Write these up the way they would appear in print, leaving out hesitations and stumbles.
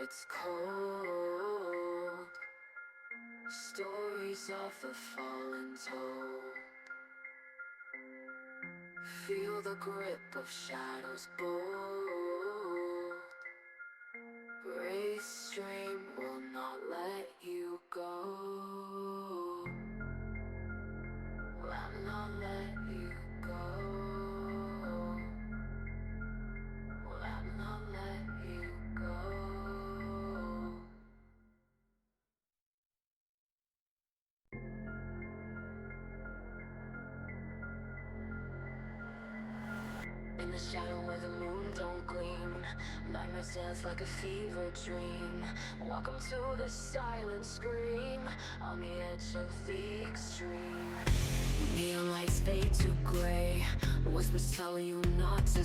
it's cold. Stories of the fallen told. Feel the grip of shadows bold. Race stream will not let you go. Will not let you go. Will not let you go. In the shadow where the moon don't gleam, nightmares dance like a fever dream. Welcome to the silent scream, on the edge of the extreme. Neon lights fade to gray, whispers telling you not to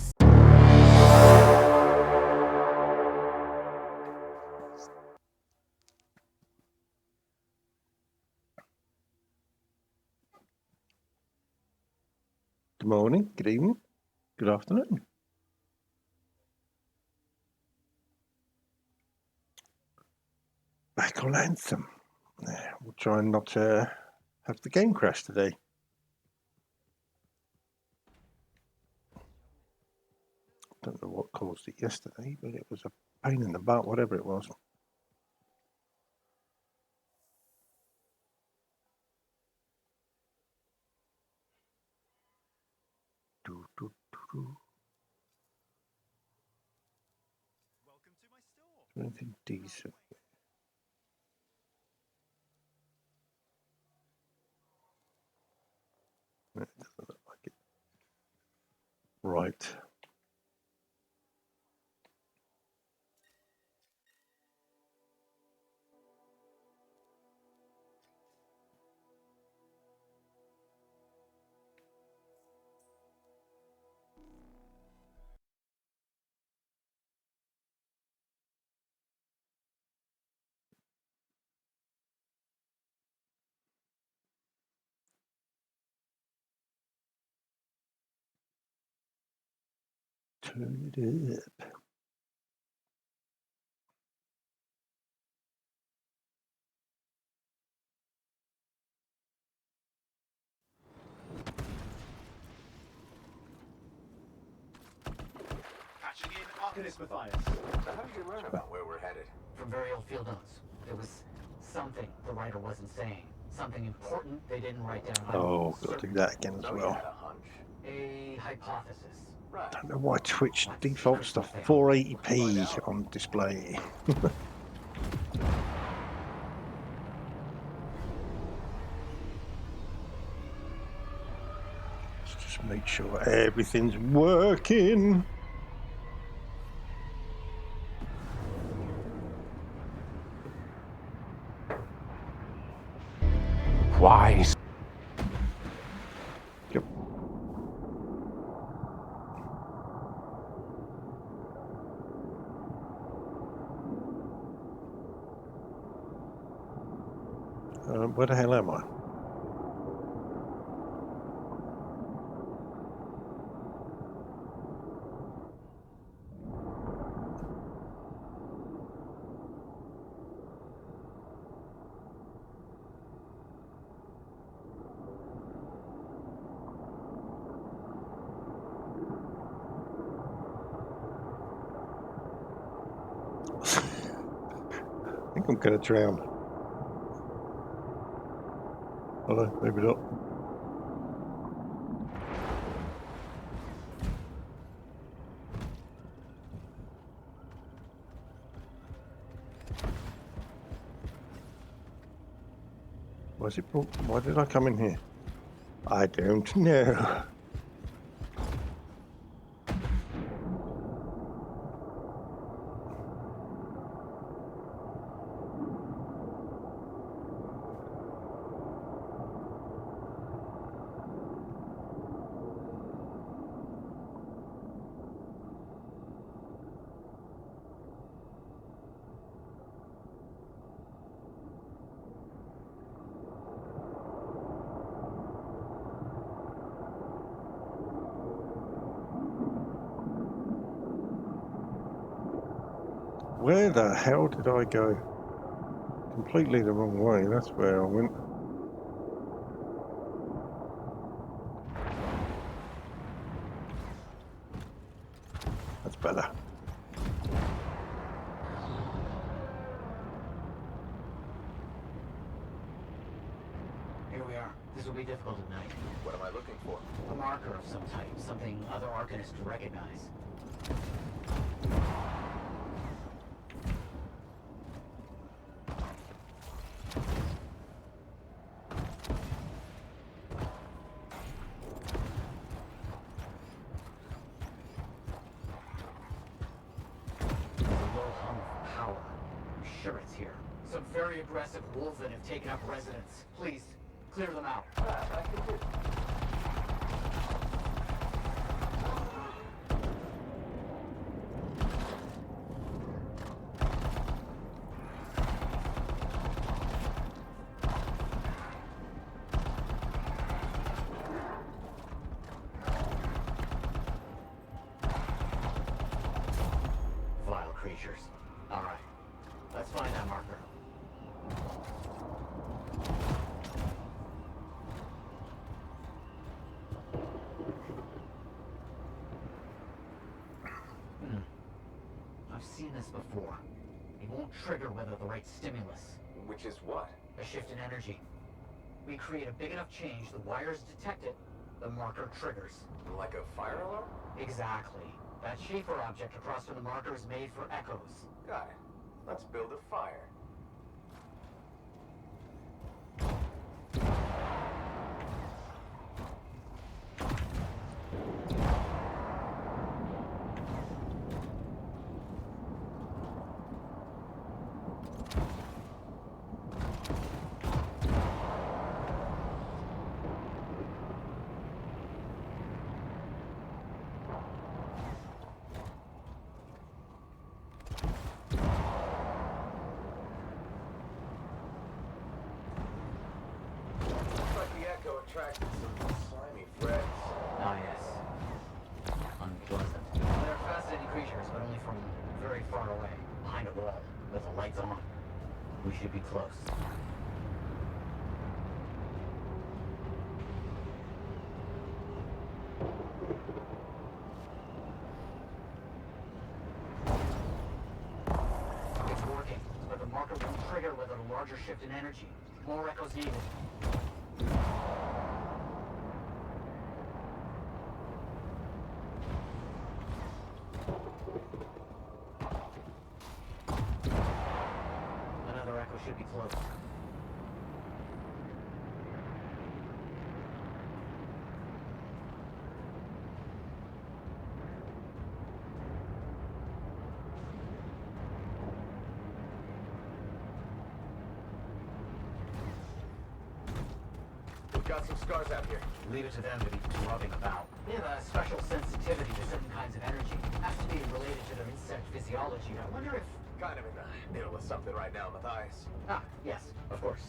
Good morning, good evening, good afternoon. Back on Anthem. We'll try and not have the game crash today. Don't know what caused it yesterday, but it was a pain in the butt, whatever it was. Welcome to my store. Anything decent. It doesn't look like it. Right. Turn it up. Patching in Arcanist Matthias. So how did you learn about where we're headed? From very old field notes. There was something the writer wasn't saying. Something important they didn't write down. Oh, got to do that again as So we well. had a hunch. A hypothesis. Right. I don't know why Twitch defaults to 480p on display. Let's just make sure everything's working. Why? Yep. Where the hell am I? I think I'm gonna drown. Oh, maybe not. Why did I come in here? I don't know. Where the hell did I go? Completely the wrong way. That's where I went. That's better. Here we are. This will be difficult at night. What am I looking for? A marker of some type, something other Arcanists would recognize. There's a low hum of power. I'm sure it's here. Some very aggressive wolves that have taken up residence. Please, clear them out. I can do. Vile creatures. All right. Let's find that marker. I've seen this before. It won't trigger whether the right stimulus. Which is what? A shift in energy. We create a big enough change, the wires detect it, the marker triggers. Like a fire alarm? Exactly. That Schaefer object across from the marker is made for echoes. Got it. Let's build a fire. Looks like the echo attracted some slimy friends. Ah, yes. Unpleasant. They're fascinating creatures, but only from very far away, behind a wall, with the lights on. We should be close. It's working, but the marker won't trigger without a larger shift in energy. More echoes needed. Another echo should be close. We've got some scars out here. Leave it to them to be rubbing about. They have a special sensitivity to certain kinds of energy. Has to be related to their insect physiology. I wonder if... Kind of in the middle of something right now, Matthias. Ah, yes, of course.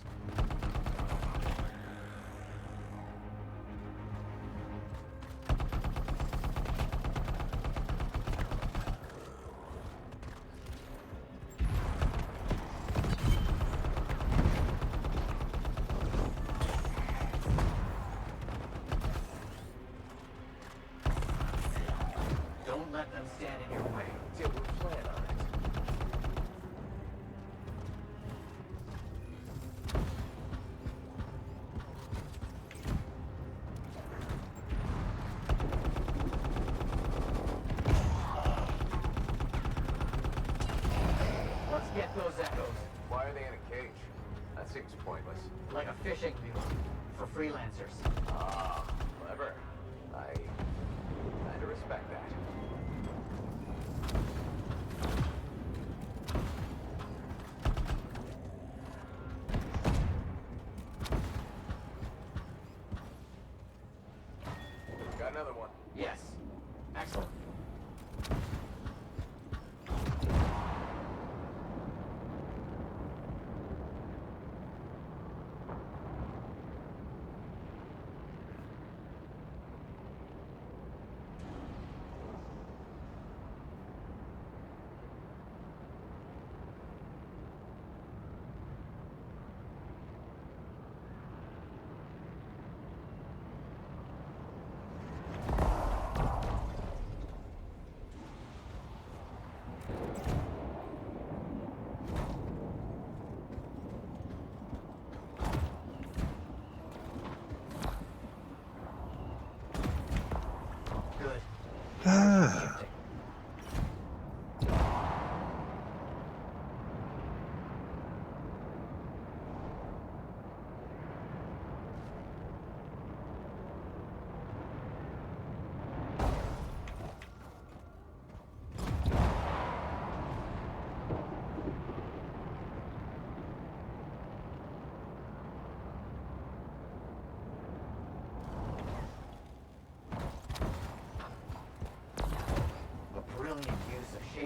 Don't let them stand in your way. Till we plan on it. Let's get those echoes. Why are they in a cage? That seems pointless. Like a fishing mule for freelancers. Ah, clever. I kinda respect that. Got another one. Yes. Excellent.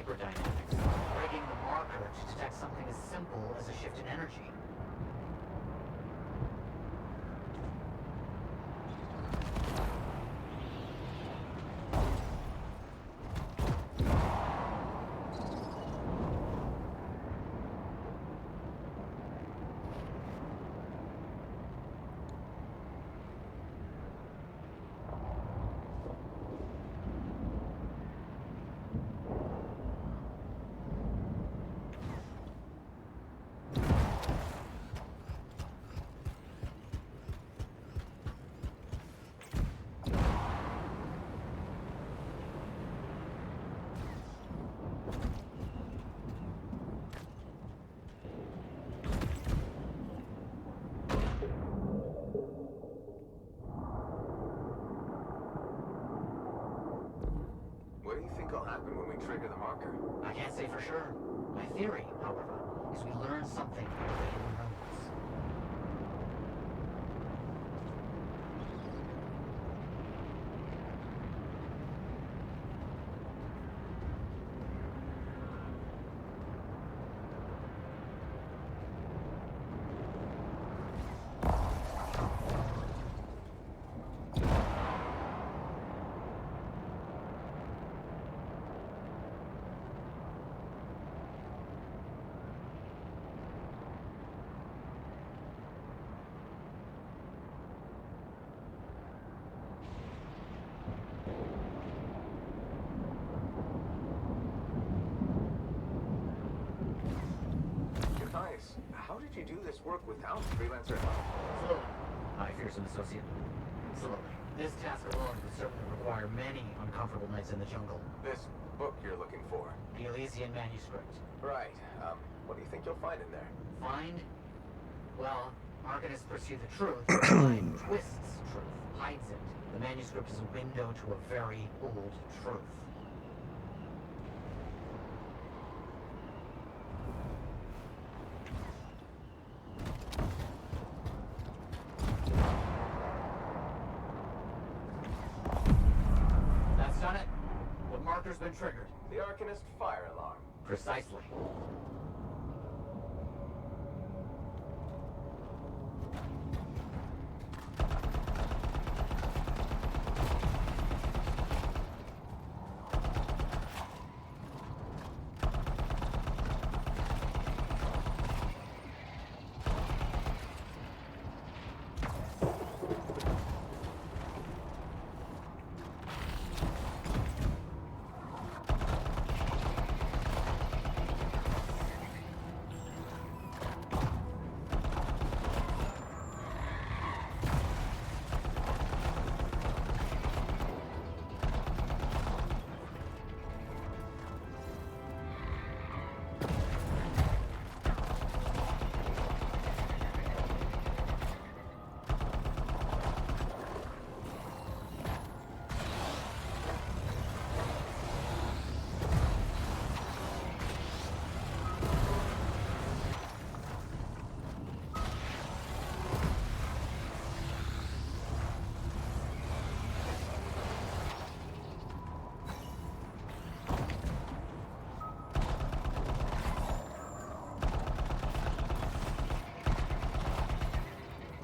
hyperdynamics, breaking the marker to detect something as simple as a shift in energy. What do you think will happen when we trigger the marker? I can't say for sure. My theory, however, is we learn something about the hidden roads. Matthias, how did you do this work without freelancer help? Slowly, my fearsome associate. Slowly. This task alone would certainly require many uncomfortable nights in the jungle. This book you're looking for. The Elysian manuscript. Right. What do you think you'll find in there? Find? Well, Arcanists pursue the truth, mind twists truth, hides it. The manuscript is a window to a very old truth. That's done it. The marker's been triggered. The Arcanist fire alarm. Precisely.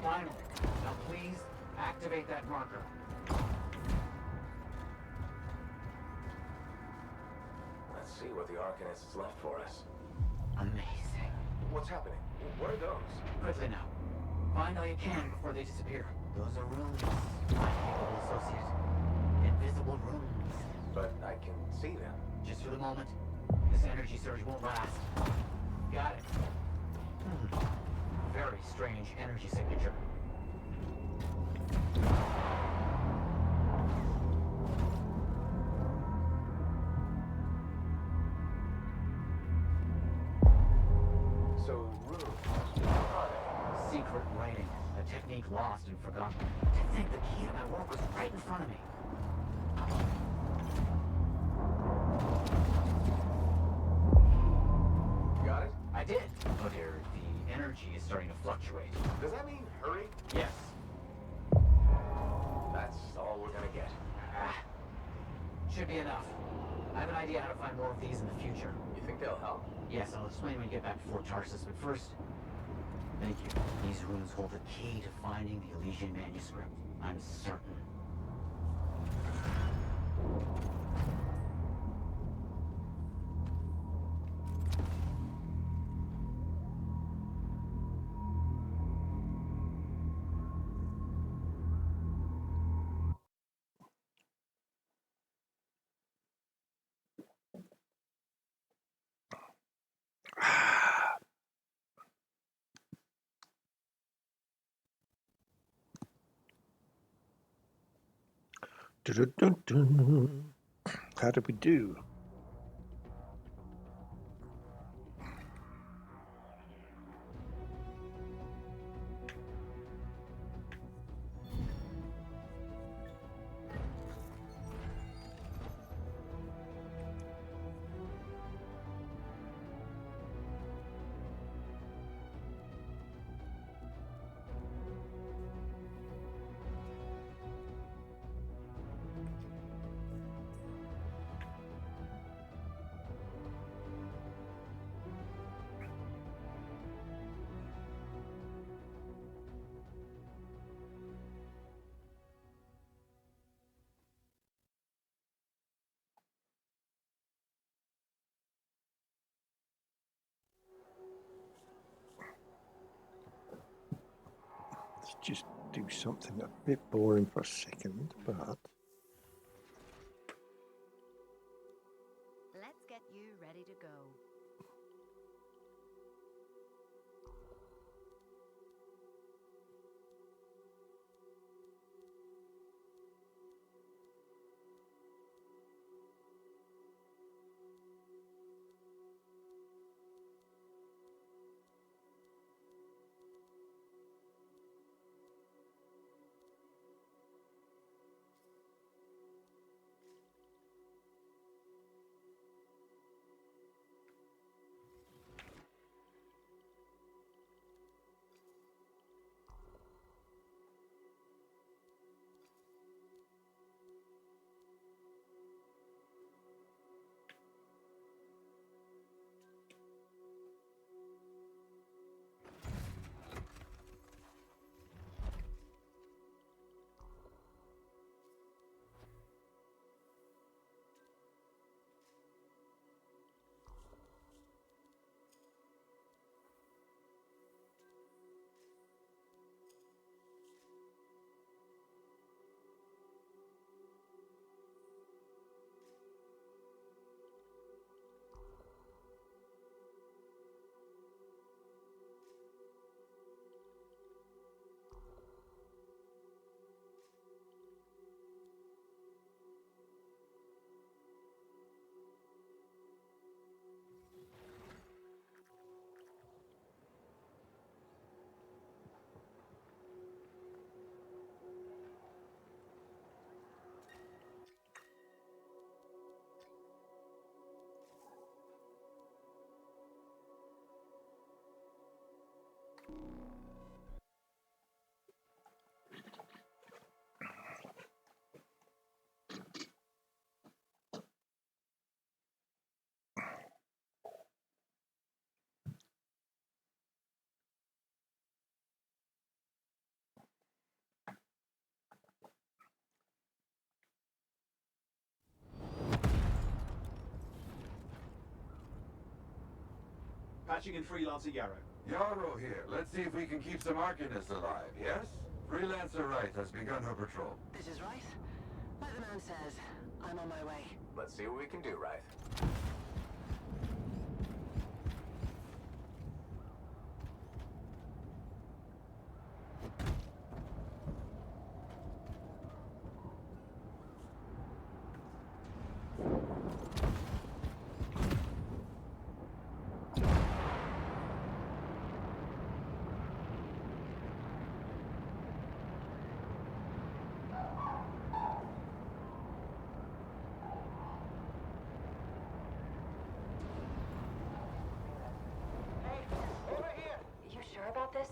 Finally. Now please, activate that marker. Let's see what the Arcanist has left for us. Amazing. What's happening? What are those? Quickly now. Find all you can before they disappear. Those are runes, my capable associate. Invisible runes. But I can see them. Just for the moment. This energy surge won't last. Got it. Very strange energy signature. So, runes. What are they? Secret writing. A technique lost and forgotten. To think the key to my work was right in front of me. Got it? I did. Oh dear, the energy is starting to fluctuate. Does that mean hurry? Yes. That's all we're gonna get. Ah, should be enough. I have an idea how to find more of these in the future. You think they'll help? Yes, I'll explain when we get back to Fort Tarsus, but first, thank you. These runes hold the key to finding the Elysian manuscript. I'm certain. Dun-dun-dun-dun. How did we do? Let's just do something a bit boring for a second, but Let's get you ready to go. Patching in Freelancer Yarrow. Yarrow here. Let's see if we can keep some Arcanist alive, yes? Freelancer Wright has begun her patrol. This is Wright. Like the man says, I'm on my way. Let's see what we can do, Wraith. You sure about this?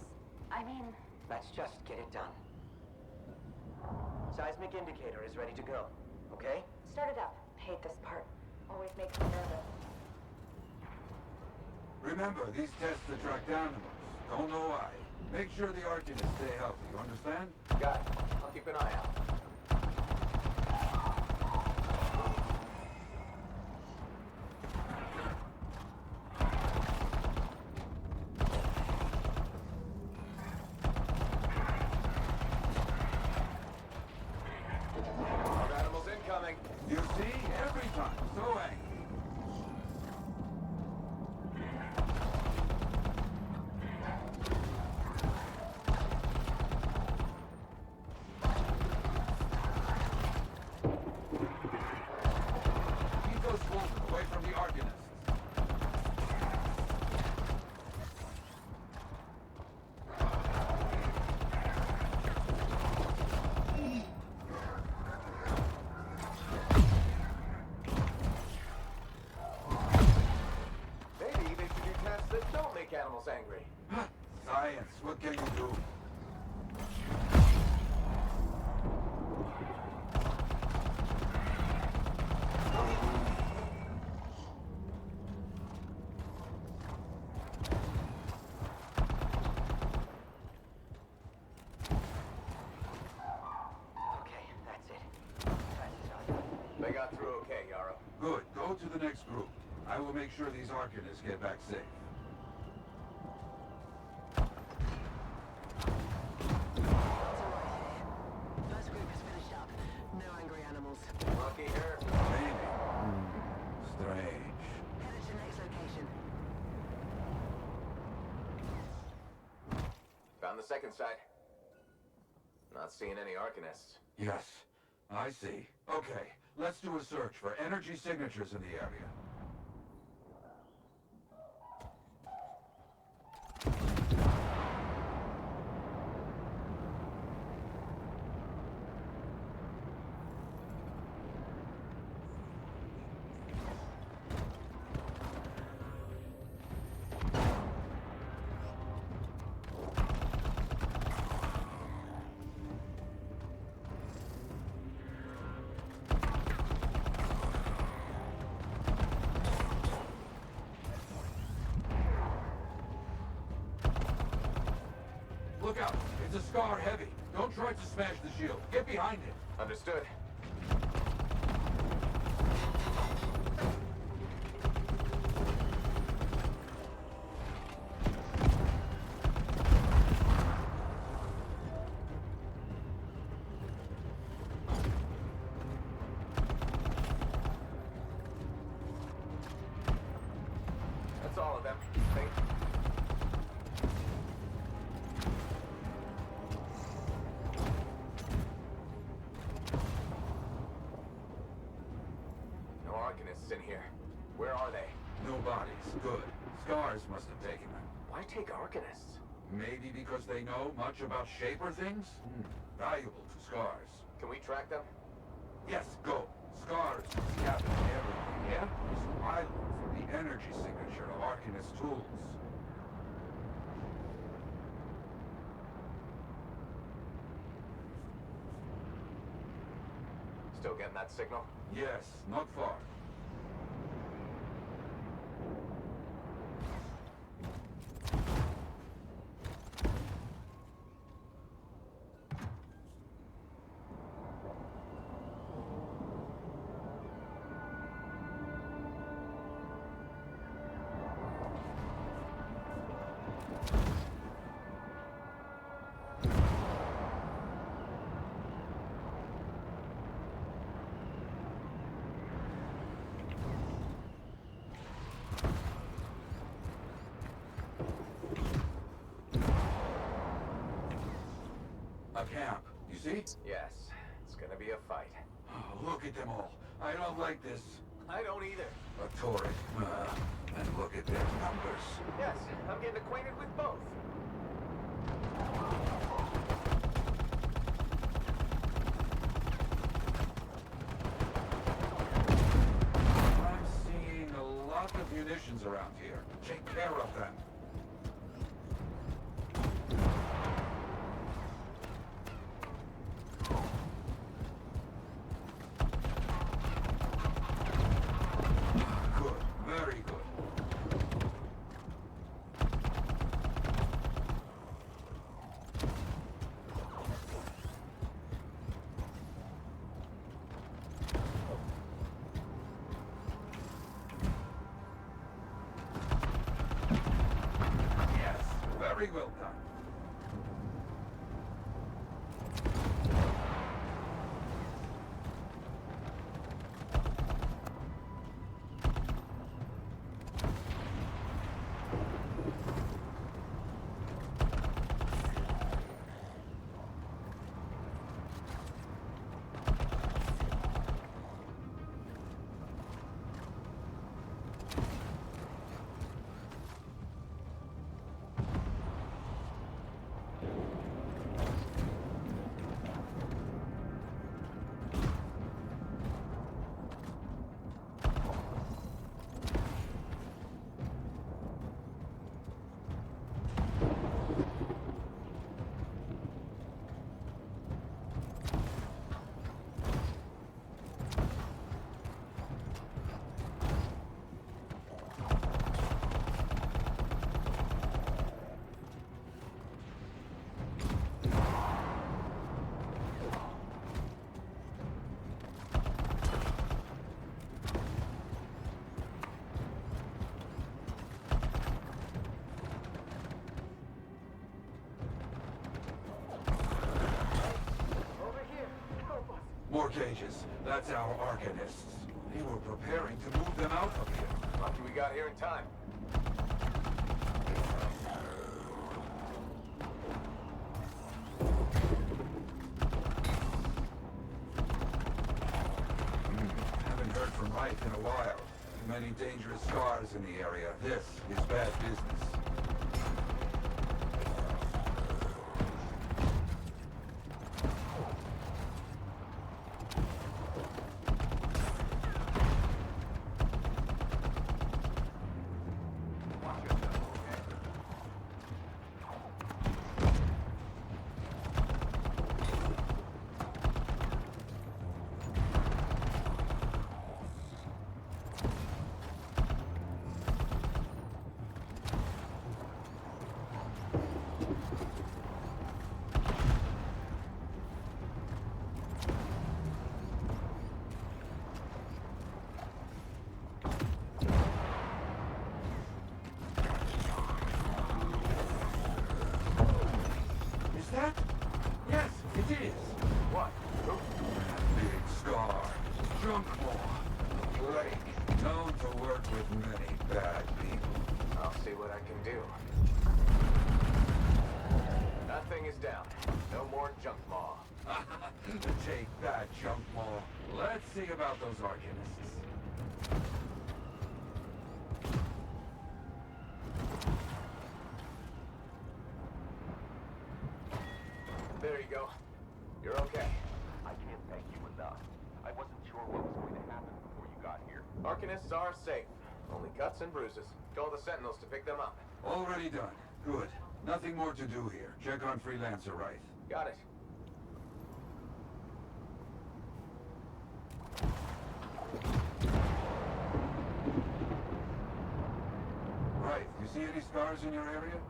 I mean, Let's just get it done. Seismic indicator is ready to go, okay? start it up. Hate this part. Remember, these tests attract animals. Don't know why. Make sure the Arcanists stay healthy, you understand? Got it. I'll keep an eye out. Wild animals incoming. You see? Every time. So angry. Keep those wolves away from the Arcanists. Maybe they should do tests that don't make animals angry. Science, what can you do? Okay, that's it. Fast as I got. They got through okay, Yarrow. Good. Go to the next group. I will make sure these Arcanists get back safe. It's alright. First group is finished up. No angry animals. Lucky her. Maybe. Strange. Headed to next location. Found the second site. Not seeing any Arcanists. Yes, I see. Okay, let's do a search for energy signatures in the area. Look out! It's a Scar heavy. Don't try to smash the shield. Get behind it. Understood. That's all of them. No Arcanists in here. Where are they? No bodies. Good. Scars must have taken them. Why take Arcanists? Maybe because they know much about Shaper things? Valuable to Scars. Can we track them? Yes, go. Scars scavenge everything, yeah? So I look for the energy signature of Arcanist tools. Still getting that signal? Yes, not far. A camp, you see? Yes. It's gonna be a fight. Oh, look at them all. I don't like this. I don't either. A turret. And look at their numbers. Yes, I'm getting acquainted with both. I'm seeing a lot of munitions around here. Take care of them. Good. Very good. Very well done. More cages. That's our Arcanists. They were preparing to move them out of here. Lucky we got here in time. Haven't heard from Wright in a while. Too many dangerous scars in the area. This is bad business. That? Yes, it is. What? Who? Big scar. Junk Maw. Blake. Known to work with many bad people. I'll see what I can do. That thing is down. No more junk maw. Take that, Junk Maw. Let's see about those Arcanists. There you go. You're okay. I can't thank you enough. I wasn't sure what was going to happen before you got here. Arcanists are safe. Only cuts and bruises. Told the Sentinels to pick them up. Already done. Good. Nothing more to do here. Check on Freelancer Wright. Got it. Wright, you see any scars in your area?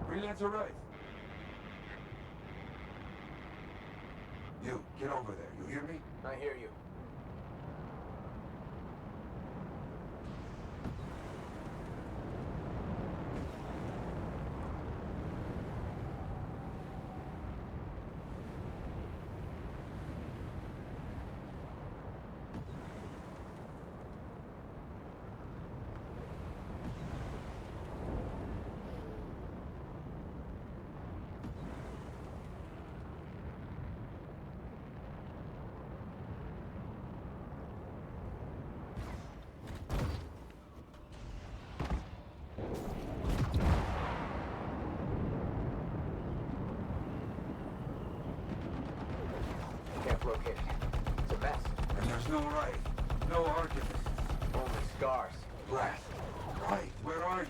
Freelancer Wright. You, get over there. You hear me? I hear you. Can't locate it. It's a mess. And there's no Wright. No Arcanists. Only scars. Blast. Wright, where are you?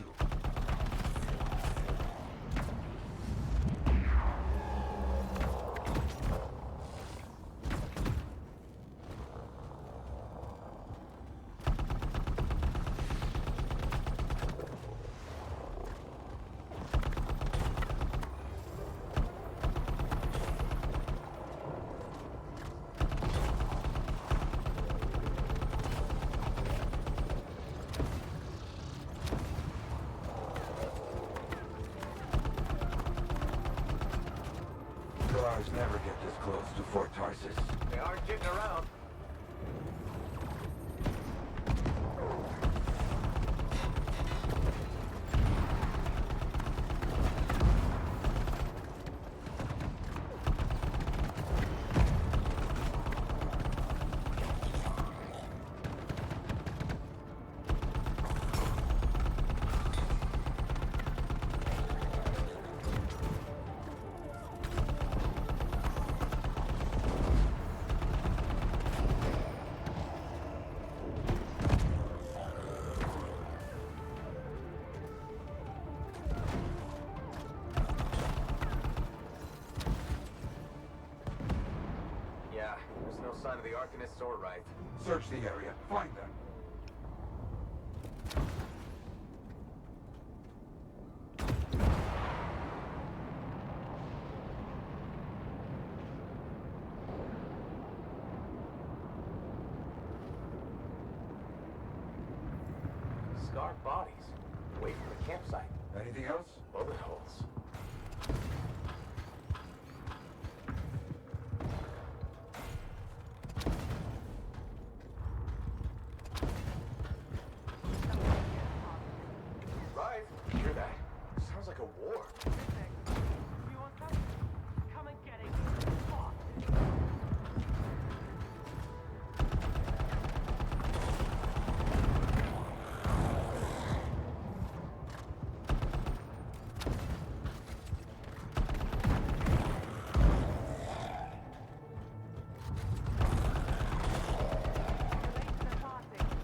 the Arcanists or Wraith. Search the area. Find them. Scarred bodies. Away from the campsite. Anything else? Bullet holes. Right? You hear that? Sounds like a war. You want that? Come and get it. Fuck.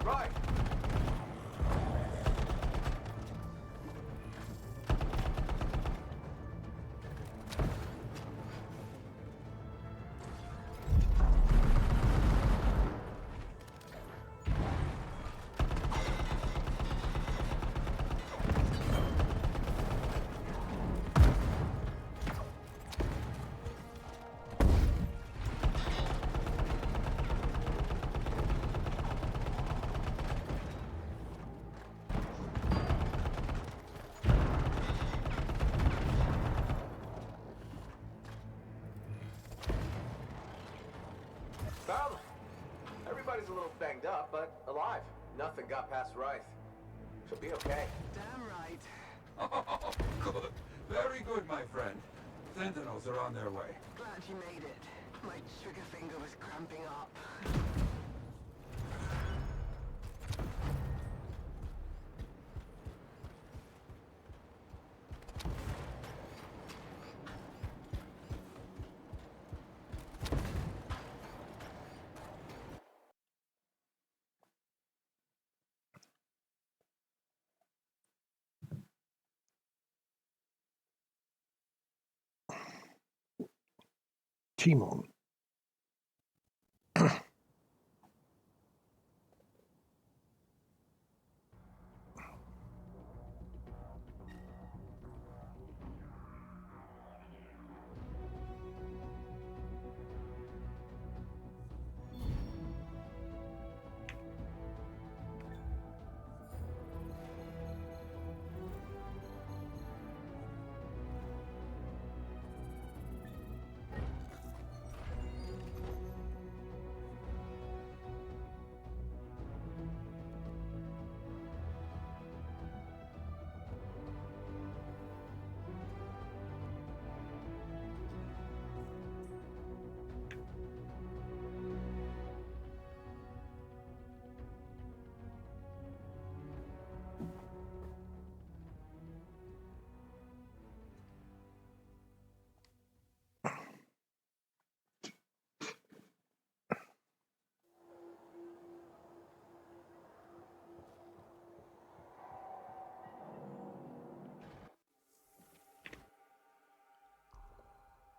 Right! Found them. Everybody's a little banged up, but alive. Nothing got past Wraith. She'll be okay. Damn right. Oh, good. Very good, my friend. Sentinels are on their way. Glad you made it. My trigger finger was cramping up. Timon.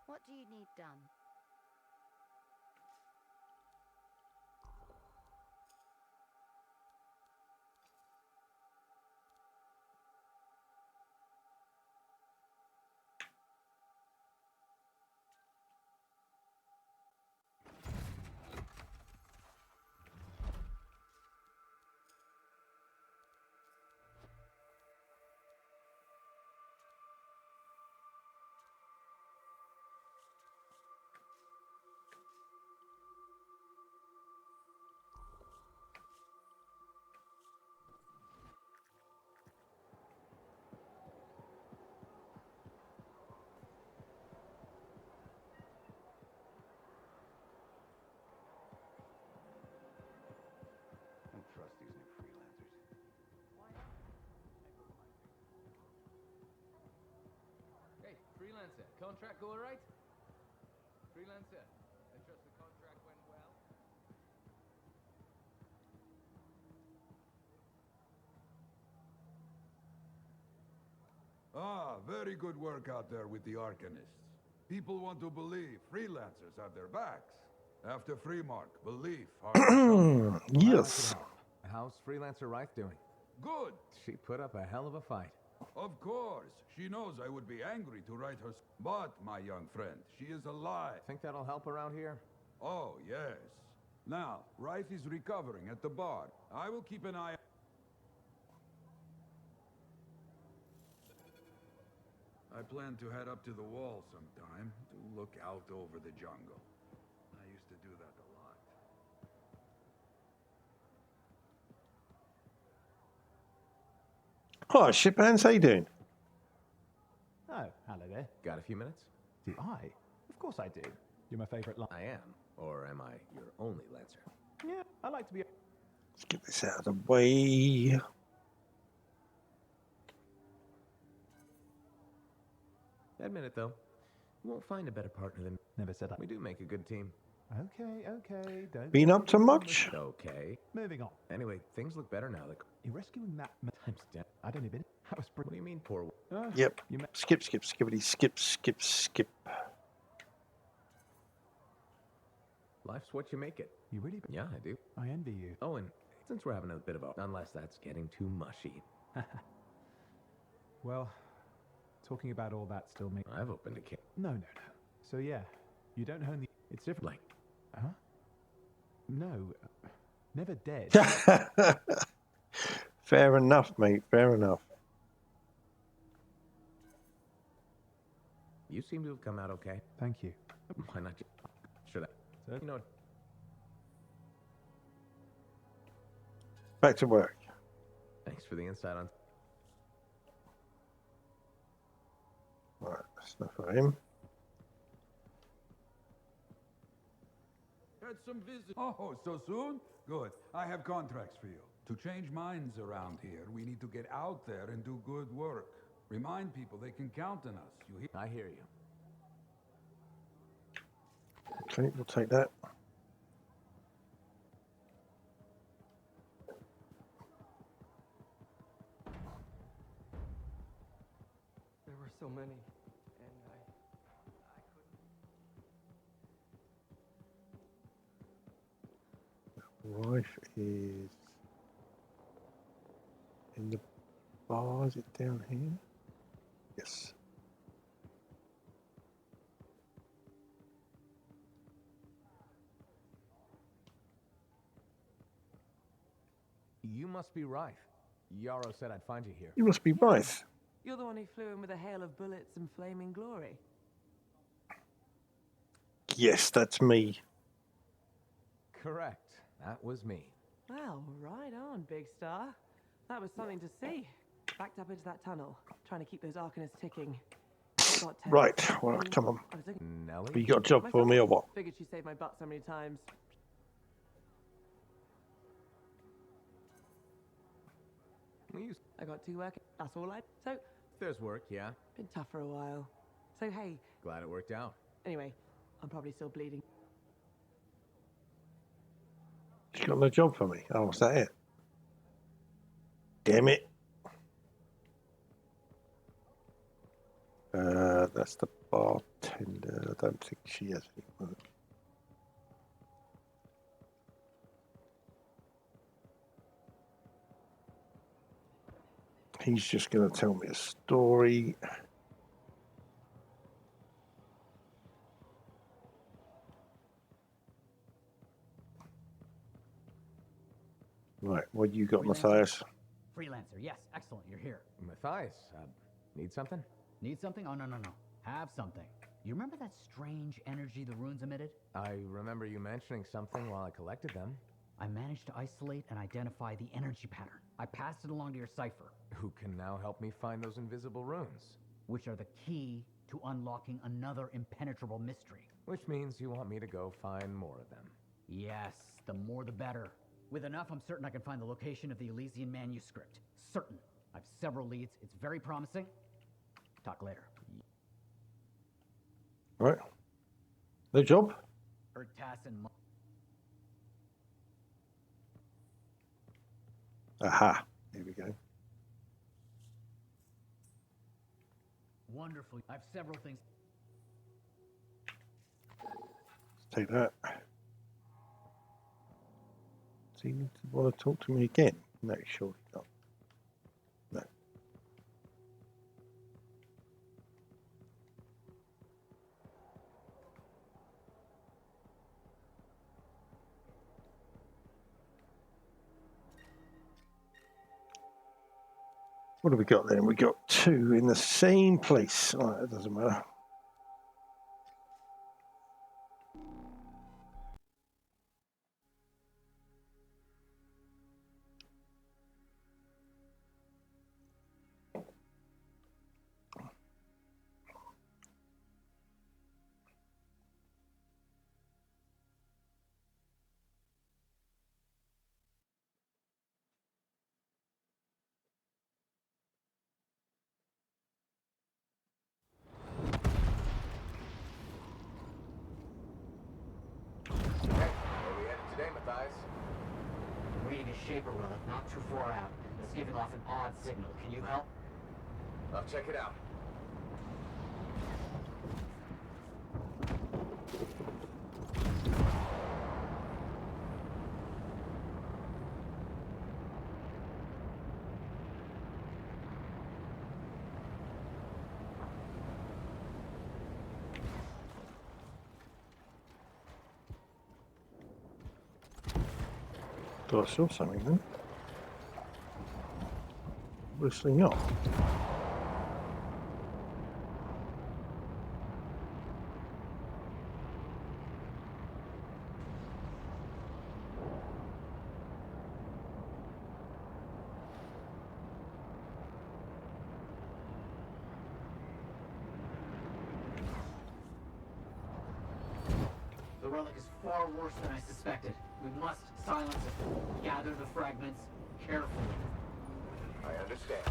What do you need done? Don't trust these new freelancers. Hey, freelancer, contract go alright? Freelancer, I trust the contract went well? Ah, very good work out there with the Arcanists. People want to believe freelancers have their backs. After Freemark, belief, hard Yes. How's Freelancer Rife doing? Good. She put up a hell of a fight. Of course. She knows I would be angry to write her. But, my young friend, she is alive. Think that'll help around here? Oh, yes. Now, Rife is recovering at the bar. I will keep an eye. I plan to head up to the wall sometime to look out over the jungle. I used to do that a lot. Hi, shiphands. How you doing? Oh, hello there. Got a few minutes? Do I? Of course I do. You're my favorite I am. Or am I your only Lancer? Yeah, I like to be. Let's get this out of the way. Admit it, though. You won't find a better partner than... Never said that. We do make a good team. Okay. Don't. Been up to much? Okay. Moving on. Anyway, things look better now. Like, You're rescuing that times 10. I'd only been. That was what pretty. do you mean, poor... Yep. You met. Skip, skippity, skip. Life's what you make it. You really. Yeah, I do. I envy you. Oh, and since we're having a bit of a... Unless that's getting too mushy. Well, talking about all that still makes. I've opened a can. No. So yeah, you don't own the. It's different. Like, Huh? No. Never dead. Fair enough, mate. Fair enough. you seem to have come out okay. Thank you. Why not just... Should I? So, You know, Back to work. thanks for the insight on... Right, that's enough for him. Had some visit. Oh, so soon? Good. I have contracts for you. To change minds around here, we need to get out there and do good work. Remind people they can count on us. You hear? I hear you. Okay, we'll take that. There were so many, and I couldn't. Rife is in the bar. Is it down here? Yes. You must be Rife. Yarrow said I'd find you here. You must be Rife. You're the one who flew in with a hail of bullets and flaming glory. Yes, that's me. Correct. That was me. Well, right on, Big Star. That was something to see. Backed up into that tunnel, trying to keep those Arcanists ticking. Got tense, Right, well, and come on. I was looking. Nelly? You got a job for me or what? Figured she saved my butt so many times. I got 2 work. That's all I. So, There's work, yeah. been tough for a while. So hey, Glad it worked out. anyway, I'm probably still bleeding. You got no job for me? Oh, was that it? Damn it. That's the bartender. I don't think she has any work. He's just going to tell me a story. Right, what you got, Matthias? Freelancer, yes, excellent, you're here. Matthias, need something? Need something? Oh, no. Have something. You remember that strange energy the runes emitted? I remember you mentioning something while I collected them. I managed to isolate and identify the energy pattern. I passed it along to your cipher, Who can now help me find those invisible runes? which are the key to unlocking another impenetrable mystery. Which means you want me to go find more of them. Yes, the more the better. With enough, I'm certain I can find the location of the Elysian manuscript. Certain. I've several leads. It's very promising. Talk later. Right. No job? Ertas and Aha. Here we go. Wonderful. I have several things. Let's take that. Does he need to want to talk to me again? No, surely not. No. What have we got then? We got 2 in the same place. Oh, that doesn't matter. Reading a Shaper relic not too far out. It's giving off an odd signal. Can you help? I'll check it out. Do I saw something then? Obviously not. The relic is far worse than I suspected. We must silence it. Gather the fragments carefully. I understand.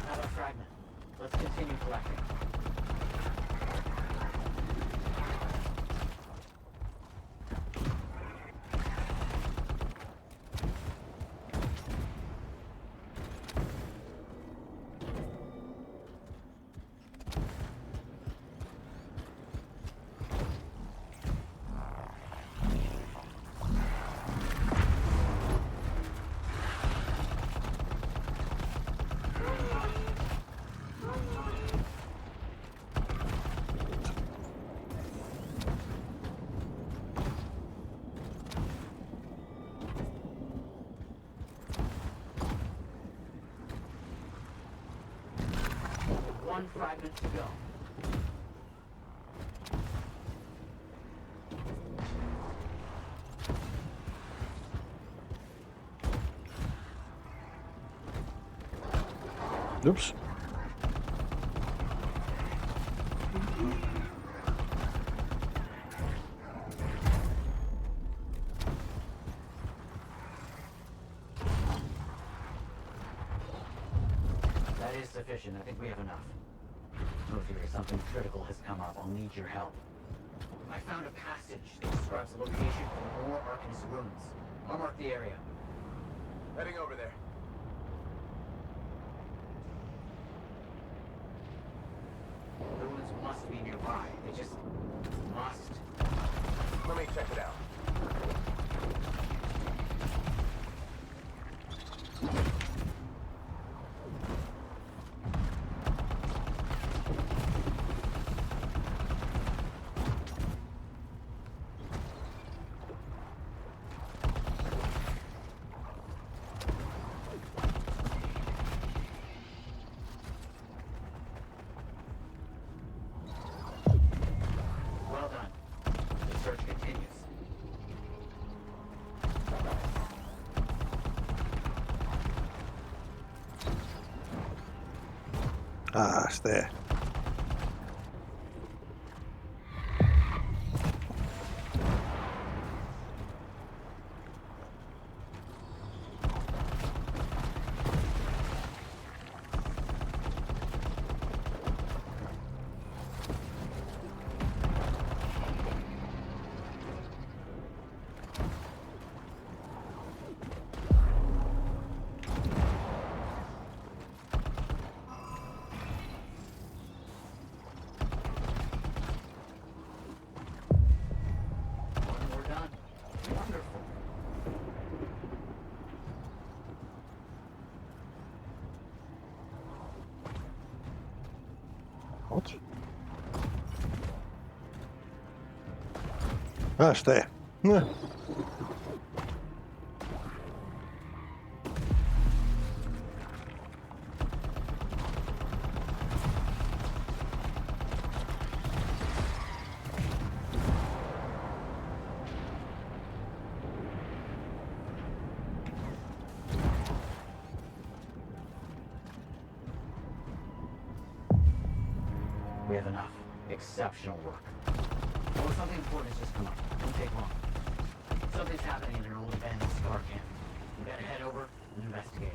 Another fragment. Let's continue collecting. One fragment to go. Oops. That is sufficient. I think we have enough. Ophir, something critical has come up. I'll need your help. I found a passage that describes the location for more Arcanist ruins. I'll mark the area. Heading over there. The ruins must be nearby. They just must. Let me check it out. Well done. The search continues. Ah, it's there. That's there. Yeah. We have enough. Exceptional work. Well, something important has just come up. Don't take long. Something's happening in an old abandoned scar camp. We gotta head over and investigate.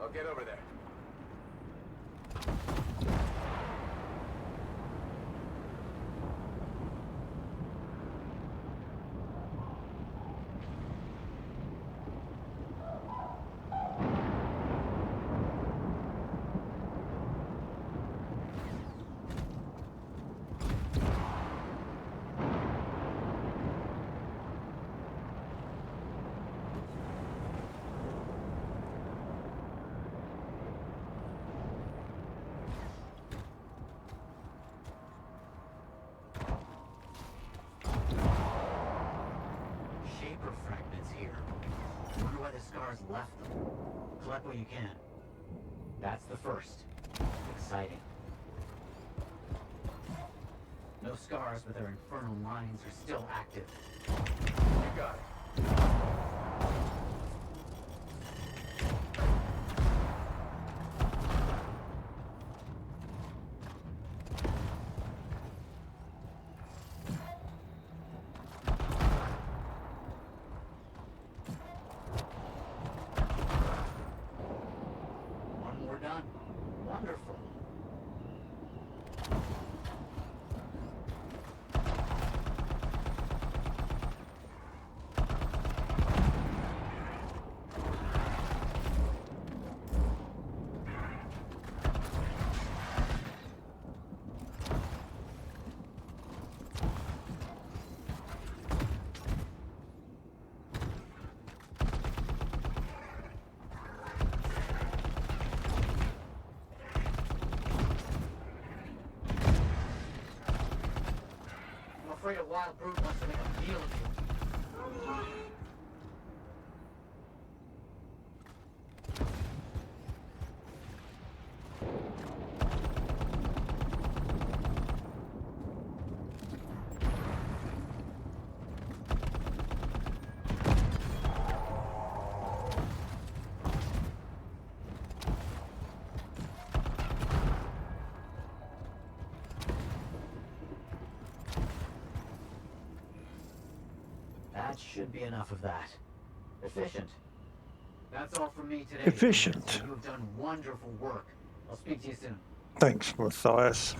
I'll get over there. Shaper fragments here. Wonder why the scars left them. Collect what you can. That's the first. Exciting. No scars, but their infernal lines are still active. You got it. One more done. Wonderful. I'm afraid a wild brute wants to make a meal of you. That should be enough of that. Efficient. That's all from me today. Efficient. You have done wonderful work. I'll speak to you soon. Thanks, Matthias.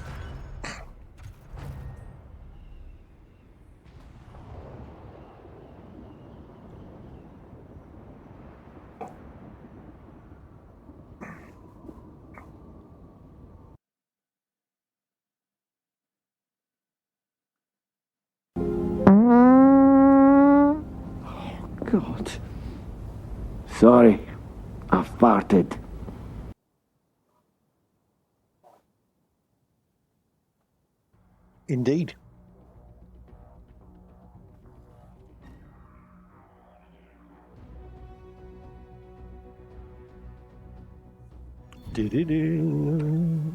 God. Sorry, I farted. Indeed. Do-do-do.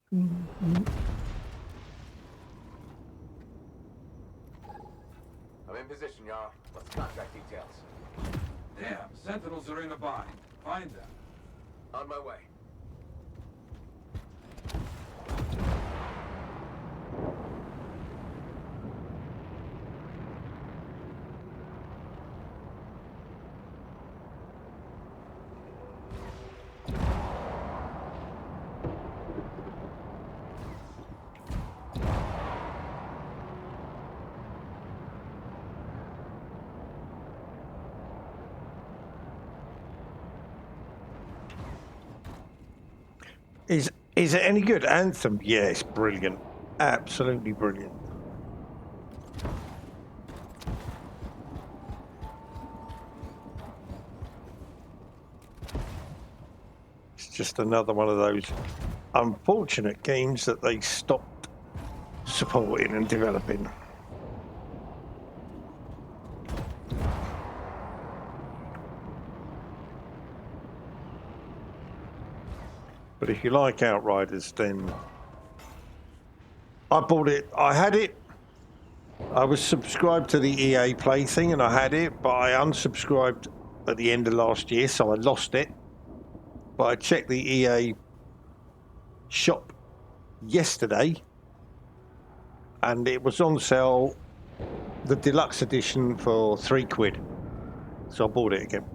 I'm in position, y'all. What's the contract details? Damn, Sentinels are in a bind. Find them. On my way. Is it any good? Anthem? Yeah, it's brilliant. Absolutely brilliant. It's just another one of those unfortunate games that they stopped supporting and developing. But if you like Outriders, then I bought it. I had it. I was subscribed to the EA Play thing and I had it, but I unsubscribed at the end of last year, so I lost it. But I checked the EA shop yesterday and it was on sale, the deluxe edition, for £3. So I bought it again.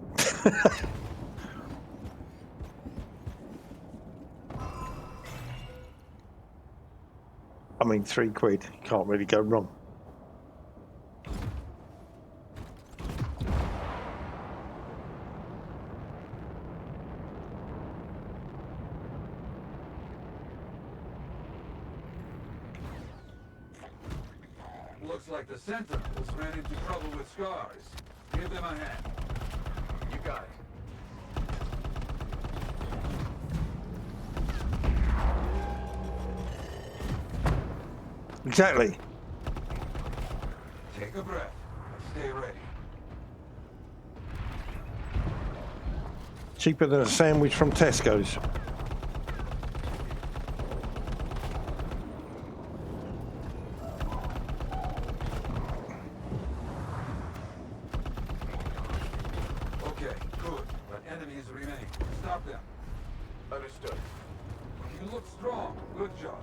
I mean, £3. You can't really go wrong. Looks like the Sentinels ran into trouble with scars. Give them a hand. You got it. Exactly. Take a breath. Stay ready. Cheaper than a sandwich from Tesco's. Okay, good. But enemies remain. Stop them. Understood. You look strong. Good job.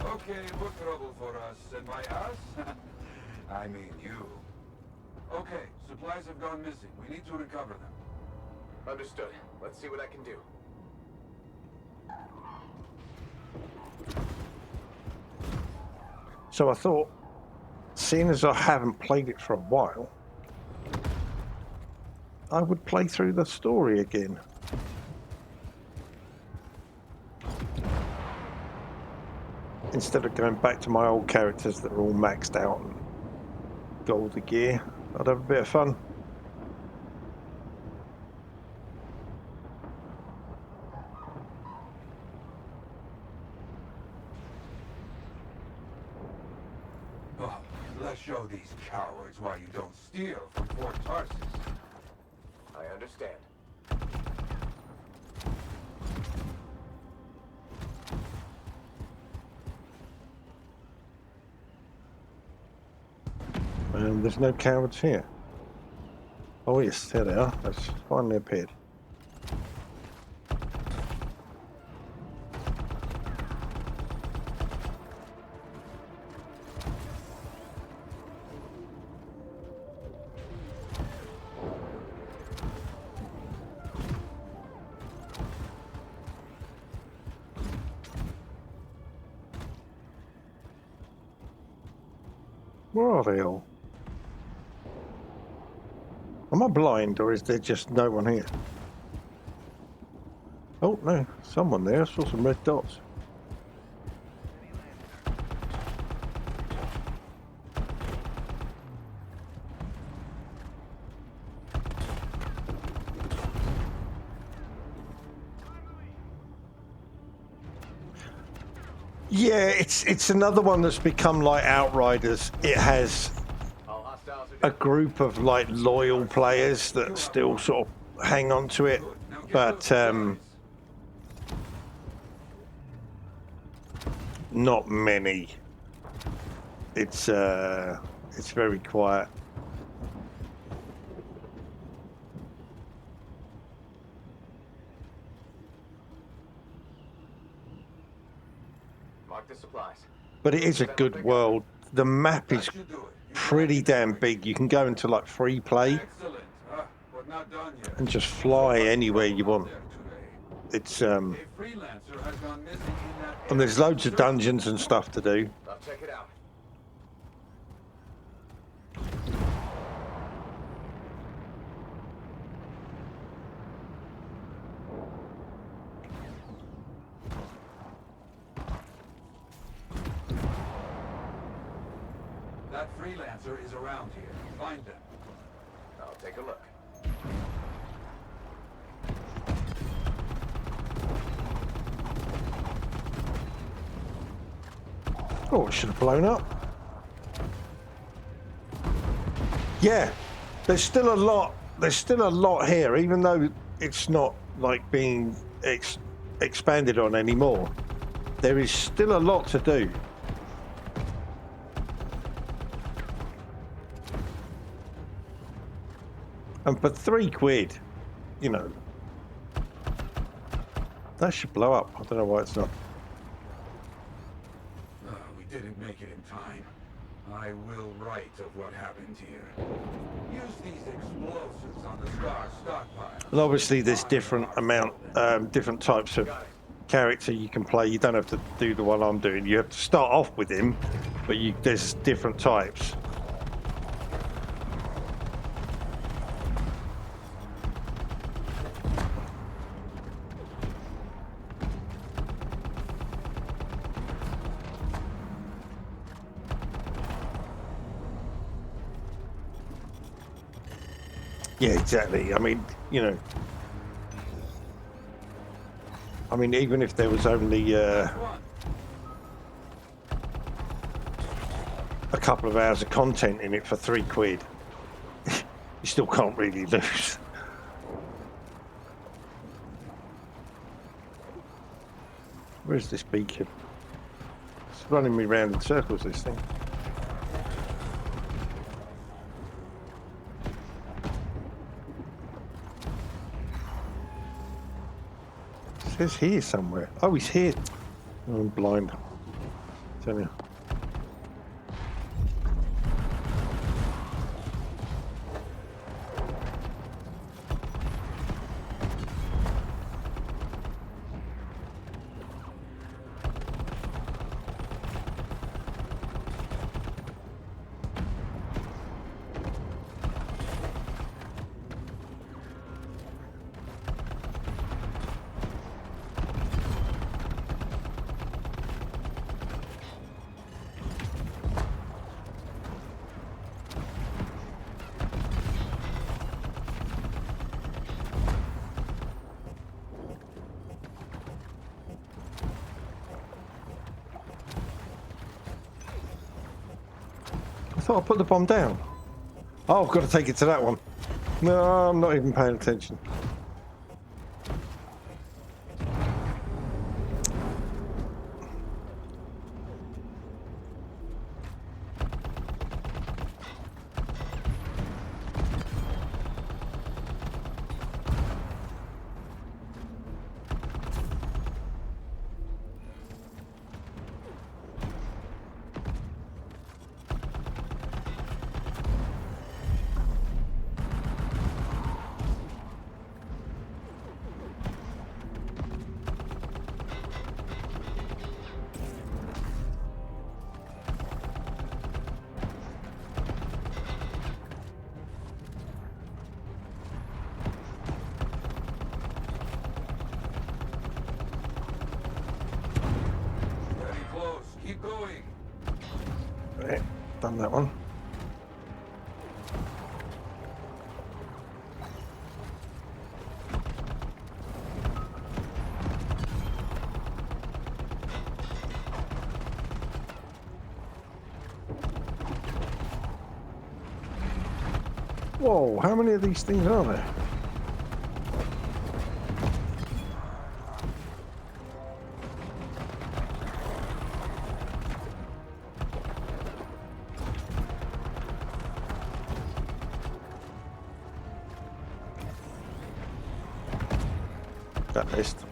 Okay, more trouble for us. And by us, I mean you. Okay, supplies have gone missing. We need to recover them. Understood. Let's see what I can do. So I thought, seeing as I haven't played it for a while, I would play through the story again. Instead of going back to my old characters that are all maxed out and got all the gear, I'd have a bit of fun. Oh, let's show these cowards why you don't steal from Fort Tarsus. I understand. And there's no cowards here. Oh yes, there they are. That's finally appeared. Where are they all? Am I blind, or is there just no one here? Oh, no, someone there. I saw some red dots. Yeah, it's another one that's become like Outriders. It has a group of like loyal players that still sort of hang on to it, but not many. It's very quiet. Mark the supplies. But it is a good world. The map is pretty damn big. You can go into like free play and just fly anywhere you want. It's and there's loads of dungeons and stuff to do. I'll check it out. Freelancer is around here. Find them. I'll take a look. Oh, it should have blown up. Yeah, there's still a lot. There's still a lot here, even though it's not like being expanded on anymore. There is still a lot to do. And for £3, you know, that should blow up. I don't know why it's not. We didn't make it in time. I will write of what happened here. Use these explosives on the Star stockpile. And obviously there's different types of character you can play. You don't have to do the one I'm doing. You have to start off with him, but there's different types. Yeah, exactly. I mean, you know, even if there was only a couple of hours of content in it for £3, you still can't really lose. Where's this beacon? It's running me round in circles, this thing. It says here somewhere. Oh, he's here. Oh, I'm blind. Tell you. I thought I put the bomb down. Oh, I've got to take it to that one. No, I'm not even paying attention. Keep going. Right, done that one. Whoa, how many of these things are there? That missed.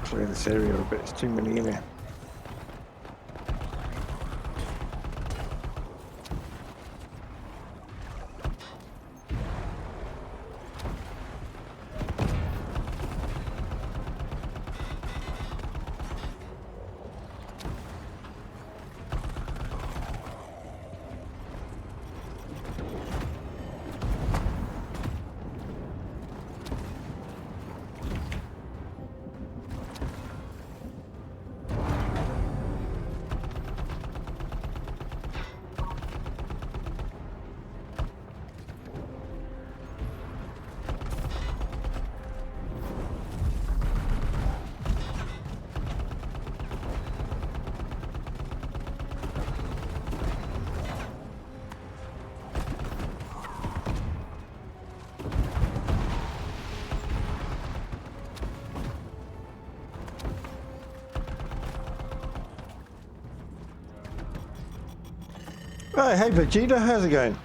Clear this area a bit, there's too many in here. Hey Vegeta, how's it going?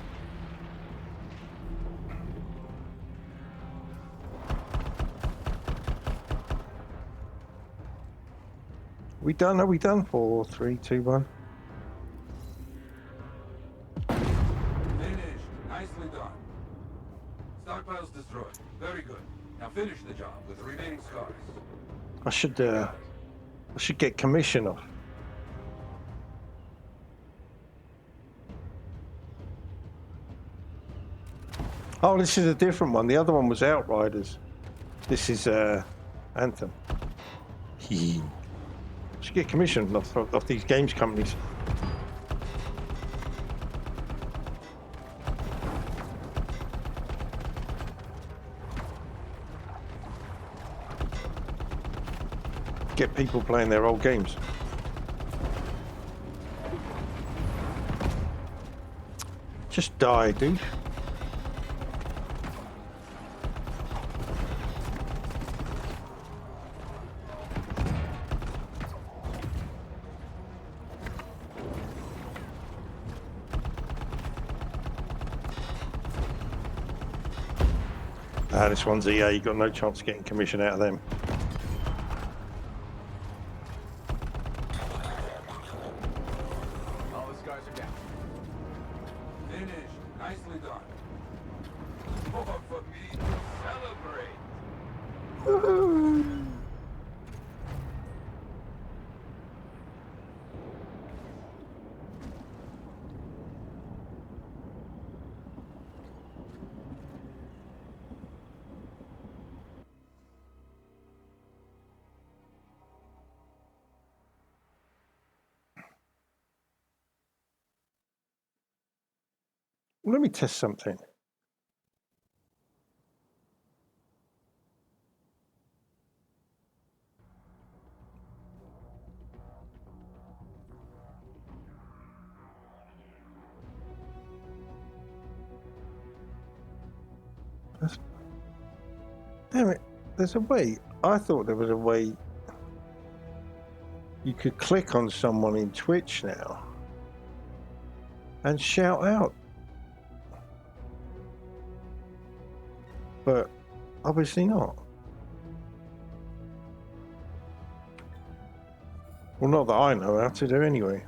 We done? Are we done? 4, 3, 2, 1. Finished. Nicely done. Stockpiles destroyed. Very good. Now finish the job with the remaining scars. I should get commission off. Oh, this is a different one. The other one was Outriders. This is Anthem. Should get commission off these games companies. Get people playing their old games. Just die, dude. This one's EA, you got no chance of getting commission out of them. All the scars are down. Finished. Nicely done. More for me to celebrate. Let me test something. Damn it, there's a way. I thought there was a way you could click on someone in Twitch now and shout out. But obviously not. Well, not that I know how to do anyway.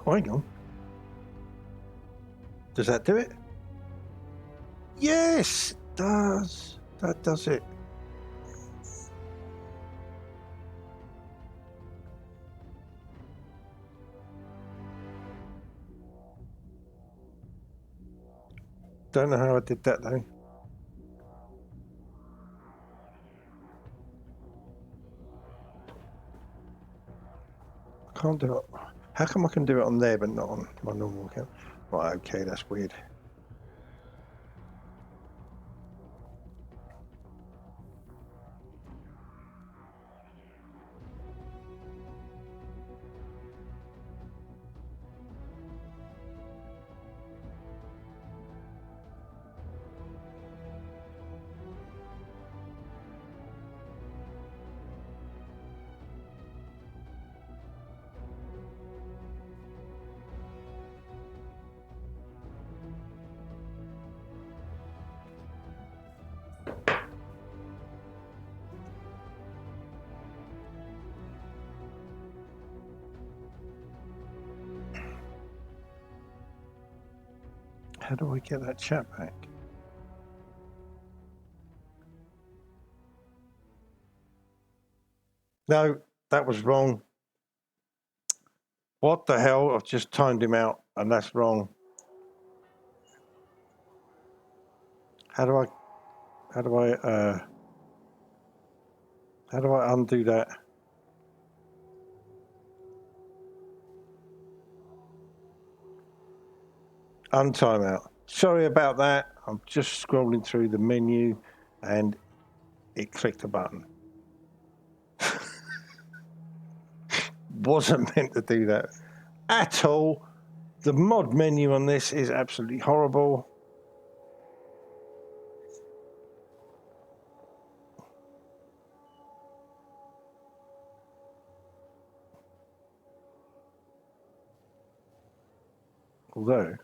Oh, hang on. Does that do it? Yes, it does. That does it. Don't know how I did that though. I can't do it. How come I can do it on there but not on my normal account? Right, okay, that's weird. How do I get that chat back? No, that was wrong. What the hell? I've just timed him out and that's wrong. How do I undo that? Untime out. Sorry about that. I'm just scrolling through the menu and it clicked a button. Wasn't meant to do that at all. The mod menu on this is absolutely horrible. Although,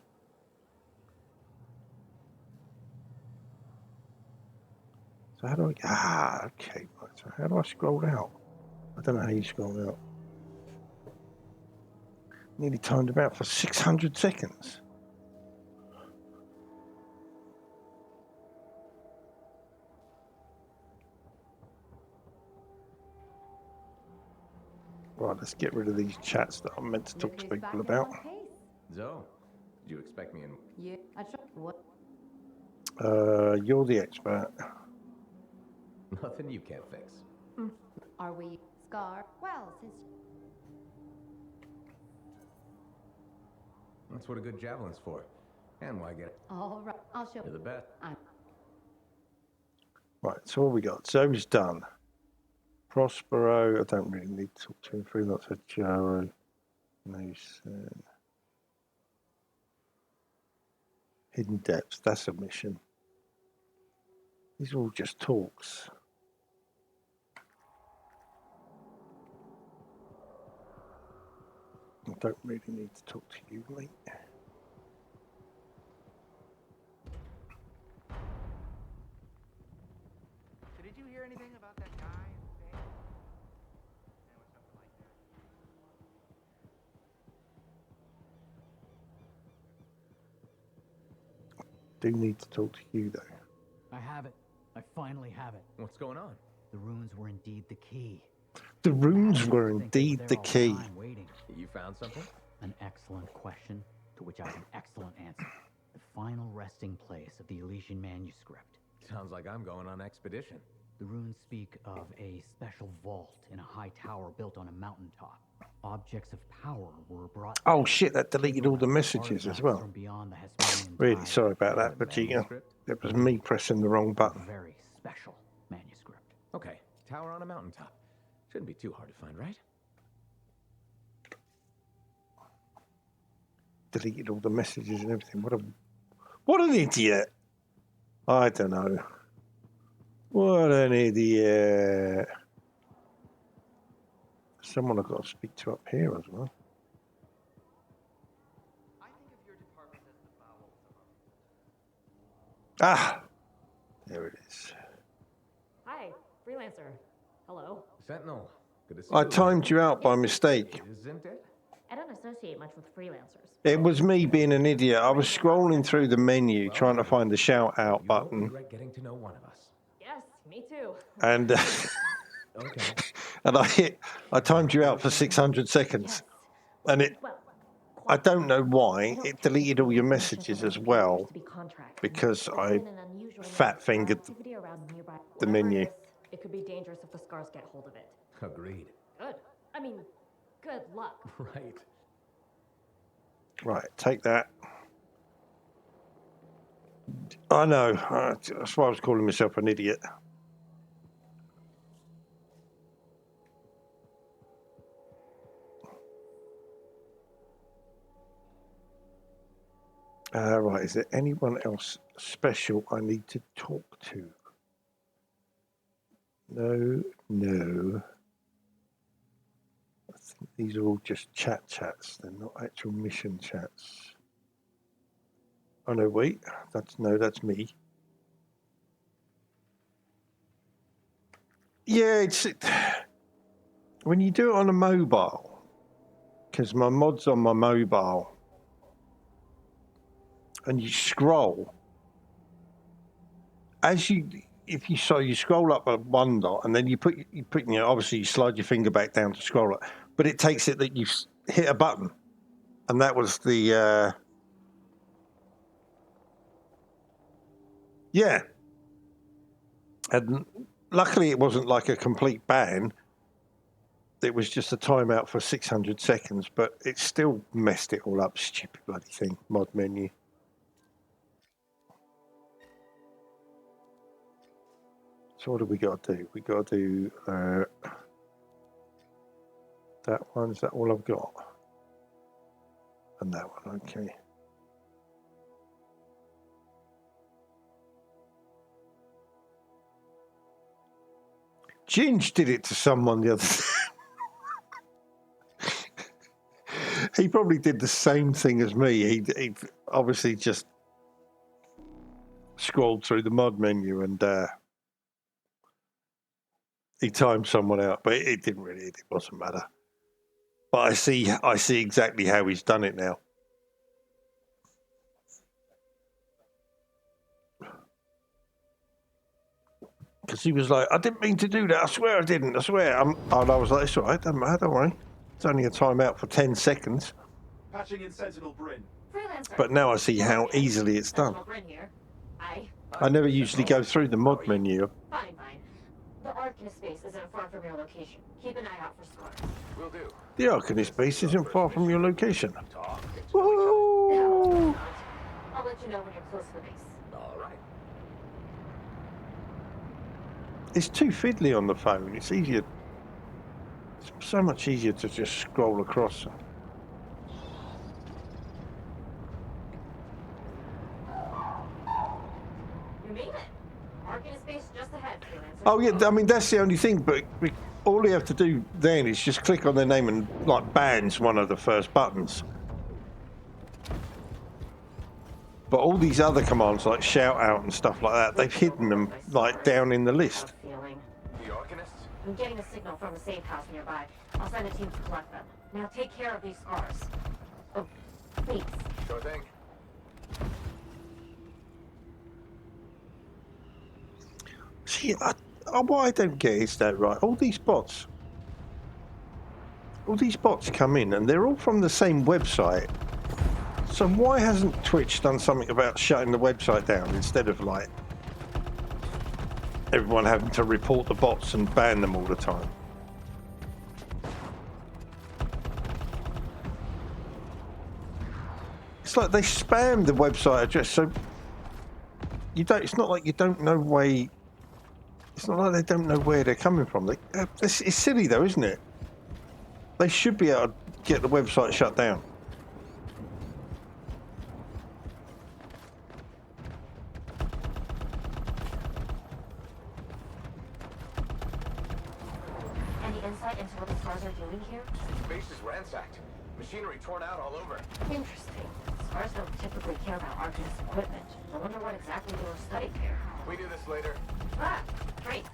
so how do I, okay, right, so how do I scroll out? I don't know how you scroll out. Nearly timed about for 600 seconds. Right, let's get rid of these chats that I'm meant to talk to people about. Zoe, did you expect me in? Yeah, I tried. What? You're the expert. Nothing you can't fix. Are we Scar? Well, since That's what a good javelin's for. And why get it? all right, I'll show You're the best. Right, so what we got? Zoe's done. Prospero, I don't really need to talk to him. Freelancer Jaro. Mason. Hidden Depths, that's a mission. These are all just talks. I don't really need to talk to you, mate. Did you hear anything about that guy in Spain? It was something like that. Do need to talk to you though. I have it. I finally have it. What's going on? The runes were indeed the key. The runes were indeed the key. You found something? An excellent question, to which I have an excellent answer. The final resting place of the Elysian manuscript. Sounds like I'm going on expedition. The runes speak of a special vault in a high tower built on a mountaintop. Objects of power were brought. Oh shit, that deleted all the messages as well. Really sorry about that, Vegeta. It was me pressing the wrong button. Very special manuscript. Okay, tower on a mountaintop. Shouldn't be too hard to find, right? Deleted all the messages and everything. What an idiot. I don't know. What an idiot. Someone I've got to speak to up here as well. I think of your department as the bowels of our... Ah! There it is. Hi, Freelancer. Hello. Sentinel. Good to see I you. timed you out by mistake. Isn't it? I don't associate much with freelancers. It was me being an idiot. I was scrolling through the menu trying to find the shout out button. Regret getting to know one of us. Yes, me too. And Okay. and I timed you out for 600 seconds. And I don't know why, it deleted all your messages as well because I fat fingered the menu. It could be dangerous if the scars get hold of it. Agreed. Good. I mean, good luck. Right. Right, take that. I know. That's why I was calling myself an idiot. Right, is there anyone else special I need to talk to? No. I think these are all just chats. They're not actual mission chats. Oh no, wait. That's me. Yeah, it's when you do it on a mobile, because my mod's on my mobile, and you scroll. If you scroll up at one dot, and then you put obviously you slide your finger back down to scroll it, but it takes it that you hit a button, and that was the yeah. And luckily, it wasn't like a complete ban. It was just a timeout for 600 seconds, but it still messed it all up. Stupid bloody thing, mod menu. So what do we got to do? We got to do that one. Is that all I've got? And that one, okay. Ginge did it to someone the other day. He probably did the same thing as me. He obviously just scrolled through the mod menu and he timed someone out, but it didn't really. It wasn't matter. But I see exactly how he's done it now. Because he was like, I didn't mean to do that. I swear I didn't. I swear. And I was like, it's all right. Doesn't matter. Don't worry. It's only a timeout for 10 seconds. Patching in Sentinel Bryn. But now I see how easily it's done. I never usually go through the mod menu. Fine. The Arcanist base isn't far from your location. Keep an eye out for scars. Will do. The Arcanist base isn't far from your location. Woo! I'll let you know when you're close to the base. All right. It's too fiddly on the phone. It's easier. It's so much easier to just scroll across. You made it. Arcanist base just ahead, freelancer. Oh yeah, I mean that's the only thing. But all you have to do then is just click on their name and like bans one of the first buttons. But all these other commands like shout out and stuff like that, they've hidden them like down in the list. The Arcanist? I'm getting a signal from a safe house nearby. I'll send a team to collect them. Now take care of these scars. Oh, please. Sure thing. See, what I don't get is that, right, all these bots come in and they're all from the same website. So why hasn't Twitch done something about shutting the website down instead of like everyone having to report the bots and ban them all the time? It's like they spam the website address, so you don't. It's not like you don't know where. It's not like they don't know where they're coming from. It's silly though, isn't it? They should be able to get the website shut down. Any insight into what the scars are doing here? Base is ransacked. Machinery torn out all over. Interesting. Scars don't typically care about Arcanist equipment. I wonder what exactly they were studying here. We do this later. Ah, great.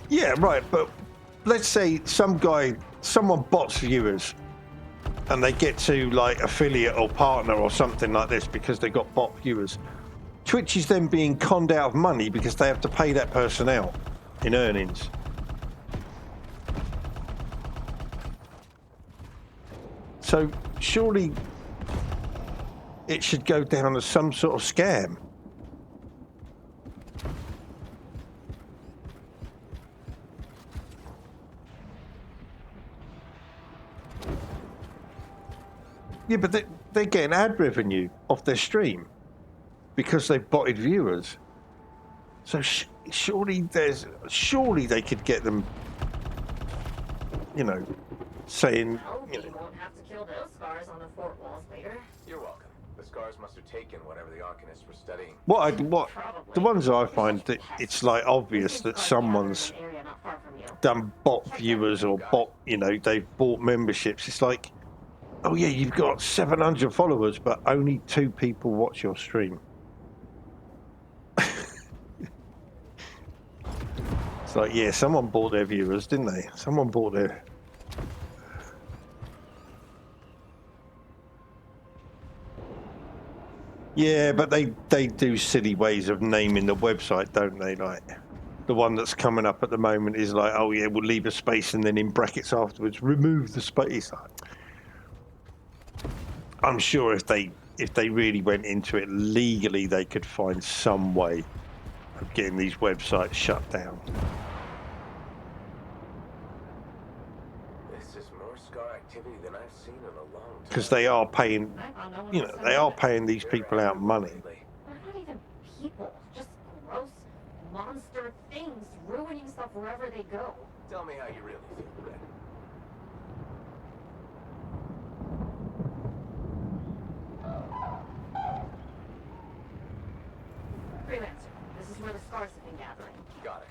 Yeah, right, but let's say someone bots viewers and they get to like affiliate or partner or something like this because they got bot viewers. Twitch is then being conned out of money because they have to pay that person out in earnings. So surely it should go down as some sort of scam. Yeah, but they're getting ad revenue off their stream because they've botted viewers. So surely they could get them, you know, saying, you know. You won't have to kill those scars on the fort walls later. You're welcome. The scars must have taken whatever the Arcanists were studying. The ones I find that it's like obvious that someone's done bot viewers or bot, you know, they've bought memberships. It's like, oh yeah, you've got 700 followers, but only 2 people watch your stream. It's like, yeah, someone bought their viewers, didn't they? Someone bought their... Yeah, but they do silly ways of naming the website, don't they? Like, the one that's coming up at the moment is like, oh yeah, we'll leave a space and then in brackets afterwards, remove the space. I'm sure if they really went into it legally, they could find some way of getting these websites shut down. This is more scar activity than I've seen in a because they are paying, you know, they are paying these people out money. They're not even people, just gross monster things ruining stuff wherever they go. Tell me how you really feel, Red. Freelancer, this is where the scars have been gathering. Got it.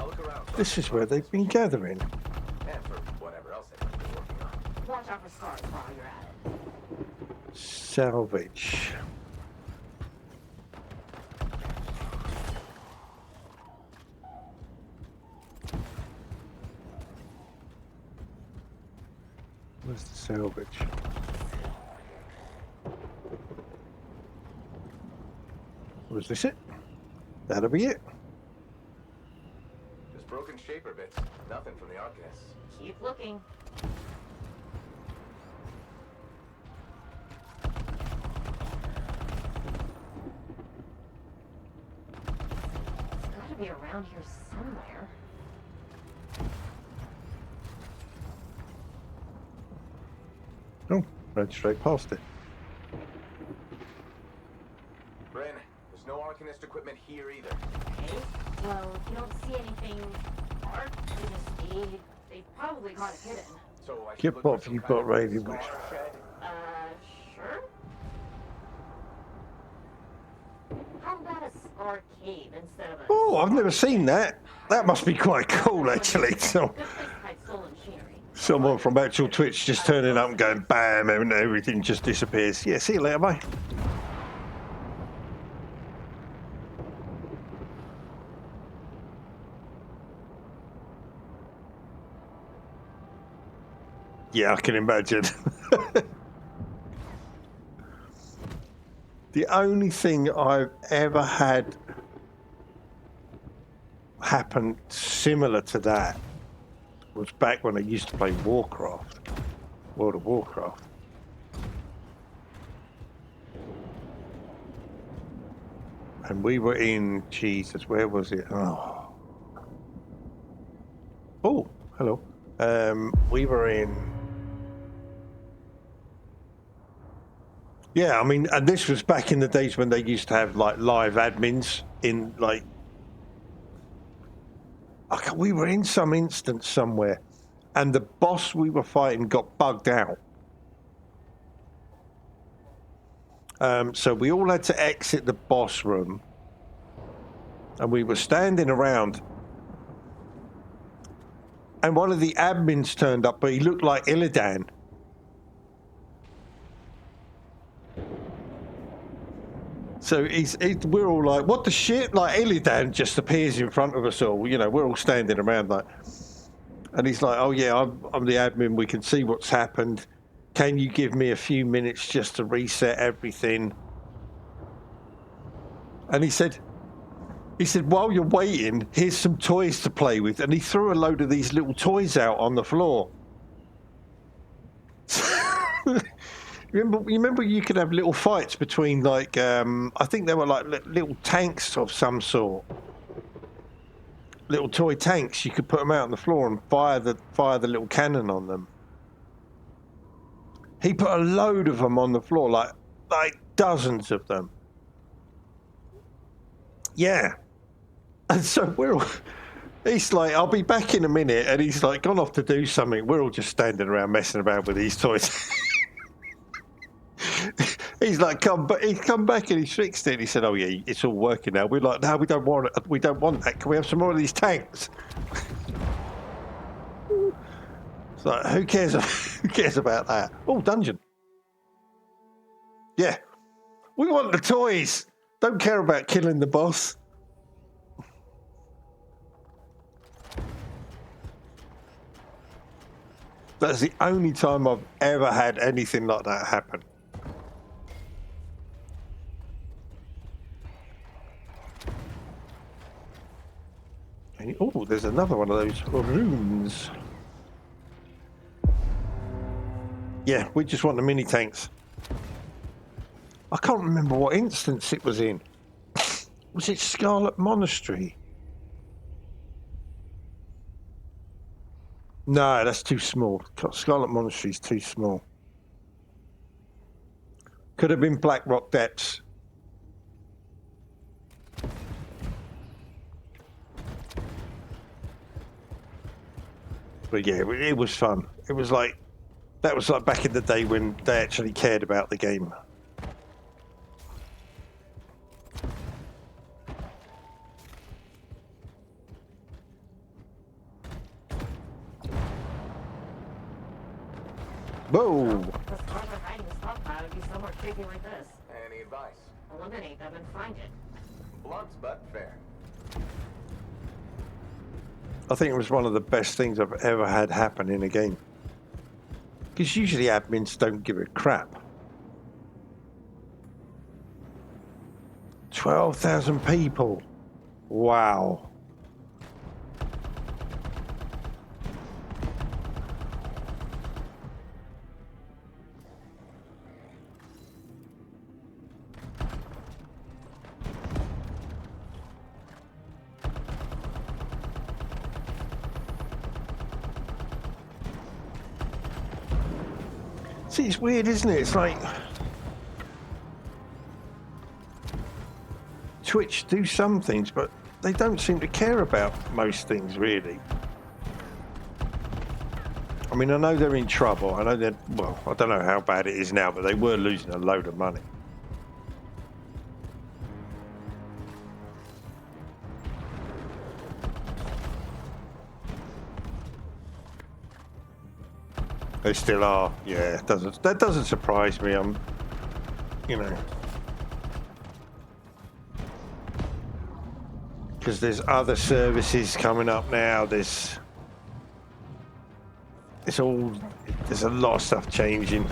I'll look around. This is where they've been gathering. And for whatever else they might be working on. Watch out for scars while you're at it. Salvage. Where's the salvage? Was this it? That'll be it. Just broken shaper bits. Nothing from the Arcanists. Keep looking. It's gotta be around here somewhere. Oh, ran straight past it. Bryn, there's no Arcanist equipment here either. Okay. Well, if you don't see anything arcanist-y, they probably got it hidden. So I should Get look for what some you've kind got, of Ray. scar shed? Sure. How about a scar cave instead of a... Oh, I've never seen that. That must be quite cool, actually. So, Good place to hide stolen machinery. someone from actual Twitch just turning up and going bam, and everything just disappears. Yeah, see you later, bye. Yeah, I can imagine. The only thing I've ever had happen similar to that was back when I used to play Warcraft, World of Warcraft. And we were in, Jesus, where was it? Oh, hello. We were in, yeah, I mean, and this was back in the days when they used to have like live admins in like, okay, we were in some instance somewhere and the boss we were fighting got bugged out. So we all had to exit the boss room and we were standing around and one of the admins turned up, but he looked like Illidan. So we're all like, what the shit? Like Illidan just appears in front of us all, you know, we're all standing around like, and he's like, oh yeah, I'm the admin, we can see what's happened. Can you give me a few minutes just to reset everything? And he said, while you're waiting, here's some toys to play with. And he threw a load of these little toys out on the floor. You remember you could have little fights between like, I think they were like little tanks of some sort. Little toy tanks, you could put them out on the floor and fire the little cannon on them. He put a load of them on the floor, like dozens of them. Yeah. And so he's like, I'll be back in a minute, and he's like gone off to do something. We're all just standing around messing about with these toys. He's like, he's come back and he's fixed it. He said, oh yeah, it's all working now. We're like, no, we don't want it. We don't want that. Can we have some more of these tanks? It's like, who cares? Who cares about that? Oh, dungeon. Yeah, we want the toys. Don't care about killing the boss. That's the only time I've ever had anything like that happen. Oh, there's another one of those runes. Yeah, we just want the mini tanks. I can't remember what instance it was in. Was it Scarlet Monastery? No, that's too small. Scarlet Monastery's too small. Could have been Black Rock Depths. But yeah, it was fun. It was like, that was like back in the day when they actually cared about the game. Whoa! The scars are hiding the stockpile would be somewhere creepy like this. Any advice? Eliminate them and find it. Blunt but fair. I think it was one of the best things I've ever had happen in a game. Because usually admins don't give a crap. 12,000 people. Wow. See, it's weird, isn't it? It's like Twitch do some things, but they don't seem to care about most things, really. I mean, I know they're in trouble. I know they're, well, I don't know how bad it is now, but they were losing a load of money. They still are, yeah. That doesn't surprise me. You know, because there's other services coming up now. There's a lot of stuff changing.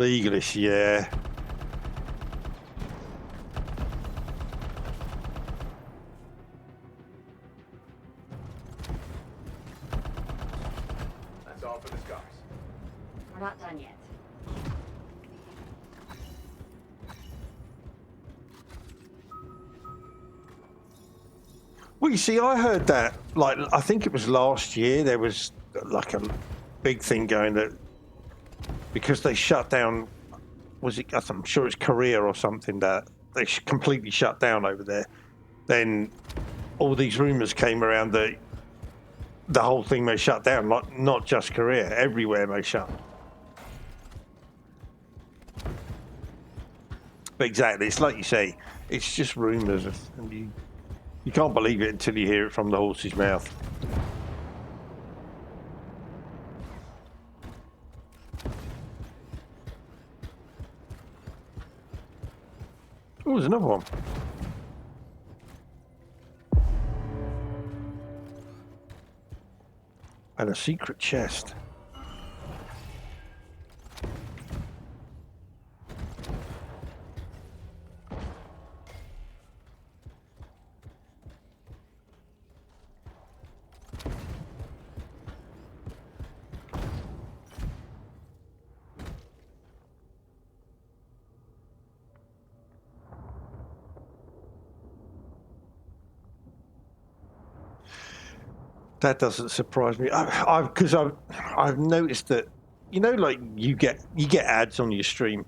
English, yeah. That's all for the scars. We're not done yet. Well, you see, I heard that, like, I think it was last year, there was like a big thing going that because they shut down, I'm sure it's Korea or something, that they completely shut down over there. Then all these rumors came around that the whole thing may shut down, not just Korea, everywhere may shut. But exactly, it's like you say, it's just rumors, and you can't believe it until you hear it from the horse's mouth. Oh, there's another one. And a secret chest. That doesn't surprise me. Because I've noticed that, you know, like you get ads on your stream,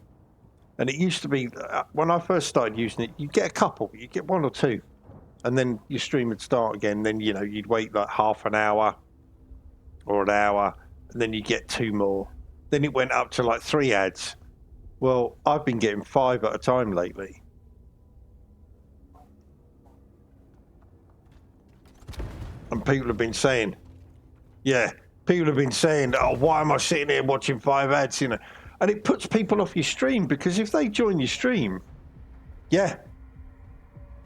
and it used to be when I first started using it, you get a couple, you get one or two, and then your stream would start again. Then you'd wait like half an hour or an hour, and then you get two more. Then it went up to like 3 ads. Well, I've been getting 5 at a time lately. And people have been saying, oh, why am I sitting here watching 5 ads, And it puts people off your stream, because if they join your stream,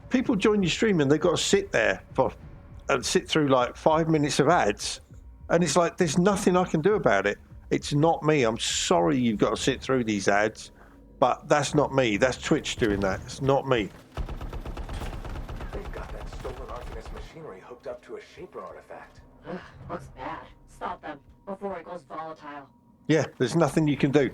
people join your stream and they've got to sit there and sit through like 5 minutes of ads. And it's like, there's nothing I can do about it. It's not me. I'm sorry you've got to sit through these ads, but that's not me. That's Twitch doing that. It's not me. They've got that stolen Arcanist machinery hooked up to a Shaper artifact. Ugh, looks bad. Stop them before it goes volatile. Yeah, there's nothing you can do.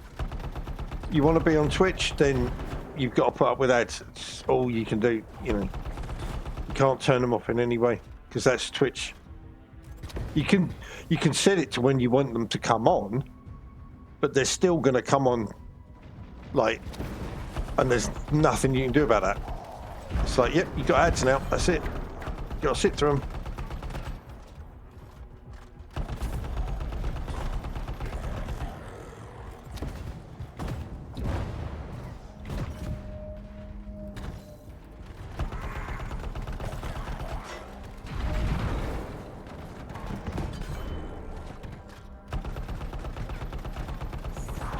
you want to be on Twitch, then you've got to put up with ads. It's all you can do. You know, you can't turn them off in any way because that's Twitch. You can set it to when you want them to come on, but they're still going to come on, like, and there's nothing you can do about that. It's like, yep, you got ads now. That's it. You got to sit through them.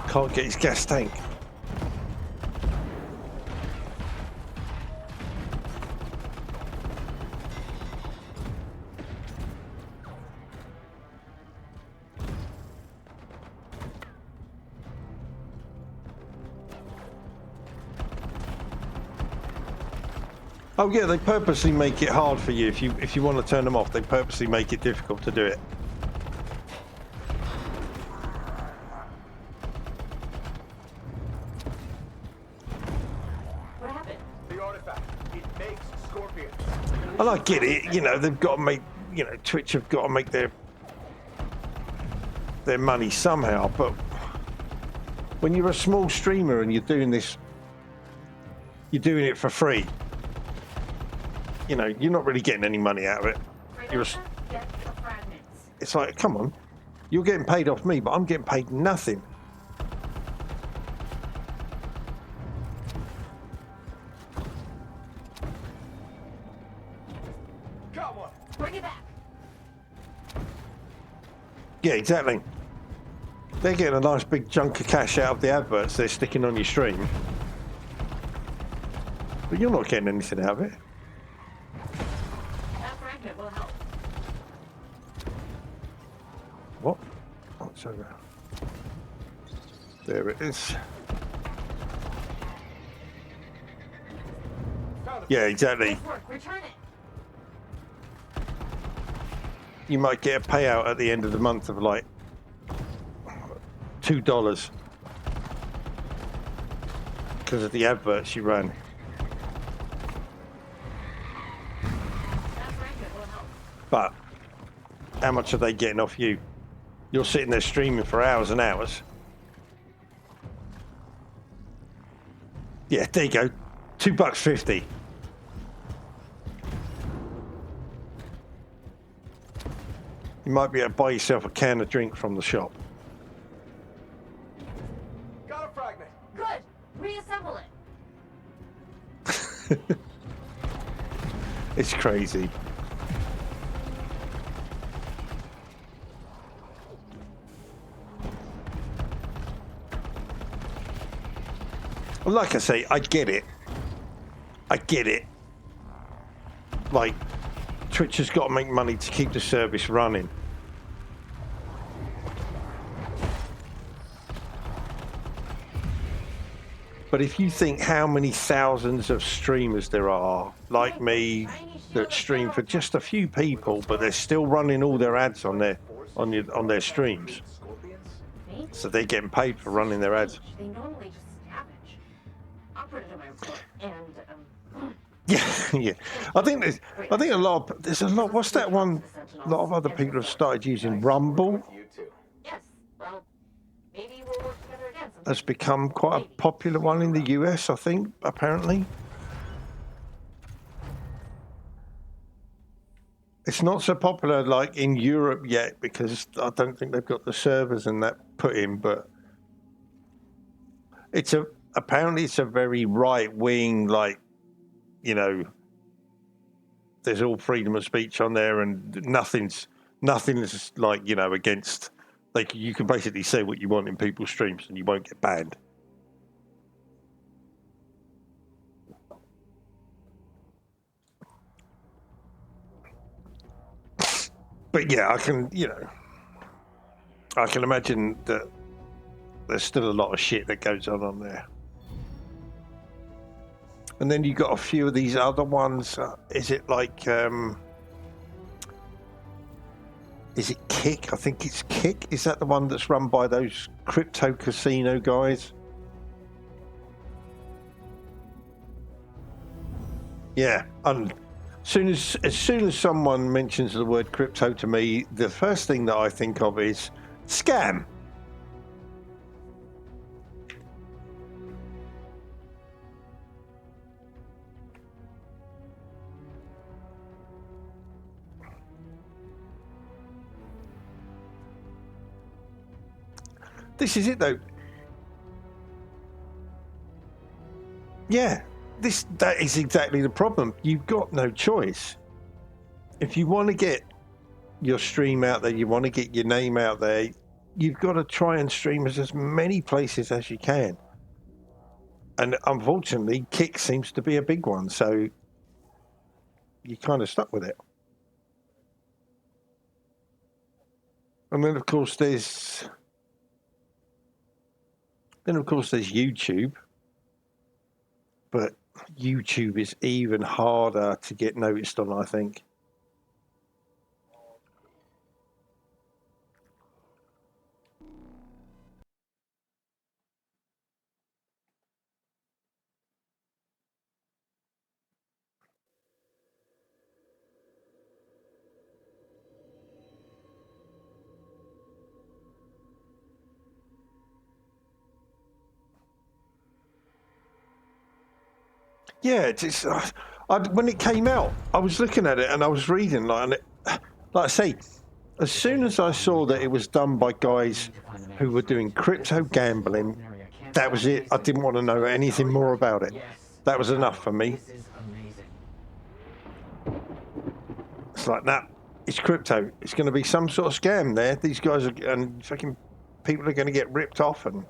Can't get his gas tank. Oh yeah, they purposely make it hard for you if you want to turn them off. They purposely make it difficult to do it. What happened? The artifact. It makes scorpions. And I get it, you know, they've got to make, you know, Twitch have got to make their money somehow, but when you're a small streamer and you're doing this, you're doing it for free. You know, you're not really getting any money out of it. It's like, come on, you're getting paid off me, but I'm getting paid nothing. Got one. Bring it back. Yeah, exactly. They're getting a nice big chunk of cash out of the adverts they're sticking on your stream. But you're not getting anything out of it. That fragment will help. What? Oh, it's over. There it is. Yeah, exactly. Return it. You might get a payout at the end of the month of like $2 because of the adverts you ran. But how much are they getting off you? You're sitting there streaming for hours and hours. Yeah, there you go. $2.50. You might be able to buy yourself a can of drink from the shop. Got a fragment. Good. Reassemble it. It's crazy. Well, like I say, I get it. I get it. Like, Twitch has got to make money to keep the service running. But if you think how many thousands of streamers there are, like me, that stream for just a few people, but they're still running all their ads on their streams, so they're getting paid for running their ads. They normally just scavenge. I'll put it in my report. And Yeah, yeah. I think there's a lot. There's a lot. What's that one? A lot of other people have started using Rumble. yes, well, maybe we'll work together again. Has become quite a popular one in the US, I think, apparently. It's not so popular like in Europe yet because I don't think they've got the servers and that put in, but apparently it's a very right-wing, like, you know, there's all freedom of speech on there and nothing's like, you know, against, like, you can basically say what you want in people's streams and you won't get banned. But yeah, I can imagine that there's still a lot of shit that goes on there. And then you got a few of these other ones. Is it like, is it Kick? I think it's Kick. Is that the one that's run by those crypto casino guys? Yeah, and as soon as someone mentions the word crypto to me, the first thing that I think of is scam. This is it, though. Yeah, that is exactly the problem. You've got no choice. If you want to get your stream out there, you want to get your name out there, you've got to try and stream as many places as you can. And unfortunately, Kick seems to be a big one, so you're kind of stuck with it. And then, of course, there's YouTube. But YouTube is even harder to get noticed on, I think. Yeah, when it came out, I was looking at it and I was reading, like I say, as soon as I saw that it was done by guys who were doing crypto gambling, that was it. I didn't want to know anything more about it. That was enough for me. It's like, nah, it's crypto. It's going to be some sort of scam there. These guys are, and fucking people are going to get ripped off, and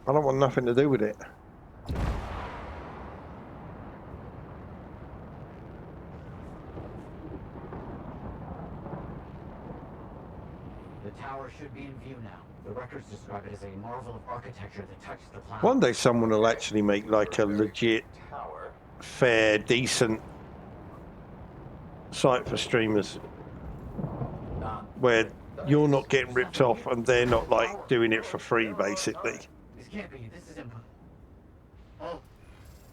I don't want nothing to do with it. The tower should be in view now. The records describe it as a marvel of architecture that touched the planet. One day someone will actually make like a legit, fair, decent site for streamers where you're not getting ripped off and they're not like doing it for free, basically. This can't be. This is impossible.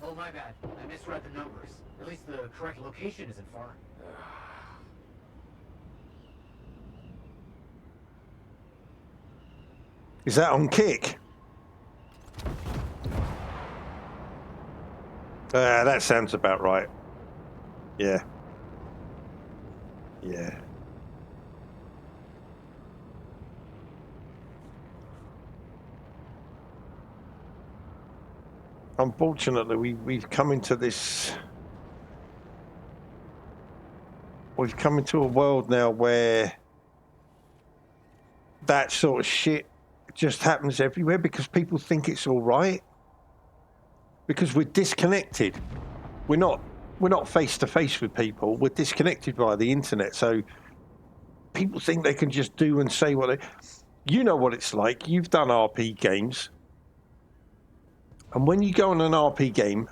Oh, my bad. I misread the numbers. At least the correct location isn't far. Is that on Kick? That sounds about right. Yeah. Yeah. Unfortunately, we've come into this. We've come into a world now where that sort of shit just happens everywhere because people think it's all right. Because we're disconnected. We're not face to face with people. We're disconnected via the internet. So people think they can just do and say what they. You know what it's like. You've done RP games. And when you go on an RP game,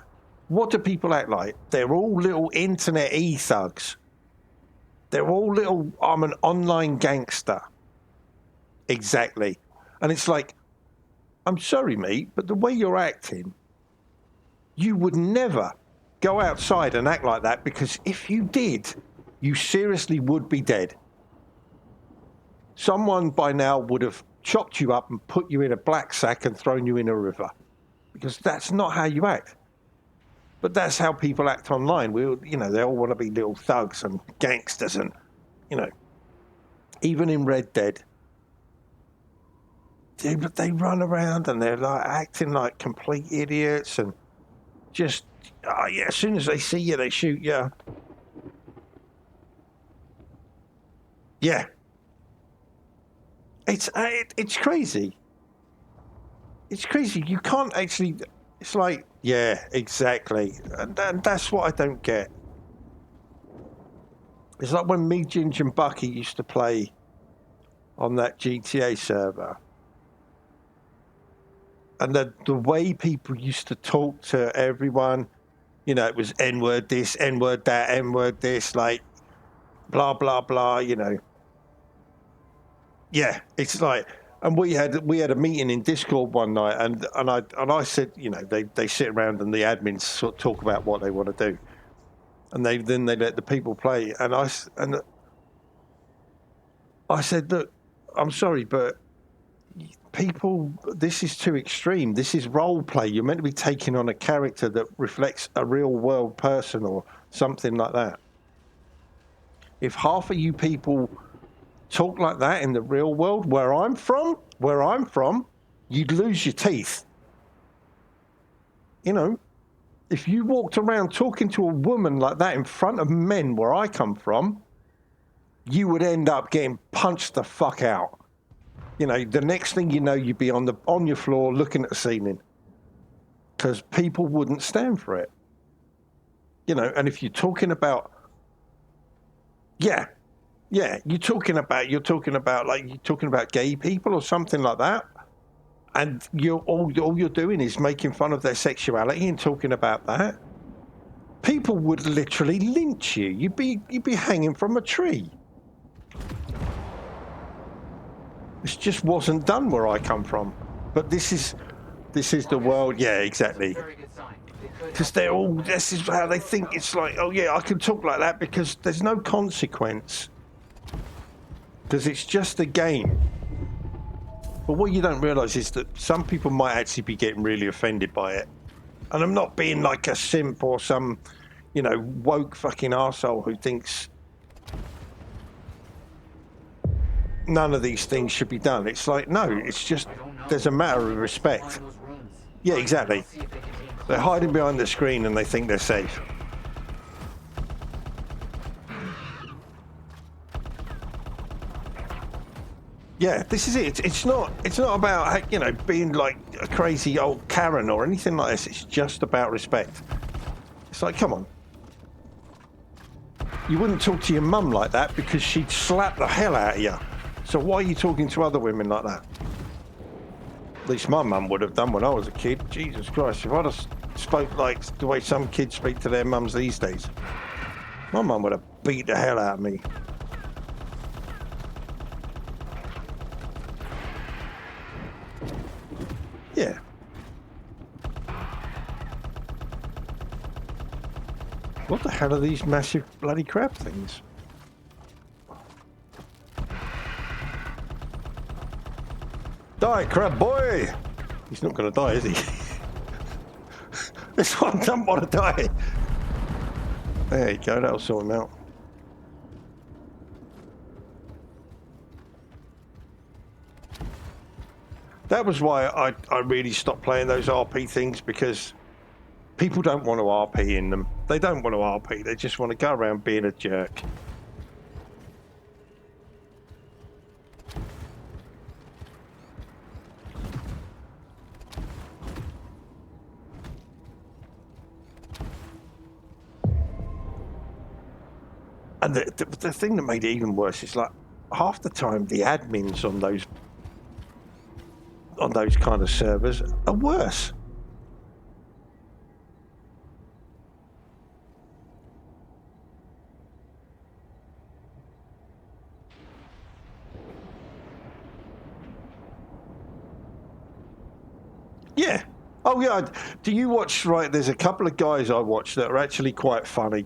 what do people act like? They're all little internet e-thugs. They're all little, I'm an online gangster. Exactly. And it's like, I'm sorry, mate, but the way you're acting, you would never go outside and act like that, because if you did, you seriously would be dead. Someone by now would have chopped you up and put you in a black sack and thrown you in a river. Because that's not how you act. But that's how people act online. They all want to be little thugs and gangsters and, even in Red Dead, they run around and they're like acting like complete idiots and just, as soon as they see you, they shoot you. Yeah. It's crazy. It's crazy. You can't actually. It's like, yeah, exactly. And that's what I don't get. It's like when me, Ginge, and Bucky used to play on that GTA server. And the way people used to talk to everyone, it was N-word this, N-word that, N-word this, like, blah, blah, blah, Yeah, it's like, And we had a meeting in Discord one night, and I said, you know, they sit around and the admins sort of talk about what they want to do, and they let the people play. And I said, look, I'm sorry, but people, this is too extreme. This is role play. You're meant to be taking on a character that reflects a real world person or something like that. If half of you people talk like that in the real world, where I'm from, you'd lose your teeth. You know, if you walked around talking to a woman like that in front of men where I come from, you would end up getting punched the fuck out. You know, the next thing you know, you'd be on your floor looking at the ceiling, because people wouldn't stand for it. You know, and if you're talking about, you're talking about gay people or something like that, and all you're doing is making fun of their sexuality and talking about that, people would literally lynch you. You'd be hanging from a tree. This just wasn't done where I come from, but this is the world. Yeah, exactly. Because this is how they think. It's like, oh yeah, I can talk like that because there's no consequence. Because it's just a game. But what you don't realise is that some people might actually be getting really offended by it. And I'm not being like a simp or some, you know, woke fucking arsehole who thinks none of these things should be done. It's like, no, it's just, there's a matter of respect. Yeah, exactly. They're hiding behind the screen and they think they're safe. Yeah, this is it. It's not about, you know, being like a crazy old Karen or anything like this. It's just about respect. It's like, come on. You wouldn't talk to your mum like that because she'd slap the hell out of you. So why are you talking to other women like that? At least my mum would have done when I was a kid. Jesus Christ, if I'd have spoke like the way some kids speak to their mums these days, my mum would have beat the hell out of me. Yeah. What the hell are these massive bloody crab things? Die, crab boy! He's not going to die, is he? This one doesn't want to die. There you go, that'll sort him out. That was why I really stopped playing those RP things, because people don't want to RP in them. They don't want to RP, they just want to go around being a jerk. And the thing that made it even worse is, like, half the time the admins on those kind of servers are worse. Yeah. Oh yeah. Do you watch? Right. There's a couple of guys I watch that are actually quite funny.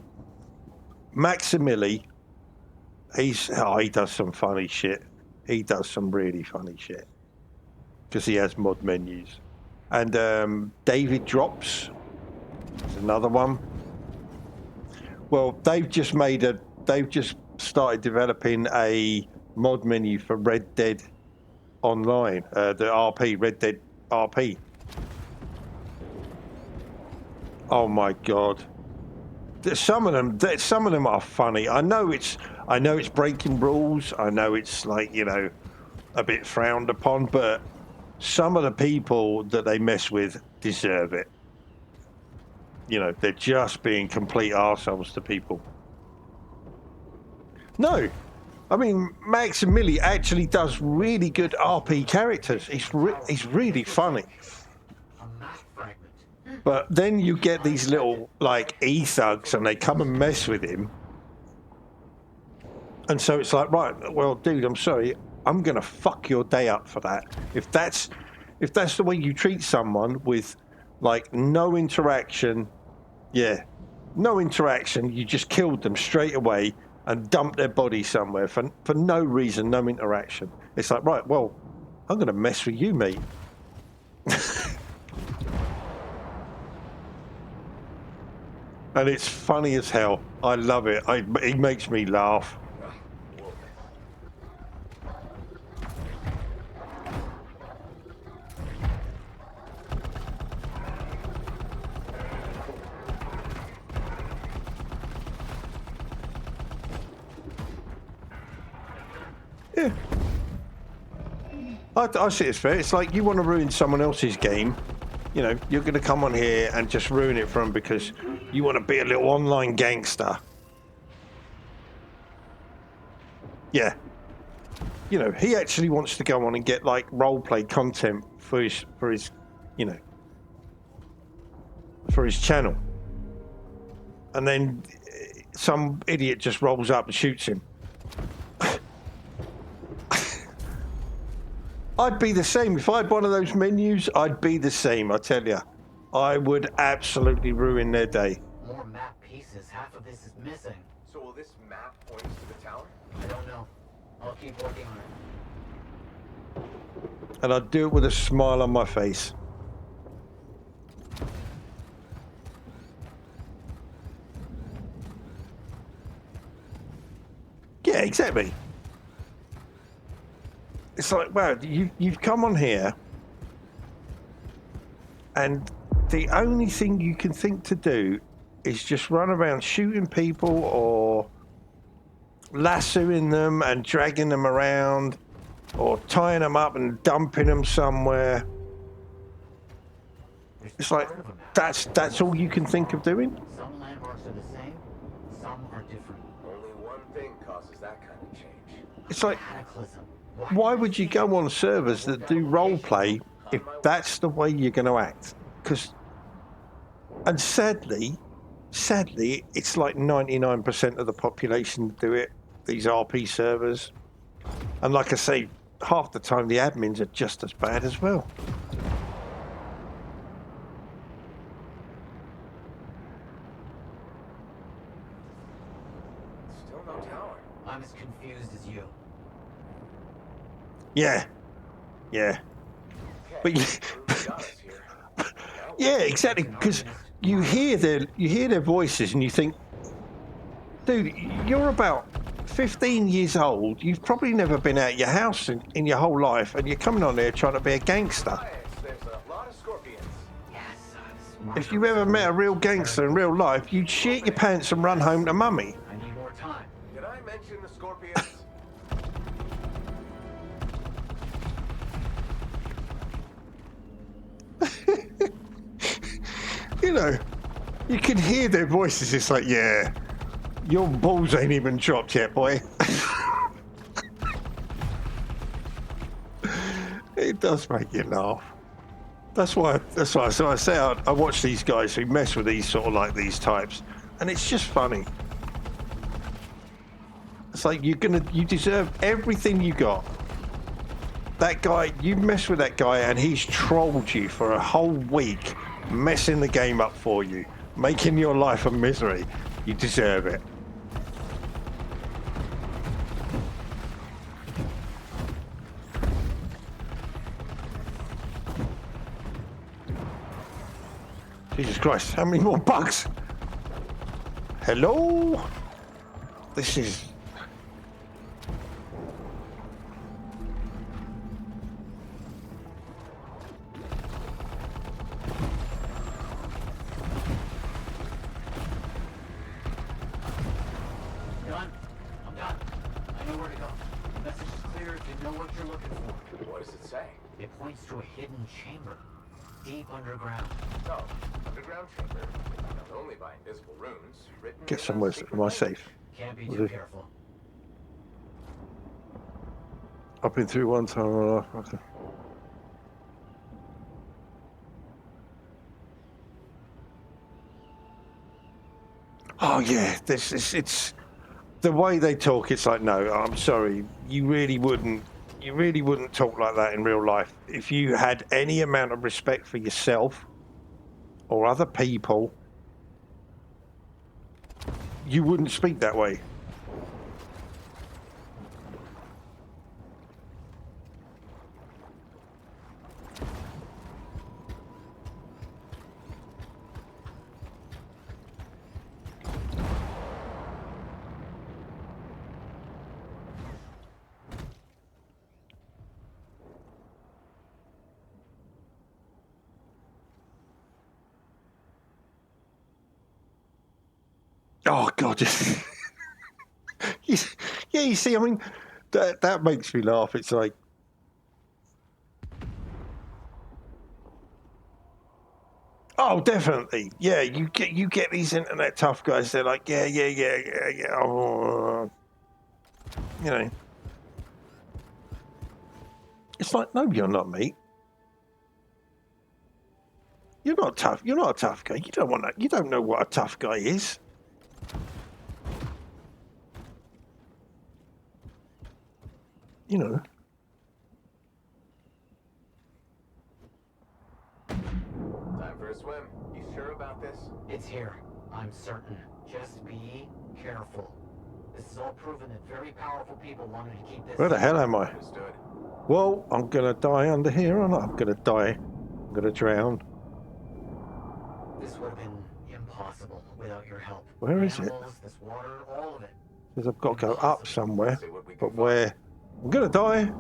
Maximili, he does some funny shit. He does some really funny shit because he has mod menus. And David Drops is another one. Well, they've just started developing a mod menu for Red Dead Online, the RP, Red Dead RP. Oh my God. Some of them are funny. I know it's breaking rules. I know it's, like, you know, a bit frowned upon, but some of the people that they mess with deserve it. You know, they're just being complete arseholes to people. No, I mean, Maximili actually does really good RP characters. He's really funny. But then you get these little, like, e-thugs and they come and mess with him. And so it's like, right, well, dude, I'm sorry. I'm gonna fuck your day up for that. If that's the way you treat someone with like no interaction, yeah, no interaction, you just killed them straight away and dumped their body somewhere for no reason, no interaction. It's like, right, well, I'm gonna mess with you, mate. And it's funny as hell. I love it. It makes me laugh. Yeah. I see it's fair. It's like you want to ruin someone else's game. You know, you're going to come on here and just ruin it for them because you want to be a little online gangster. Yeah. You know, he actually wants to go on and get like roleplay content for his, you know, for his channel. And then some idiot just rolls up and shoots him. I'd be the same. If I had one of those menus, I'd be the same, I tell you. I would absolutely ruin their day. More map pieces. Half of this is missing. So will this map point us to the tower? I don't know. I'll keep working on it. And I'd do it with a smile on my face. Yeah, exactly. It's like, wow, you've come on here and the only thing you can think to do is just run around shooting people or lassoing them and dragging them around or tying them up and dumping them somewhere. It's like, that's all you can think of doing? Some landmarks are the same, some are different. Only one thing causes that kind of change. It's like, Cataclysm. why would you go on servers that do roleplay if that's the way you're going to act? Because, and sadly, it's like 99% of the population do it, these RP servers. And like I say, half the time the admins are just as bad as well. Still no tower. I'm as confused as you. Yeah. But yeah, exactly. Because you hear their voices and you think, dude, you're about 15 years old. You've probably never been out of your house in your whole life, and you're coming on there trying to be a gangster. There's a lot of scorpions. If you ever met a real gangster in real life, you'd shit your pants and run home to mummy. I need more time. Did I mention the scorpions? You know, you can hear their voices. It's like, yeah, your balls ain't even dropped yet, boy. It does make you laugh. That's why. So I say I watch these guys who mess with these sort of like these types, and it's just funny. It's like you deserve everything you got. That guy, you mess with that guy, and he's trolled you for a whole week, messing the game up for you, making your life a misery. You deserve it. Jesus Christ, how many more bugs? Hello? This is... Done. I'm done. I know where to go. The message is clear if you know what you're looking for. What does it say? It points to a hidden chamber. Deep underground. So, underground chamber, not only by invisible runes, written Get in somewhere. a secret Am I language. safe? Can't be too careful. I've been through one time. Okay. Oh yeah, it's the way they talk. It's like, no, I'm sorry, you really wouldn't You really wouldn't talk like that in real life. If you had any amount of respect for yourself or other people, you wouldn't speak that way. Oh God! Yeah, you see, I mean, that makes me laugh. It's like, oh, definitely, yeah. You get these internet tough guys. They're like, yeah. Oh, you know, it's like, no, you're not, mate. You're not tough. You're not a tough guy. You don't want that. You don't know what a tough guy is. You know. Time for a swim. You sure about this? It's here. I'm certain. Just be careful. This is all proven that very powerful people wanted to keep this. Where the hell am I? Understood. Well, I'm gonna die under here, or not? I'm gonna die. I'm gonna drown. This would have been impossible without your help. Where is it? This water, all of it. Because I've got to go up somewhere. But where? I'm gonna die.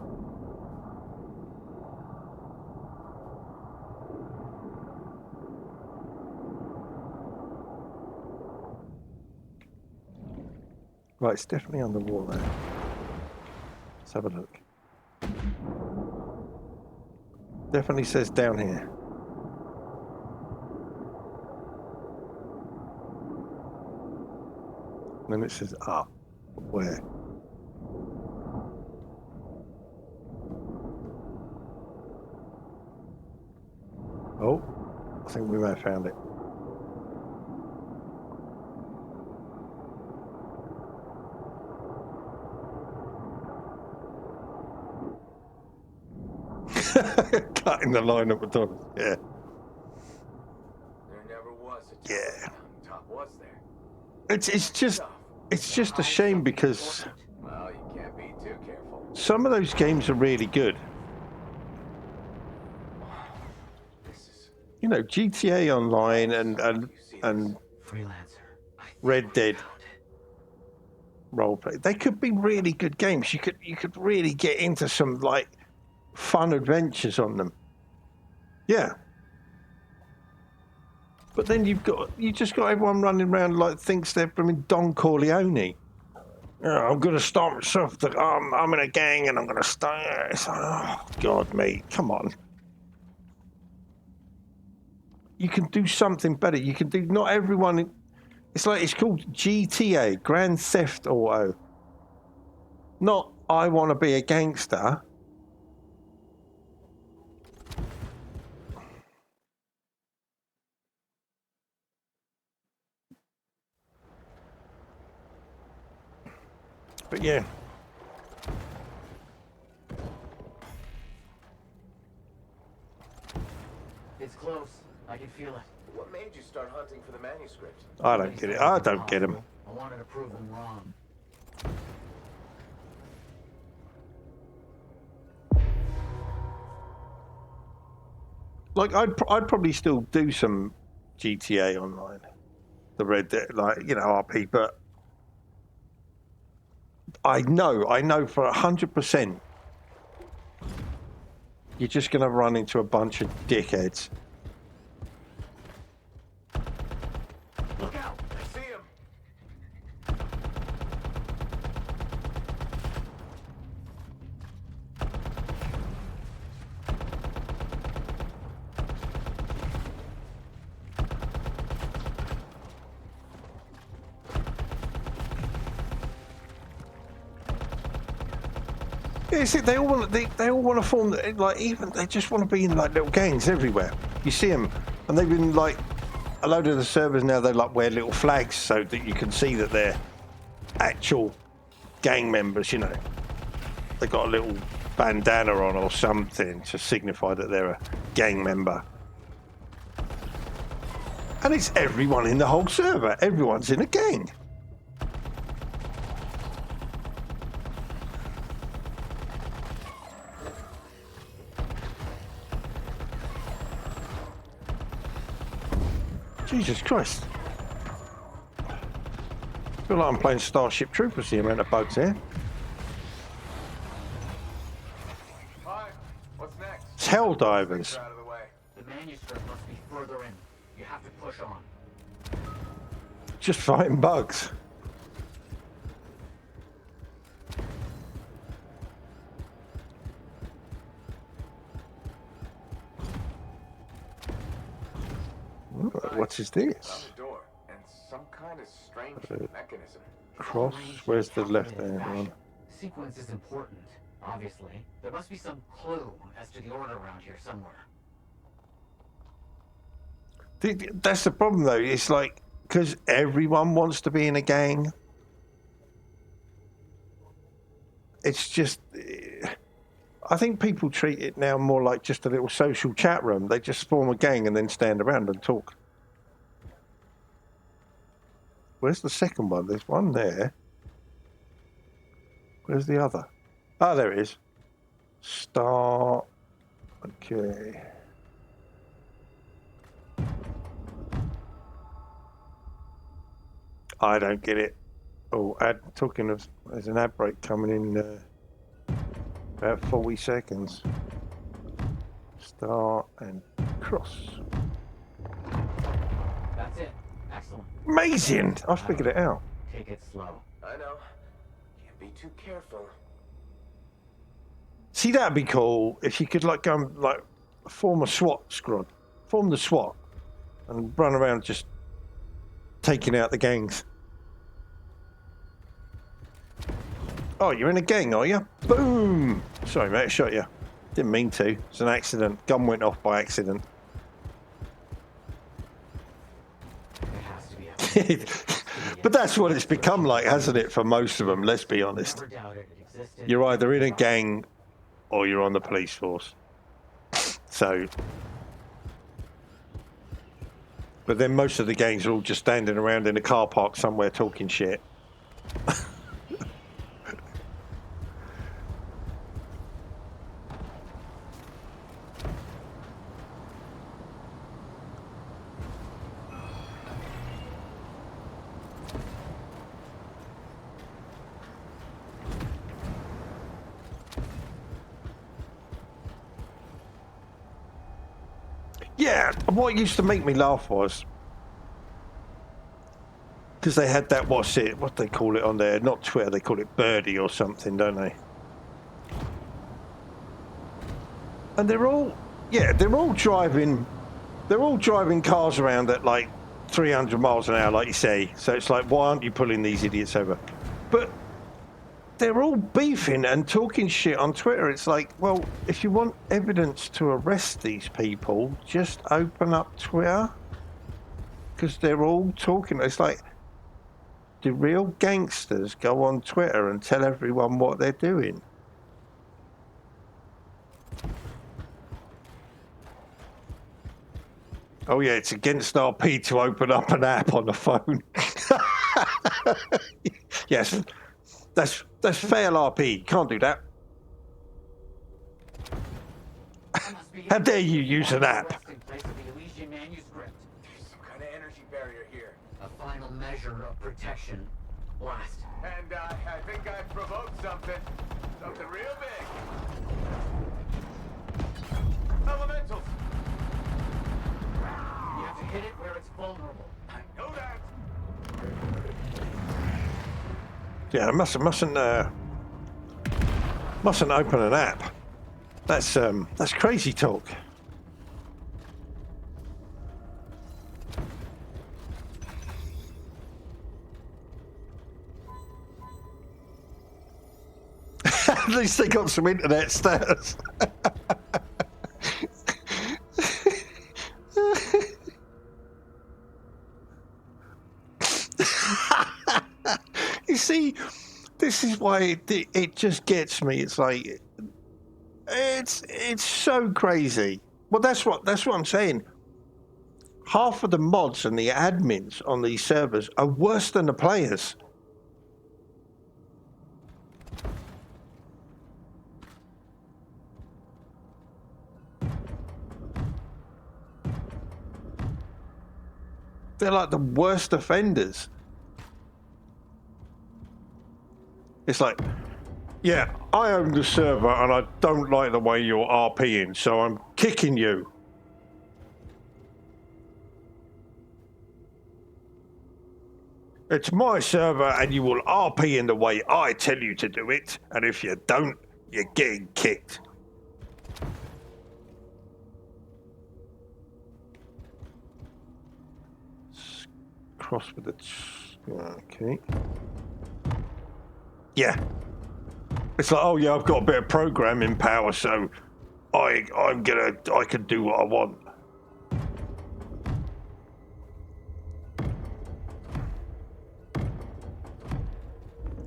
Right, it's definitely on the wall there. Let's have a look. Definitely says down here. And then it says up. Where? Oh, I think we may have found it. Cutting the line at McDonald's, yeah. There never was a Yeah. top, was there? It's just a shame because Well, you can't be too careful. some of those games are really good. You know, GTA Online and Freelancer. Red Dead roleplay. They could be really good games. You could really get into some like fun adventures on them. Yeah. But then you just got everyone running around like thinks they're from Don Corleone. Yeah, I'm gonna start myself. I'm in a gang and I'm gonna start. It's like, oh God, mate, come on. You can do something better. You can do. Not everyone. It's like it's called GTA, Grand Theft Auto. Not I want to be a gangster. But yeah. It's close. I can feel it. What made you start hunting for the manuscript? I don't get it. I don't get him. I wanted to prove them wrong. Like I'd probably still do some GTA Online, the Red Dead, like RP, but I know for 100%, you're just gonna run into a bunch of dickheads. Look out! I see him. Yeah, see, they all want to form like even they just want to be in like little gangs everywhere. You see them, and they've been like a load of the servers now. They like wear little flags so that you can see that they're actual gang members. You know, they got a little bandana on or something to signify that they're a gang member. And it's everyone in the whole server. Everyone's in a gang. Jesus Christ. I feel like I'm playing Starship Troopers, the amount of bugs here. Hi, what's next? It's Hell Divers. Out of the way. The manuscript must be further in. You have to push on. Just fighting bugs. Ooh, what is this? Found the door and some kind of strange mechanism. Cross? Where's the left-hand one? Sequence is important, obviously. There must be some clue as to the order around here somewhere. That's the problem, though. It's like, because everyone wants to be in a gang. It's just, I think people treat it now more like just a little social chat room. They just form a gang and then stand around and talk. Where's the second one? There's one there. Where's the other? Ah, there it is. Start. Okay. I don't get it. Oh, talking of, there's an ad break coming in about 40 seconds. Start and cross. That's it. Excellent. Amazing! I figured it out. Take it slow. I know. Can't be too careful. See, that'd be cool if you could like go and like form a SWAT squad, form the SWAT, and run around just taking out the gangs. Oh, you're in a gang, are you? Boom! Sorry, mate, I shot you. Didn't mean to. It's an accident. Gun went off by accident. But that's what it's become like, hasn't it, for most of them, let's be honest. You're either in a gang or you're on the police force. So... But then most of the gangs are all just standing around in a car park somewhere talking shit. Yeah, what used to make me laugh was because they had that, what they call it on there, not Twitter, they call it Birdie or something, don't they? And they're all driving cars around at like 300 miles an hour, like you say. So it's like, why aren't you pulling these idiots over? But they're all beefing and talking shit on Twitter. It's like, well, if you want evidence to arrest these people, just open up Twitter. Because they're all talking. It's like, do real gangsters go on Twitter and tell everyone what they're doing? Oh yeah, it's against RP to open up an app on the phone. Yes. That's fail RP. Can't do that. How dare you use an app? There's some kind of energy barrier here. A final measure of protection. Blast. And I think I provoked something. Something real big. Elementals. You have to hit it where it's vulnerable. I know that. Yeah, mustn't open an app. That's crazy talk. At least they got some internet status. You see, this is why it just gets me. It's like It's so crazy. Well, that's what I'm saying. Half of the mods and the admins on these servers are worse than the players. They're like the worst offenders. It's like, yeah, I own the server and I don't like the way you're RPing, so I'm kicking you. It's my server and you will RP in the way I tell you to do it, and if you don't, you're getting kicked. Cross with the... Okay. Yeah. It's like, oh yeah, I've got a bit of programming power, so I can do what I want.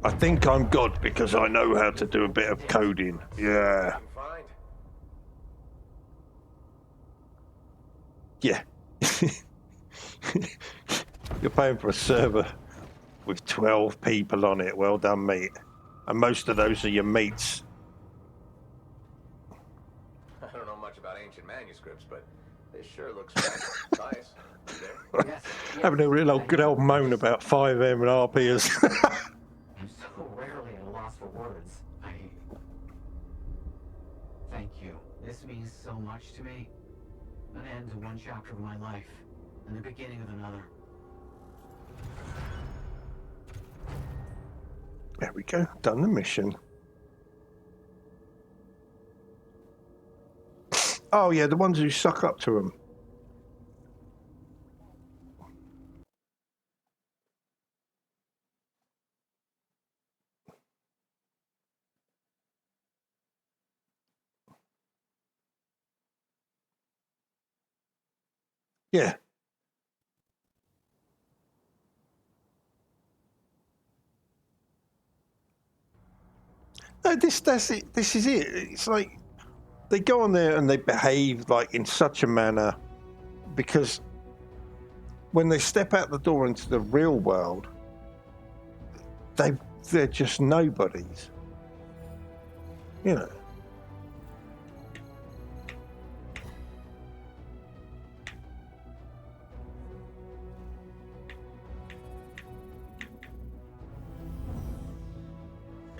I think I'm God because I know how to do a bit of coding. Yeah. Yeah. You're paying for a server with 12 people on it. Well done, mate. And most of those are your mates. I don't know much about ancient manuscripts, but this sure looks nice. Having a real old good old moan about 5M and RPers. I'm so rarely at a loss for words. Thank you. This means so much to me. An end to one chapter of my life, and the beginning of another. There we go. Done the mission. Oh yeah, the ones who suck up to them. Yeah. No, that's it. This is it. It's like they go on there and they behave like in such a manner because when they step out the door into the real world, they're just nobodies. You know.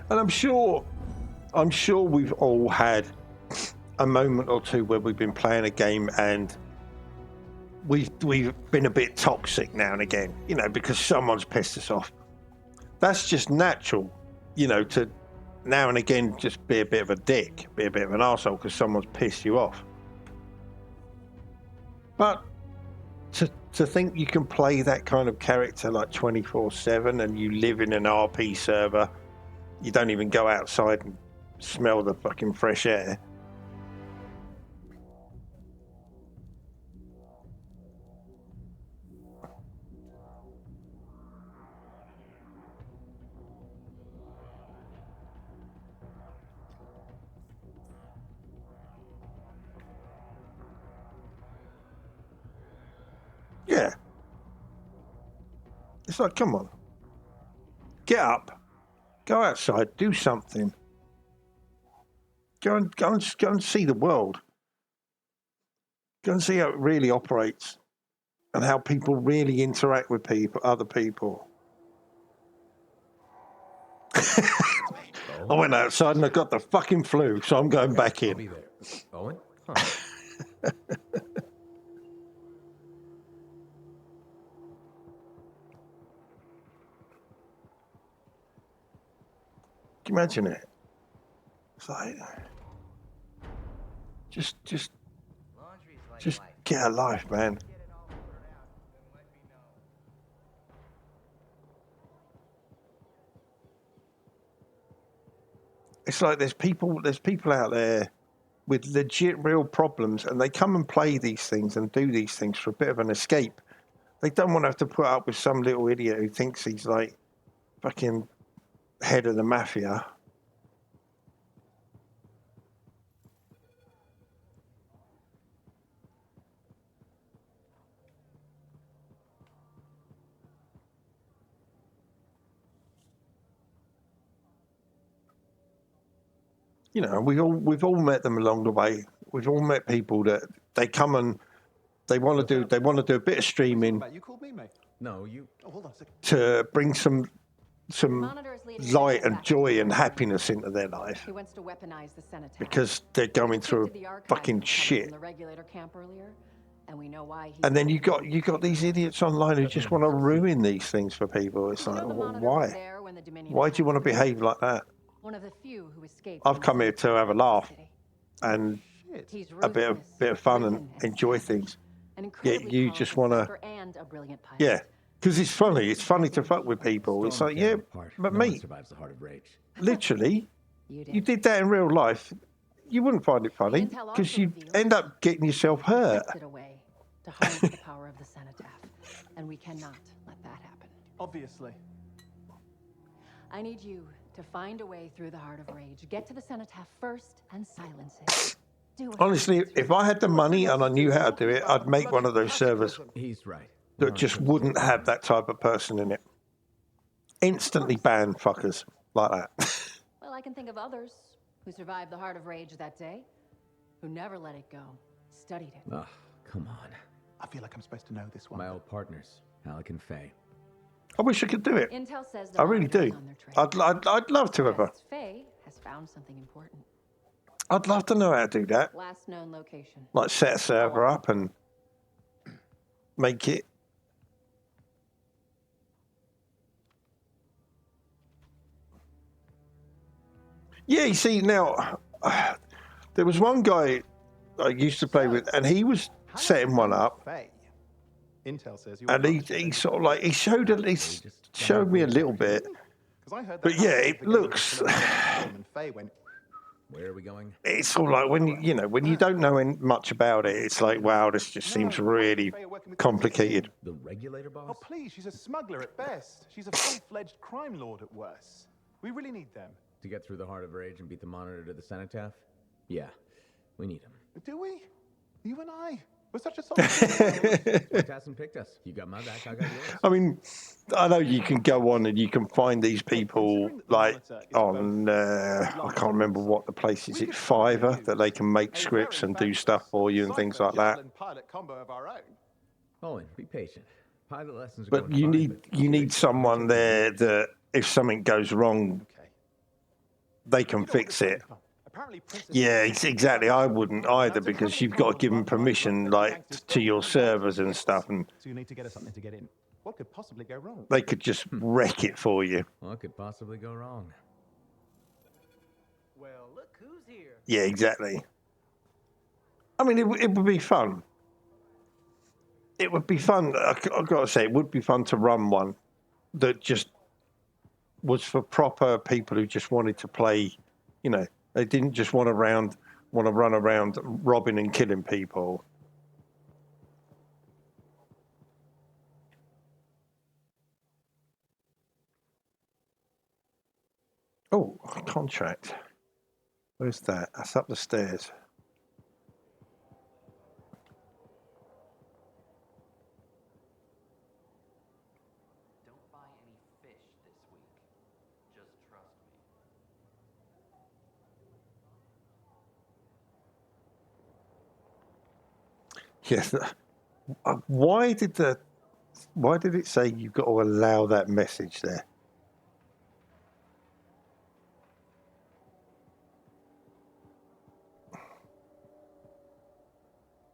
And I'm sure we've all had a moment or two where we've been playing a game and we've been a bit toxic now and again, you know, because someone's pissed us off. That's just natural, you know, to now and again just be a bit of a dick, be a bit of an arsehole because someone's pissed you off. But to think you can play that kind of character like 24/7 and you live in an RP server, you don't even go outside and smell the fucking fresh air. Yeah. It's like, come on. Get up. Go outside, do something. Go and see the world. Go and see how it really operates and how people really interact with other people. I went outside and I got the fucking flu, so I'm going back in. I'll be there. Owen? Huh. Can you imagine it? It's like, just get a life, man. It's like there's people out there with legit real problems, and they come and play these things and do these things for a bit of an escape. They don't want to have to put up with some little idiot who thinks he's like fucking head of the mafia. You know, we've all met them along the way. We've all met people that they come and they want to do a bit of streaming You called me, mate. No, you. Oh, hold on a second. to bring some Monitor is leading light the and back. joy and happiness into their life He wants to weaponize the cenotaph. because they're going through The archives fucking recovered shit. From the regulator camp earlier, and we know why. And then you got these idiots online who just want to ruin these things for people. It's like, well, why? Why do you want to behave like that? One of the few who escaped. I've come here to have a laugh and He's a bit of fun and enjoy things. Yet you just want to, and a brilliant pilot. yeah, because it's funny. It's funny to fuck with people. It's like, yeah, but mate, survives the heart of rage. literally, you did that in real life. You wouldn't find it funny because you end up getting yourself hurt. It away to harness the power of the cenotaph, and we cannot let that happen. Obviously. I need you to find a way through the heart of rage. Get to the cenotaph first and silence it. Do it. Honestly, if I had the money and I knew how to do it, I'd make one of those servers He's right. that just wouldn't have that type of person in it. Instantly ban fuckers like that. Well, I can think of others who survived the heart of rage that day, who never let it go, studied it. Oh, come on. I feel like I'm supposed to know this one. My old partners, Alec and Faye. I wish I could do it. Intel says I really do. I'd love to ever. Faye has found something important. I'd love to know how to do that. Last known location. Like set a server up and make it. Yeah, you see, now, there was one guy I used to play with, and he was setting one up, Faye. Intel says you. and he sort of like, he showed me a little bit, but yeah, it looks, And Faye went. Where are we going? it's sort of like when you don't know much about it, it's like, wow, this just seems really complicated. The regulator boss? Oh, please, she's a smuggler at best. She's a full-fledged crime lord at worst. We really need them. To get through the heart of rage and beat the monitor to the cenotaph? Yeah, we need him. Do we? You and I? We're such a solid Why hasn't picked us? You got my back, I got yours. I mean, I know you can go on and you can find these people like on, I can't remember what the place is, it's Fiverr, that they can make scripts and do stuff for you and things like that. pilot combo of our own. Owen, be patient. Pilot lessons are But going you fine, need you need someone there that if something goes wrong, they can fix it. Yeah, exactly. I wouldn't either because you've got to give them permission, like to your servers and stuff, and So you need to get us something to get in. What could possibly go wrong? they could just wreck it for you. What could possibly go wrong? Well, look who's here. Yeah, exactly. I mean, it would be fun. It would be fun. I've got to say, it would be fun to run one that just was for proper people who just wanted to play. You know, they didn't just want to run around robbing and killing people. Oh, contract. Where's that? That's up the stairs. Don't buy any fish this week. Just trust me. Yes. Why did it say you've got to allow that message there?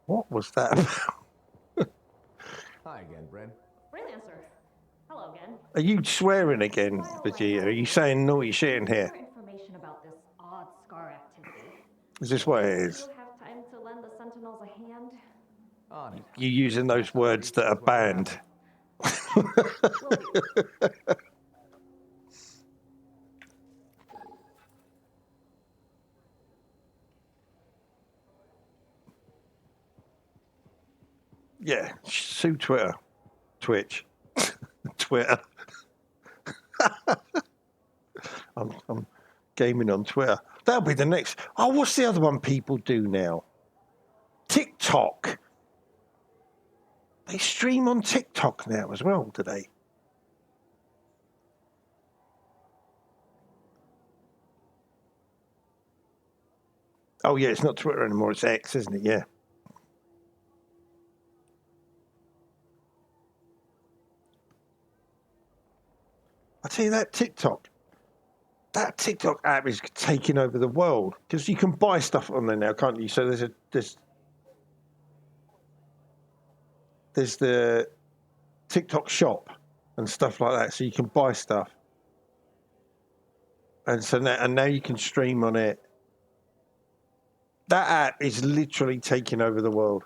What was that about? Hi again, Bren. Freelancer. Hello again. Are you swearing again, Vegeta? Are you saying naughty shit in here? More information about this odd scar activity. Is this what it Do is? you have time to lend the Sentinels a hand? On it. You using those words that are banned? Yeah, sue Twitter, Twitch, Twitter. I'm gaming on Twitter. That'll be the next. Oh, what's the other one people do now? TikTok. They stream on TikTok now as well, do they? Oh yeah, it's not Twitter anymore. It's X, isn't it? Yeah. I tell you that TikTok app is taking over the world because you can buy stuff on there now, can't you? So there's the TikTok shop and stuff like that, so you can buy stuff, and so now you can stream on it. That app is literally taking over the world.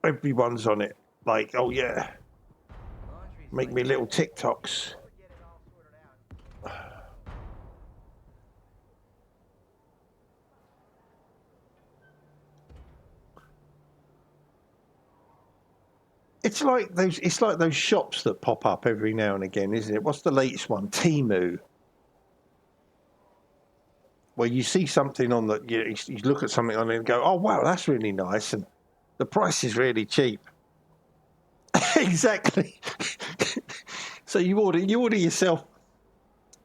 Everyone's on it. Like, oh yeah, make me little TikToks. It's like those shops that pop up every now and again, isn't it? What's the latest one? Temu. Where you see something on the, you look at something on it and go, oh wow, that's really nice, and the price is really cheap. Exactly. So you order yourself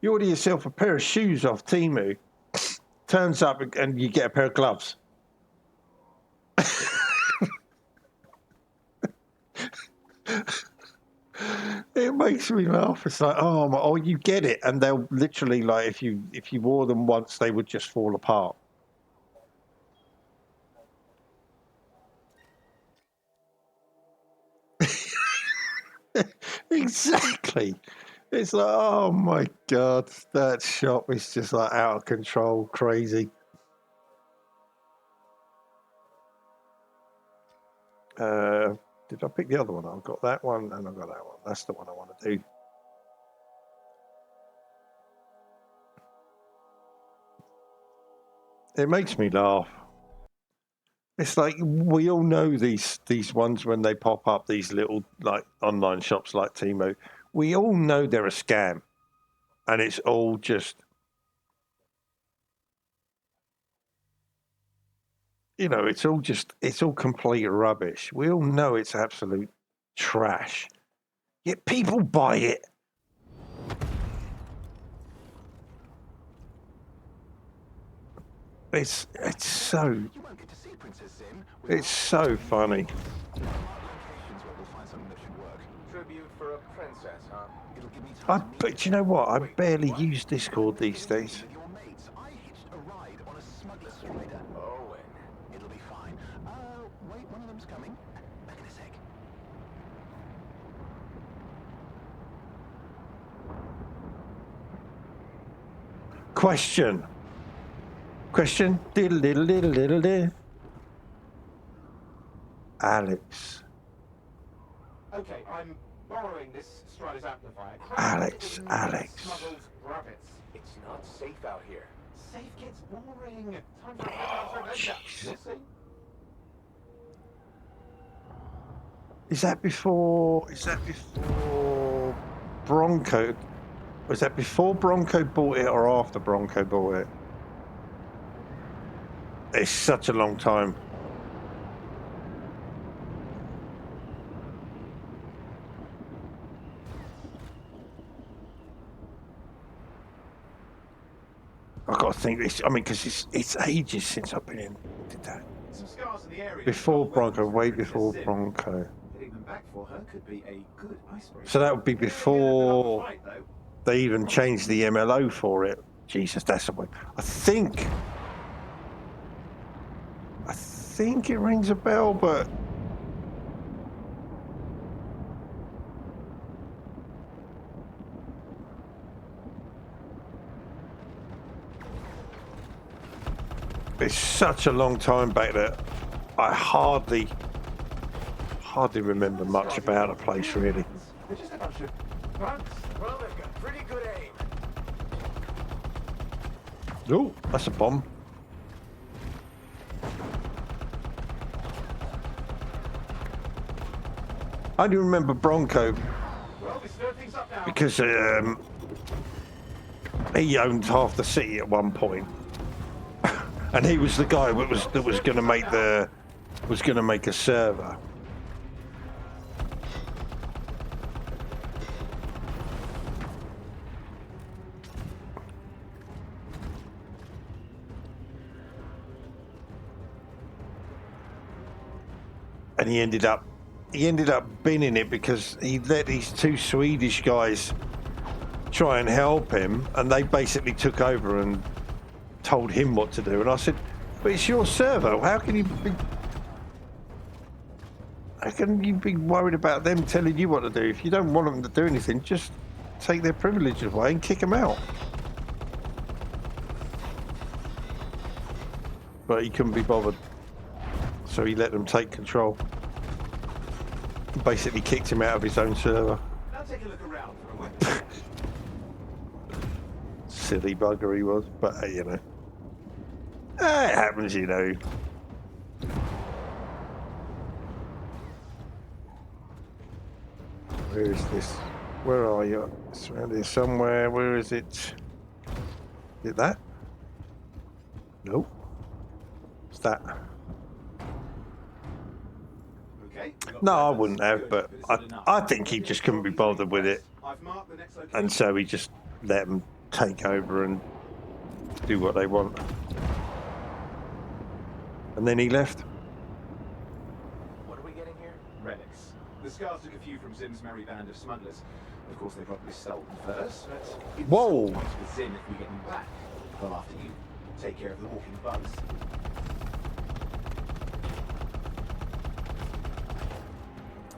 a pair of shoes off Temu. Turns up and you get a pair of gloves. It makes me laugh. It's like, oh, you get it, and they'll literally, like, if you wore them once, they would just fall apart. Exactly. It's like, oh my God, that shop is just like out of control, crazy. Did I pick the other one? I've got that one and I've got that one. That's the one I want to do. It makes me laugh. It's like we all know these ones when they pop up, these little like online shops like Temu. We all know they're a scam, and it's all just, it's all complete rubbish. We all know it's absolute trash, yet people buy it. It's so funny. Tribute for a princess, huh? But you know what? I barely use Discord these days. Owen. It'll be fine. Wait, one of them's coming. Back in a sec. Question. Diddle. Alex. Okay, I'm borrowing this Strider's amplifier. Alex. Smuggled rabbits. It's not safe out here. Safe gets boring. Time for a adventure. We'll see. Is that before Bronco? Was that before Bronco bought it or after Bronco bought it? It's such a long time. I've got to think this. I mean, because it's ages since I've been in. Did that Some scars in the area. before Bronco? Way before Bronco. Getting them back for her could be a good icebreaker. So that would be before they even changed the MLO for it. Jesus, that's a way. I think it rings a bell, but it's such a long time back that I hardly remember much about the place, really. They're just a bunch of bugs. Well, they've got pretty good aim. Oh, that's a bomb. I only remember Bronco because he owned half the city at one point, and he was the guy that was going to make a server. and he ended up binning it because he let these two Swedish guys try and help him, and they basically took over and told him what to do. And I said, but it's your server. How can you be worried about them telling you what to do? If you don't want them to do anything, just take their privilege away and kick them out. But he couldn't be bothered, so he let them take control. Basically kicked him out of his own server. Now take a look around for a moment. Silly bugger he was, but hey, you know. It happens, you know. Where is this? Where are you? It's around here somewhere. Where is it? Is it that? Nope. What's that? Okay. No, I wouldn't have, but I think he just couldn't be bothered with it. I've marked the next location. And so he just let them take over and do what they want. And then he left. What are we getting here? Relics. The Scars took a few from Zim's merry band of smugglers. Of course, they probably stole them first, but it's Whoa! points with Zim if we get them back. Well, after you take care of the walking bugs.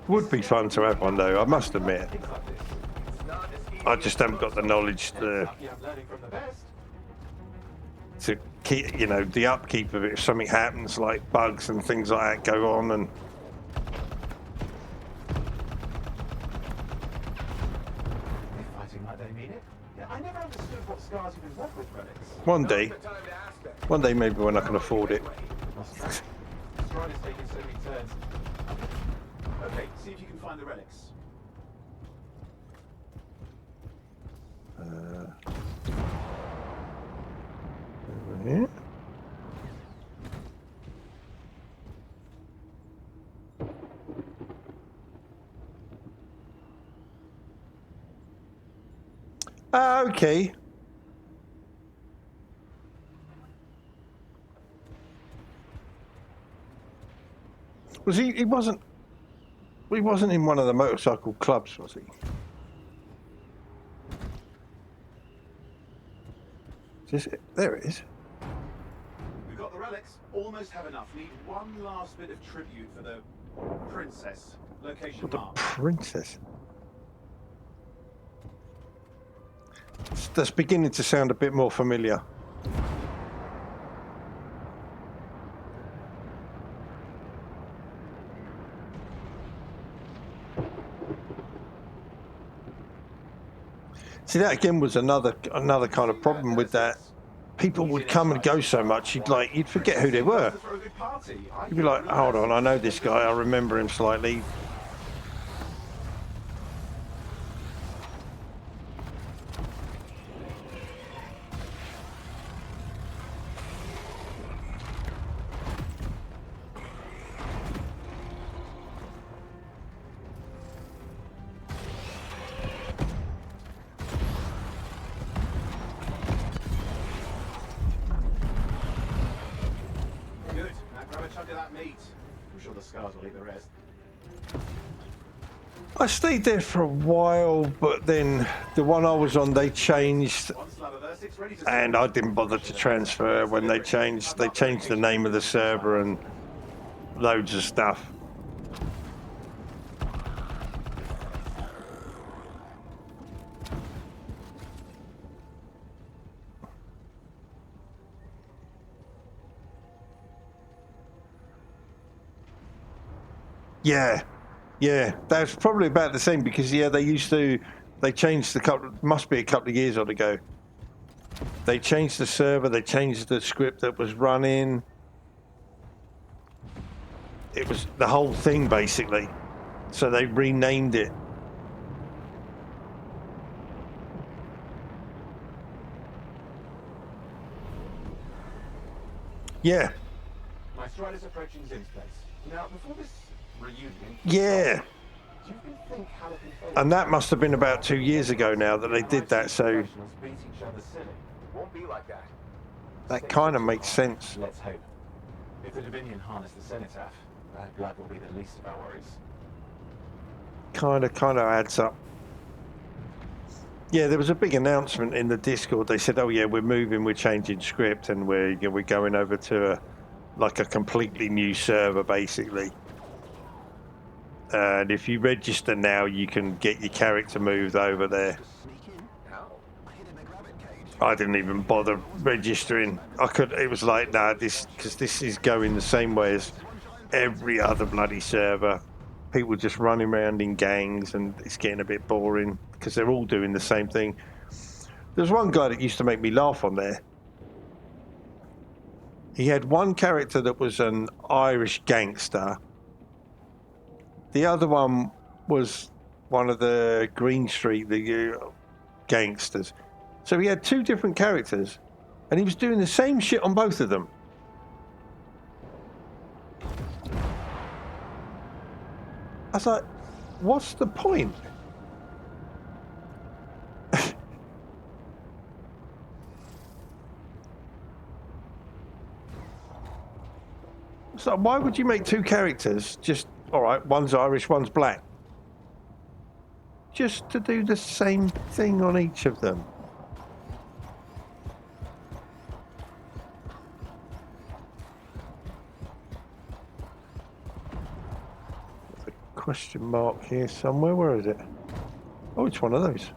Would be fun to have one though, I must admit. I just haven't got the knowledge to keep, you know, the upkeep of it. If something happens, like bugs and things like that go on, and Fighting like they mean it. Yeah, I never understood what Scars even want with relics. one day maybe when I can afford it. Strider's taking so many turns. Okay, see if you can find the relics. Over here. Okay. Was he? He wasn't. He wasn't in one of the motorcycle clubs, was he? Is this it? There it is. We've got the relics. Almost have enough. Need one last bit of tribute for the princess. Location The marked. princess. That's beginning to sound a bit more familiar. See, that again was another kind of problem with that. People would come and go so much, you'd forget who they were. You'd be like, hold on, I know this guy, I remember him slightly. Good. Now grab a chunk of that meat. I'm sure the Scars will eat the rest. I stayed there for a while, but then the one I was on, they changed, and I didn't bother to transfer when they changed. They changed the name of the server and loads of stuff. Yeah, that's probably about the same because they changed must be a couple of years ago. They changed the server, they changed the script that was running. It was the whole thing basically. So they renamed it. Yeah. My Strider's approaching Zim's place. Now, before this reunion... Yeah. Do you think Halleck and Faye... And that must have been about 2 years ago now that they did that, so beat each other silly? Won't be like that. that kind of makes sense. Let's hope. If the Dominion harness the Cenotaph, Bad blood will be the least of our worries. Kind of adds up. Yeah, there was a big announcement in the Discord. They said, "Oh yeah, we're moving, we're changing script, and we're going over to a completely new server, basically. And if you register now, you can get your character moved over there." I didn't even bother registering. It was like, nah, because this is going the same way as every other bloody server. People just running around in gangs, and it's getting a bit boring because they're all doing the same thing. There's one guy that used to make me laugh on there. He had one character that was an Irish gangster. The other one was one of the Green Street, the gangsters. So he had two different characters, and he was doing the same shit on both of them. I was like, what's the point? So why would you make two characters? Just, all right, one's Irish, one's black. Just to do the same thing on each of them. Question mark here somewhere. Where is it? Oh, it's one of those.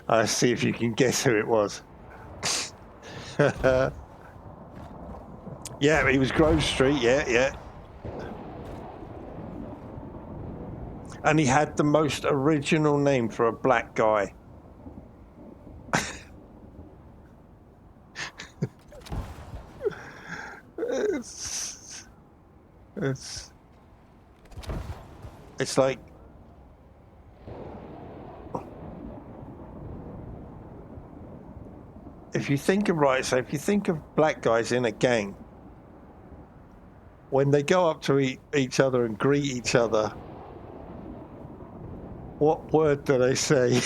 I'll see if you can guess who it was. Yeah, he was Grove Street. Yeah. And he had the most original name for a black guy. It's like if you think of black guys in a gang, when they go up to each other and greet each other, what word do they say?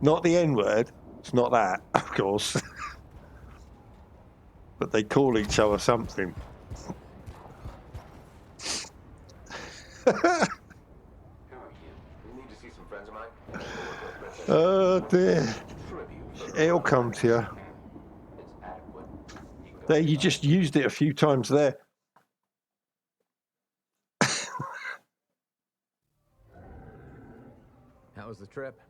Not the N-word. It's not that, of course. But they call each other something. Who are you? You need to see some friends of mine? Oh dear. It'll come to you. There, you just used it a few times there. How was the trip?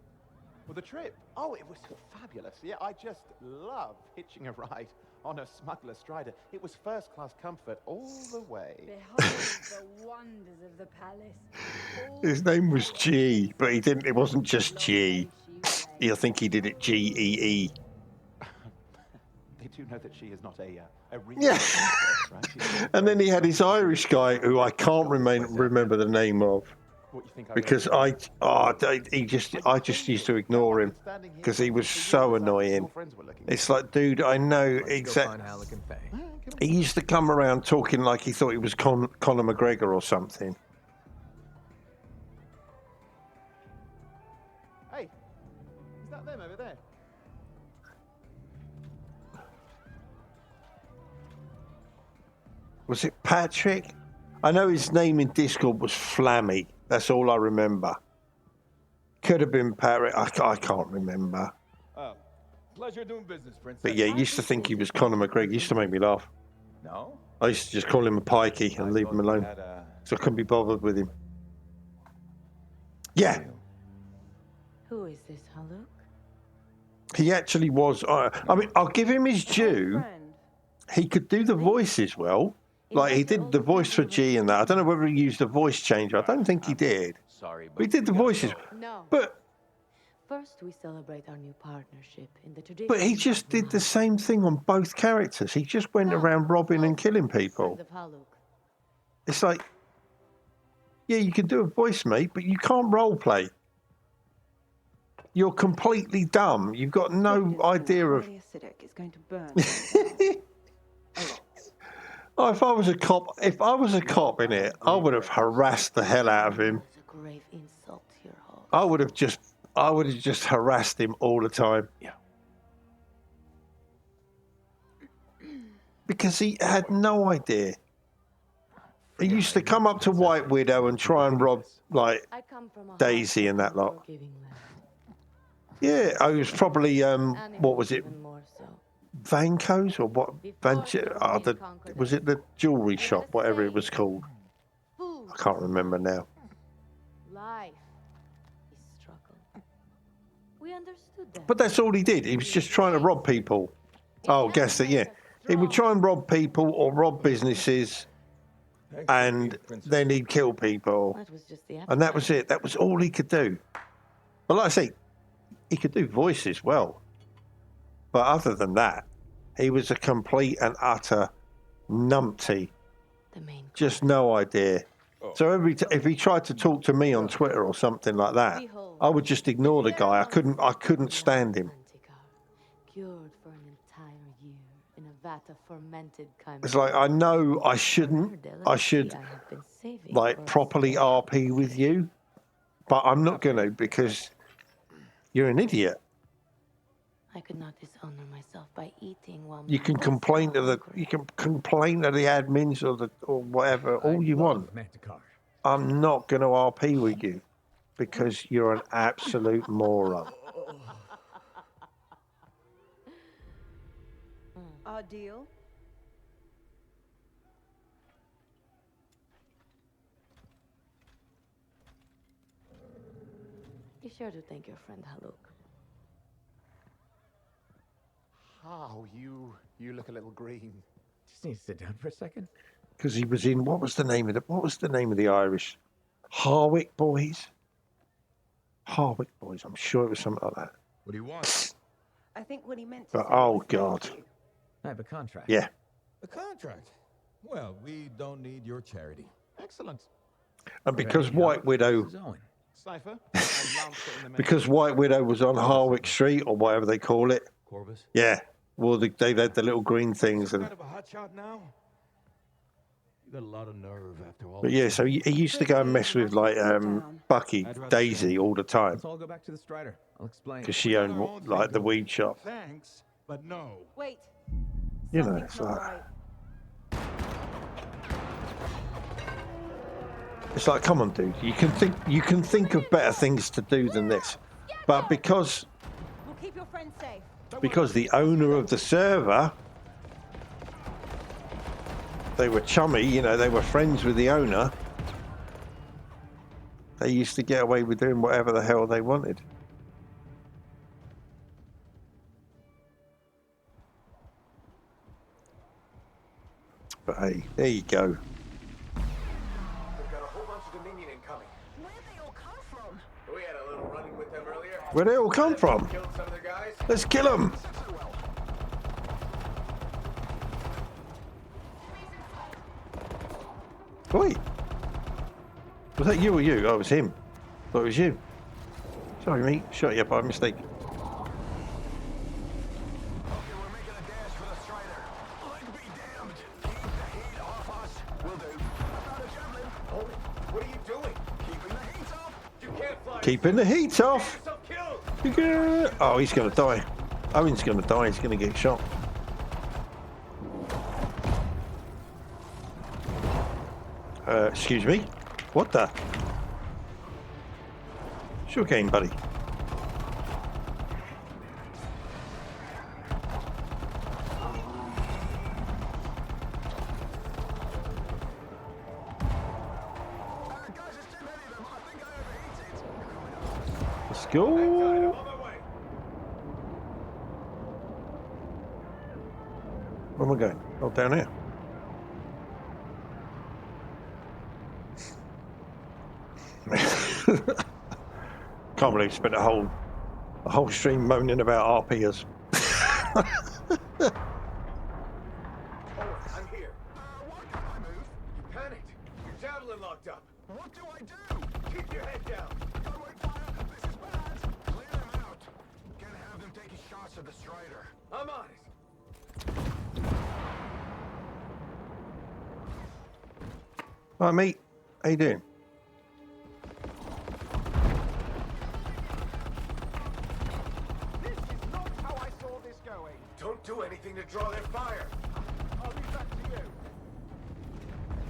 Well, the trip? Oh, it was fabulous. Yeah, I just love hitching a ride on a smuggler strider. It was first-class comfort all the way. Behold the wonders of the palace. His name was G, but it wasn't just G. I think he did it G-E-E. They do know that she is not a real princess, right? And then he had his Irish guy, who I can't remember the name of, because I just used to ignore him because he was so annoying. It's like, dude, I know exactly. He used to come around talking like he thought he was Conor McGregor or something. Hey, is that them over there? Was it Patrick? I know his name in Discord was Flammy. That's all I remember. Could have been Patrick. I can't remember. Pleasure doing business, Princess. But yeah, used to think he was Conor McGregor. He used to make me laugh. No? I used to just call him a pikey and leave him alone. So I couldn't be bothered with him. Yeah. Who is this, Haluk? He actually was. I mean, I'll give him his due. He could do the voices well. Like, he did the voice for G and that. I don't know whether he used a voice changer. I don't think he did. Sorry, but he did the voices. No. But First, we celebrate our new partnership in the tradition. But he just did the same thing on both characters. He just went around robbing and killing people. It's like, yeah, you can do a voice, mate, but you can't role play. You're completely dumb. You've got no idea of. Acidic is going to burn. Oh, if I was a cop in it, I would have harassed the hell out of him. Grave insult to your home. I would have just harassed him all the time. Yeah. because he had no idea. He used to come up to White Widow and try and rob, like, I come from a Daisy and that lot. Yeah, I was probably, what was it? Vanco's or what? Was it the jewelry shop, whatever it was called? I can't remember now. Life is struggle. We understood that. But that's all he did. He was just trying to rob people. Oh, guess that, yeah. He would try and rob people or rob businesses, and then he'd kill people. And that was it. That was all he could do. But like I say, he could do voices well. But other than that, he was a complete and utter numpty. Just no idea. So if he tried to talk to me on Twitter or something like that, I would just ignore the guy. I couldn't stand him. Cured for an entire year in a vat of fermented chemicals. It's like, I know I shouldn't. I should like properly RP with you, but I'm not going to because you're an idiot. I could not dishonor myself by eating while You can complain to the admins or whatever all you want. I'm not going to RP with you because you're an absolute moron. Our deal? Be sure to thank your friend Haluk. Oh, you look a little green. Just need to sit down for a second. Because he was in what was the name of the Irish? Harwick Boys. Harwick Boys. I'm sure it was something like that. What do you want? I think what he meant to But say oh was god. I have a contract. Yeah. A contract? Well, we don't need your charity. Excellent. And because White Widow, Cypher. because White Widow was on Harwick Street or whatever they call it. Corvus? Yeah. Well, they had the little green things and. Kind of a hotshot now. You got a lot of nerve after all. But yeah, so he used to go and mess with like Bucky, Daisy all the time Let's all go back to the Strider. I'll explain. because she owned like the weed shop. Thanks, but no. Wait. You know, it's like. It's like, come on, dude. You can think of better things to do than this, but because We'll keep your friend safe. the owner of the server, they were chummy. You know, they were friends with the owner. They used to get away with doing whatever the hell they wanted. But hey, there you go. They've got a whole bunch of Dominion incoming. Where'd they all come from? We had a little run-in with them earlier. Where'd they all come from? Killed some of their guys. Let's kill them. Wait. Was that you or you? Oh, it was him. Thought it was you. Sorry, mate. Shot you by mistake. What are you doing? Keeping the heat off. You can't fly. Keeping the heat off. Get yourself killed. Oh, he's going to die. Owen's going to die. He's going to get shot. Excuse me? What the? Sure game, buddy. Let's go. Where am I going? Oh, down here. Can't believe I spent a whole stream moaning about RPers. I'm here. Why can't I move? You panicked. Your javelin locked up. What do I do? Keep your head down. Going fire. This is bad. Clear them out. Can't have them taking shots at the Strider. I'm on it. Right, mate. How you doing? Don't do anything to draw their fire. I'll leave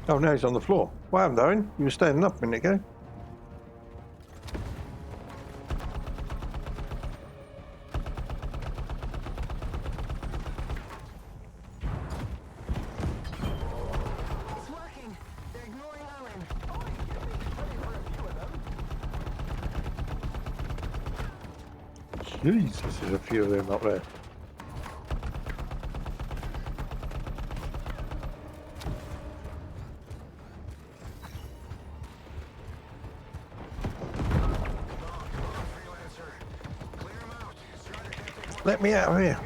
Oh, now he's on the floor. What happened, Owen? You were standing up a minute ago. It's working. They're ignoring Owen. Jesus, there's a few of them up there. Let me out of here.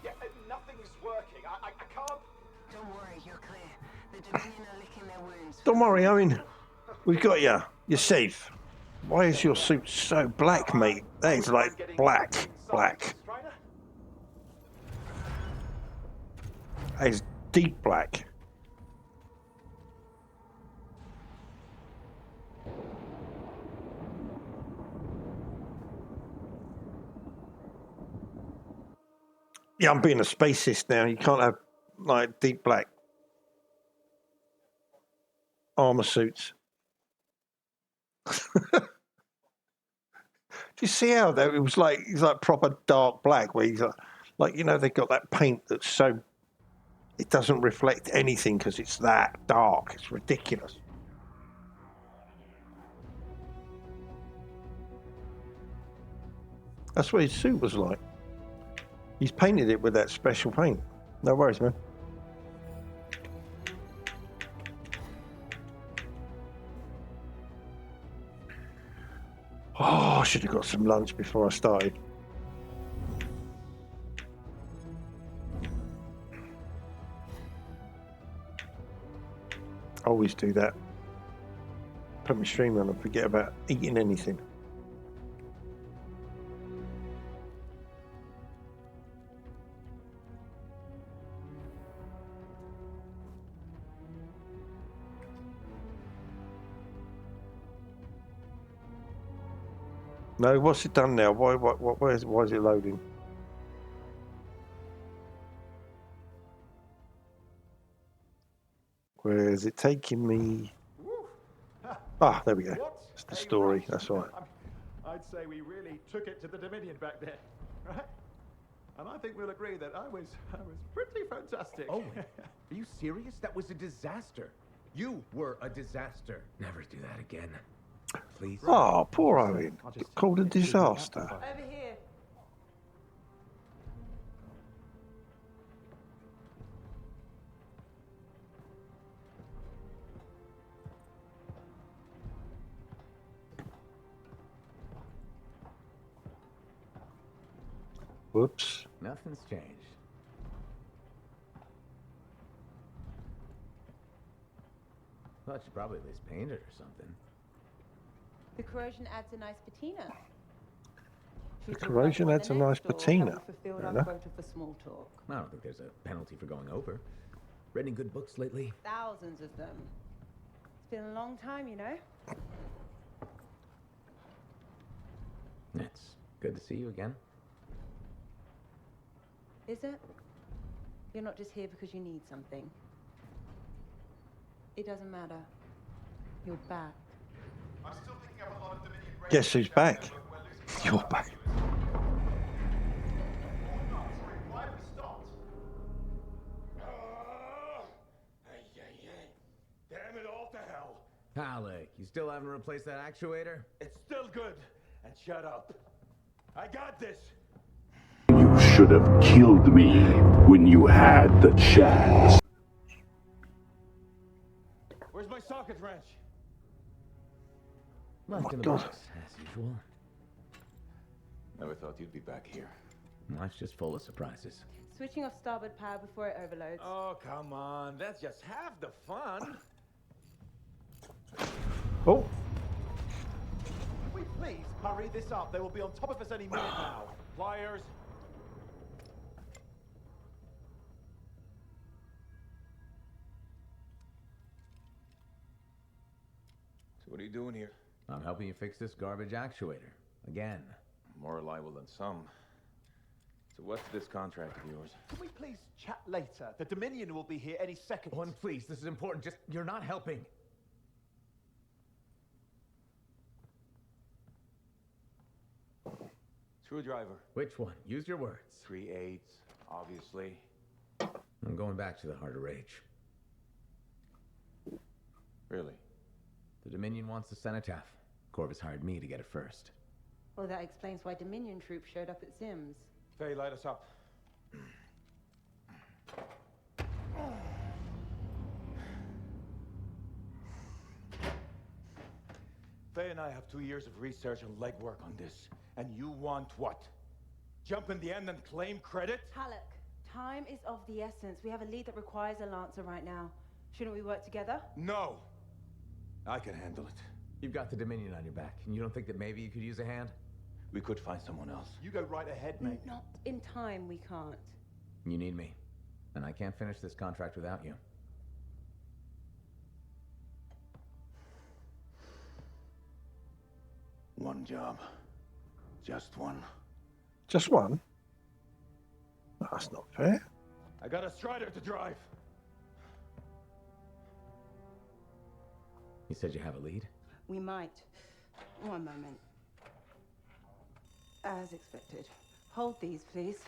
Yeah, nothing's working. I can't. Don't worry, you're clear. The Dominion are licking their wounds. Don't worry, Owen. We've got you. You're safe. Why is your suit so black, mate? That is like black. Black. That is deep black. Yeah, I'm being a spacist now. You can't have like deep black armor suits. Do you see how though it was like it's like proper dark black where he's like you know, they've got that paint that's so it doesn't reflect anything because it's that dark. It's ridiculous. That's what his suit was like. He's painted it with that special paint. No worries, man. Oh, I should have got some lunch before I started. I always do that. Put my stream on and forget about eating anything. No, what's it done now? Why is it loading? Where is it taking me? Ah, there we go. It's the story. That's right. I'd say we really took it to the Dominion back there, right? And I think we'll agree that I was pretty fantastic. Oh, are you serious? That was a disaster. You were a disaster. Never do that again. Please. Oh, poor Owen. Called a disaster. Over here. Whoops. Nothing's changed. Well, I should probably at least paint it or something. The corrosion adds a nice patina. The corrosion adds a nice patina. Fulfilled our quota for small talk. I don't think there's a penalty for going over. Read any good books lately? Thousands of them. It's been a long time, you know. It's good to see you again. Is it? You're not just here because you need something. It doesn't matter. You're back. I'm still thinking of a lot of Dominion. Guess who's back? You're back. Why have we stopped? Damn it all to hell. Alec, you still haven't replaced that actuator? It's still good. And shut up. I got this. You should have killed me when you had the chance. Where's my socket wrench? Left in the box, as usual. Never thought you'd be back here. Life's just full of surprises. Switching off starboard power before it overloads. Oh, come on. That's just half the fun. Oh, Can we please hurry this up? They will be on top of us any minute now. Pliers. So what are you doing here? I'm helping you fix this garbage actuator. Again. More reliable than some. So what's this contract of yours? Can we please chat later? The Dominion will be here any second. One, please, this is important. Just, you're not helping. Screwdriver. Which one? Use your words. 3/8, obviously. I'm going back to the Heart of Rage. Really? The Dominion wants the cenotaph. Corvus hired me to get it first. Well, that explains why Dominion troops showed up at Sims. Faye, light us up. Faye and I have 2 years of research and legwork on this. And you want what? Jump in the end and claim credit? Halleck, time is of the essence. We have a lead that requires a Lancer right now. Shouldn't we work together? No! I can handle it. You've got the Dominion on your back, and you don't think that maybe you could use a hand? We could find someone else. You go right ahead, mate. Not in time, we can't. You need me, and I can't finish this contract without you. One job. Just one. just one? That's not fair. I got a Strider to drive. You said you have a lead? We might. One moment. As expected. Hold these, please.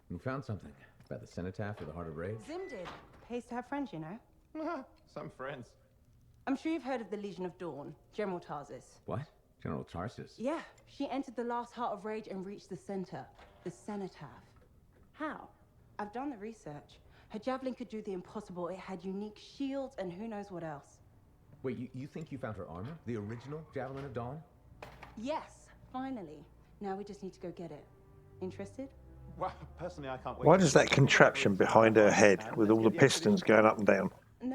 You found something about the cenotaph or the Heart of Rage? Zim did. Pays to have friends, you know. Some friends. I'm sure you've heard of the Legion of Dawn, General Tarsus. What? General Tarsus? Yeah, she entered the last Heart of Rage and reached the center, the cenotaph. How? I've done the research. Her javelin could do the impossible. It had unique shields and who knows what else. Wait, you think you found her armor? The original Javelin of Dawn? Yes, finally. Now we just need to go get it. Interested? Well, personally, I can't wait. Why does that contraption behind her head with all the pistons going up and down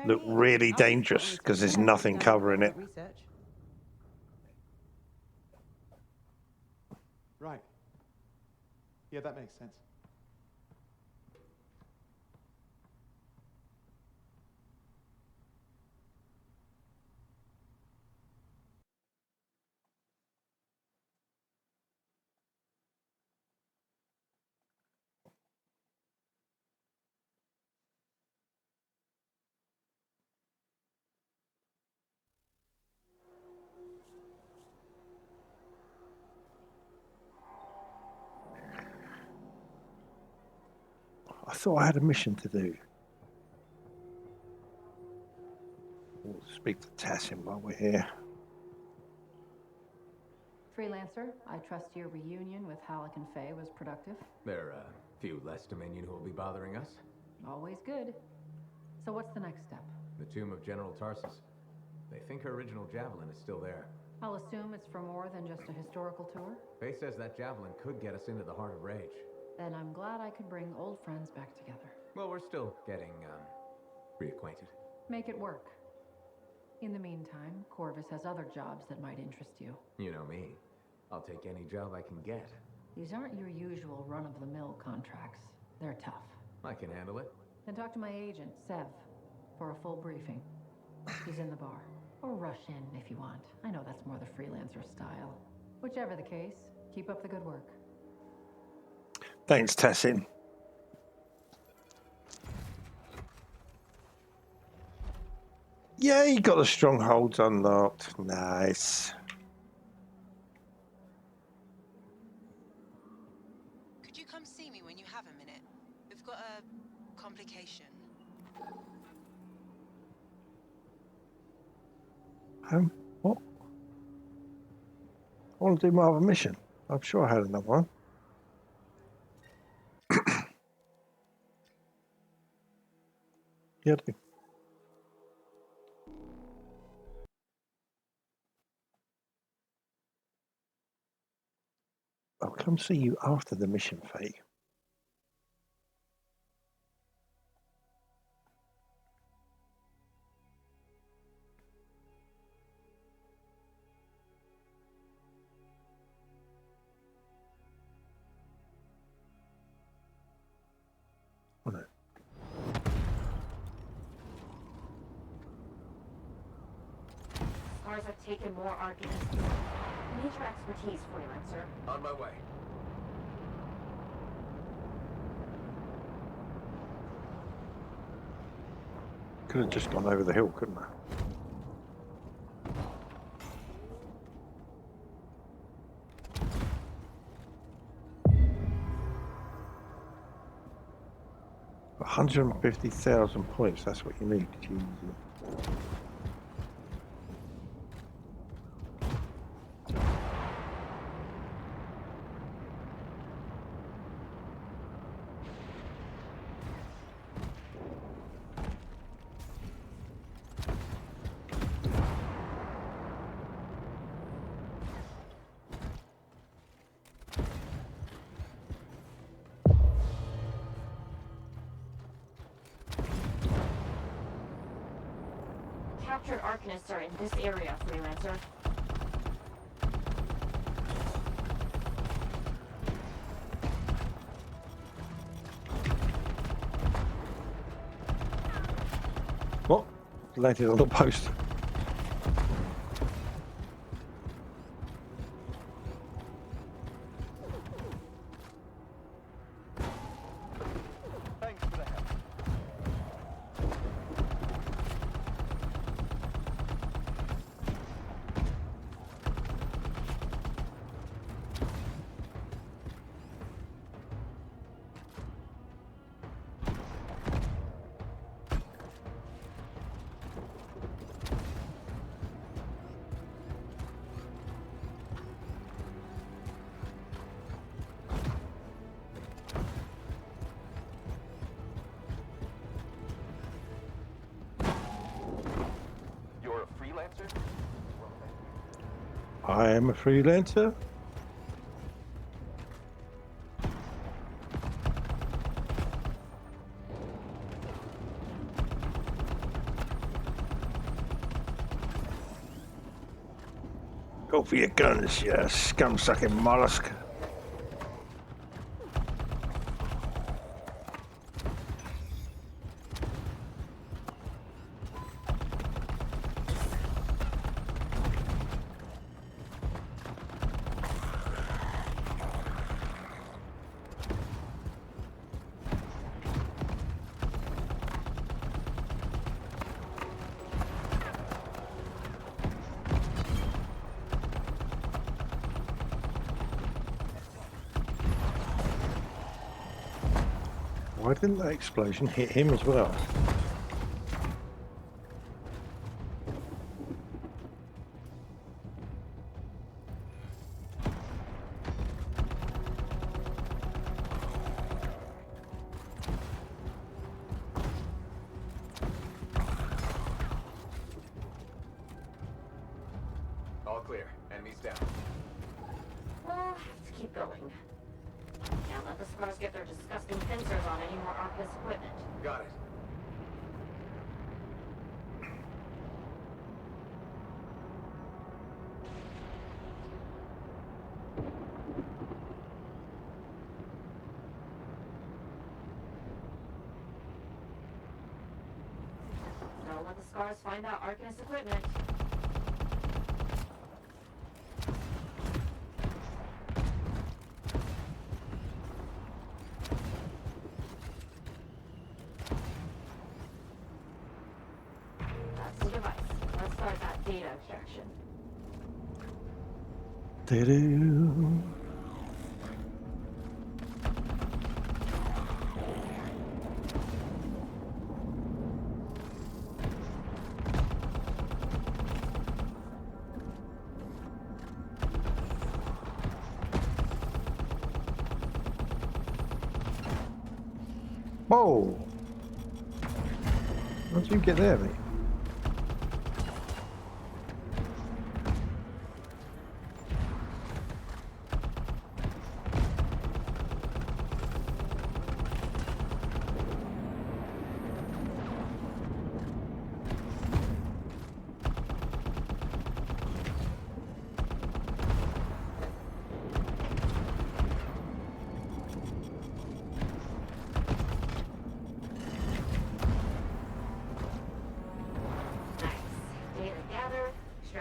look really dangerous? Because there's nothing covering it. Research. Right. Yeah, that makes sense. I thought I had a mission to do. We'll speak to Tassin while we're here. Freelancer, I trust your reunion with Halleck and Faye was productive. There are a few less Dominion who will be bothering us. Always good. So what's the next step? The tomb of General Tarsus. They think her original javelin is still there. I'll assume it's for more than just a historical tour. Faye says that javelin could get us into the Heart of Rage. Then I'm glad I could bring old friends back together. Well, we're still getting, reacquainted. Make it work. In the meantime, Corvus has other jobs that might interest you. You know me. I'll take any job I can get. These aren't your usual run-of-the-mill contracts. They're tough. I can handle it. Then talk to my agent, Sev, for a full briefing. He's in the bar. Or rush in if you want. I know that's more the freelancer style. Whichever the case, keep up the good work. Thanks, Tassin. Yeah, you got the strongholds unlocked. Nice. Could you come see me when you have a minute? We've got a complication. What? I want to do my other mission. I'm sure I had another one. Yeah, I do. I'll come see you after the mission, Faye. scars have taken more Arcanists. I need your expertise, Freelancer. On my way. Could have just gone over the hill, couldn't I? $150,000 points, that's what you need. Jesus. Captured Arcanists are in this area, Freelancer. What? Landed on the post. Thanks for the help. You're a freelancer? I am a freelancer. Go for your guns, you scum-sucking mollusk. Why didn't that explosion hit him as well? All clear. Enemies down. We'll have to keep going. Can't let the scars get their disgusting pincers on any more Arcanist equipment. Got it. Don't let the scars find out Arcanist equipment. That's the device. Let's start that data extraction. Do-do. Whoa! How'd you get there, mate?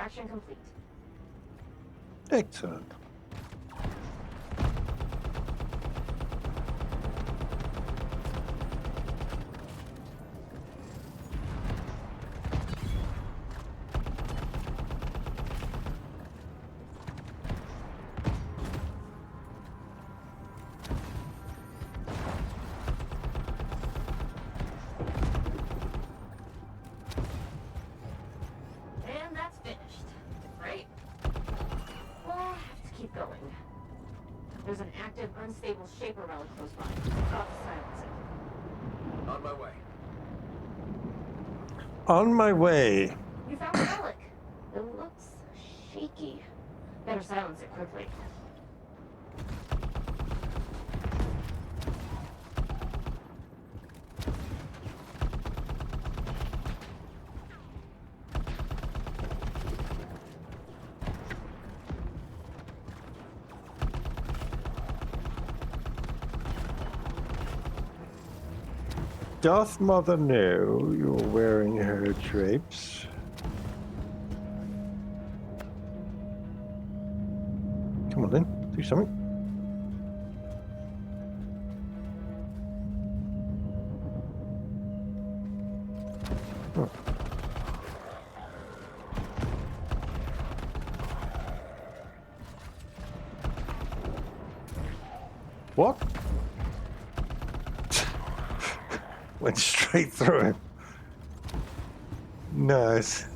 Extraction complete. Excellent. And that's finished. Great. We'll have to keep going. There's an active, unstable Shaper relic close by. Got to silence it. On my way. On my way. You found the relic. It looks shaky. Better silence it quickly. Doth Mother know you're wearing her drapes? Come on then, do something. Oh. What? Went straight through him. Nice.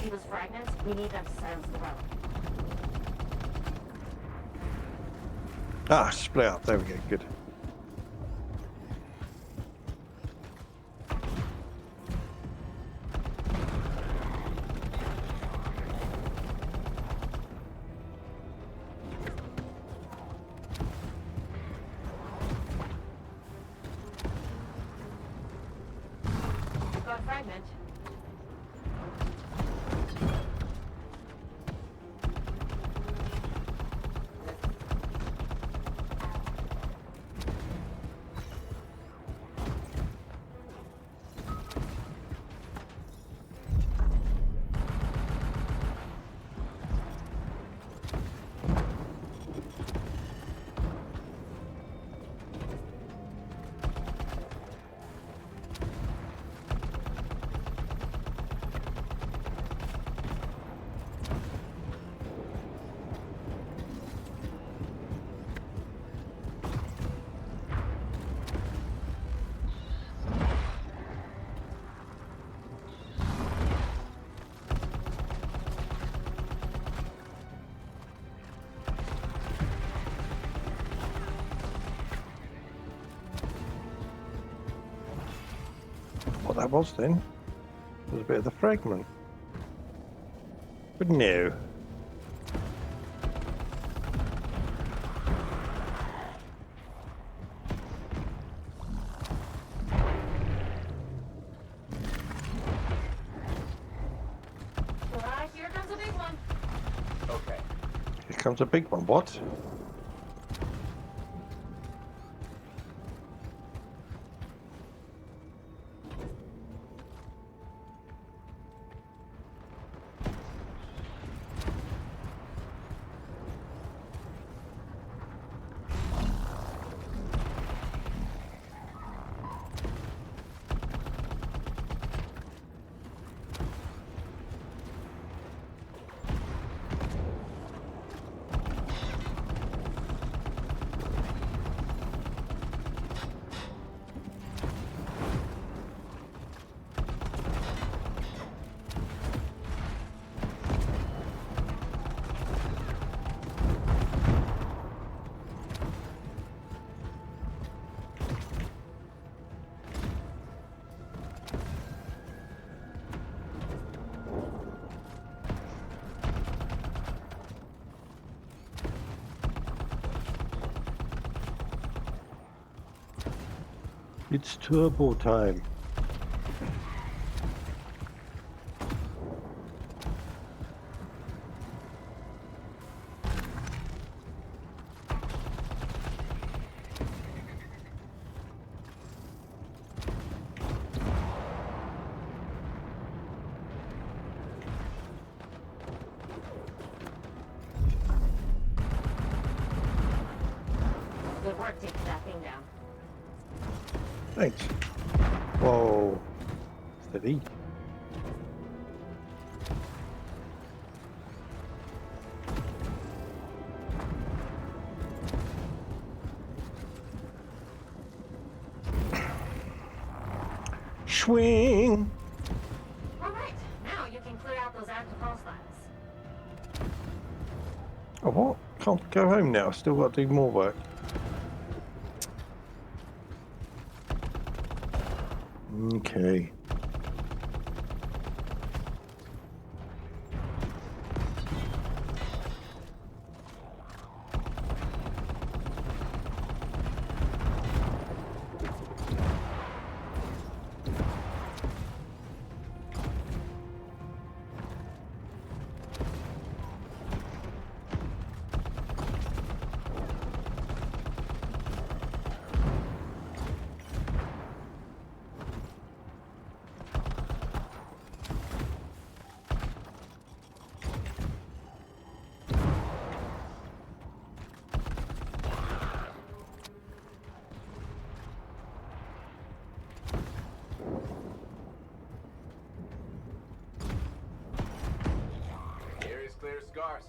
See those fragments? We need them to silence the relic. Ah, split up. There we go. Good. Got a fragment. What that was then was a bit of the fragment. But no. Right, here comes a big one. Okay. Here comes a big one. What? It's turbo time. take that thing down. Thanks. Whoa. Steady. Swing. All right, now you can clear out those active hostiles. Oh, what? Can't go home now. Still got to do more work. Okay. Clear scars.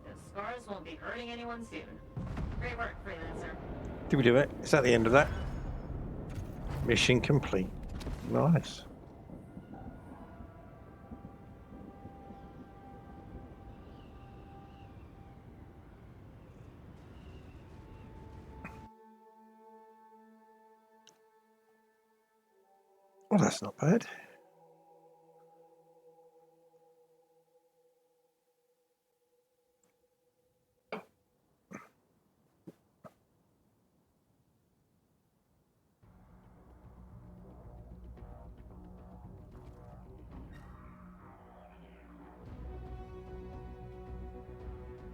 The scars won't be hurting anyone soon. Great work, Freelancer. Did we do it? Is that the end of that? Mission complete. Nice. Well, that's not bad.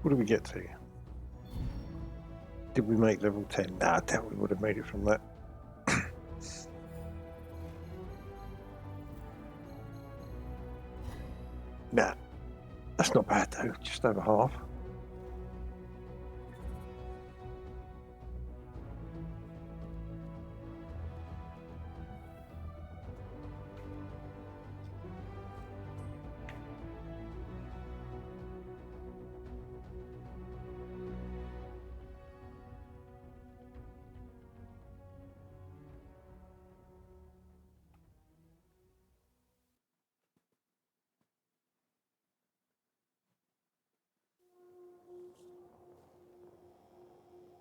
What did we get to? Did we make level 10? Nah, I doubt we would have made it from that. Nah, that's not bad though, just over half.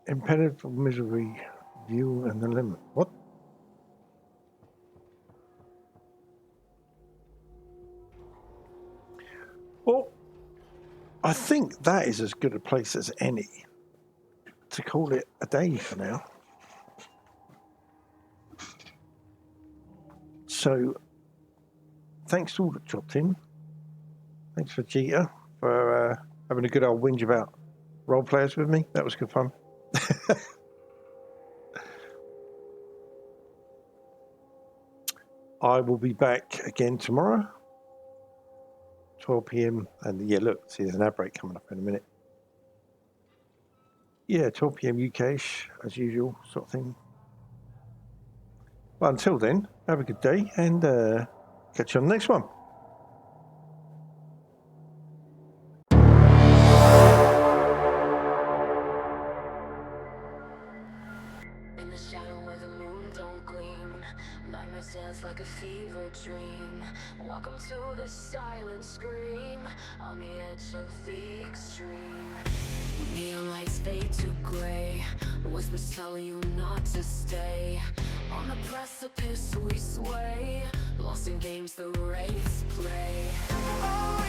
Impenetrable misery, view and the limit. What? Well, I think that is as good a place as any to call it a day for now. So, thanks to all that dropped in. Thanks for Vegeta for having a good old whinge about role players with me. That was good fun. I will be back again tomorrow, 12 p.m. And yeah, look, see, there's an ad break coming up in a minute. Yeah, 12 p.m. UK-ish, as usual, sort of thing. But until then, have a good day and catch you on the next one. In the shadow where the moon don't gleam, nightmares dance like a fever dream. Welcome to the silent scream, on the edge of the extreme. Neon lights fade to gray, whispers tell you not to stay. On the precipice we sway, lost in games the wraiths play. Oh,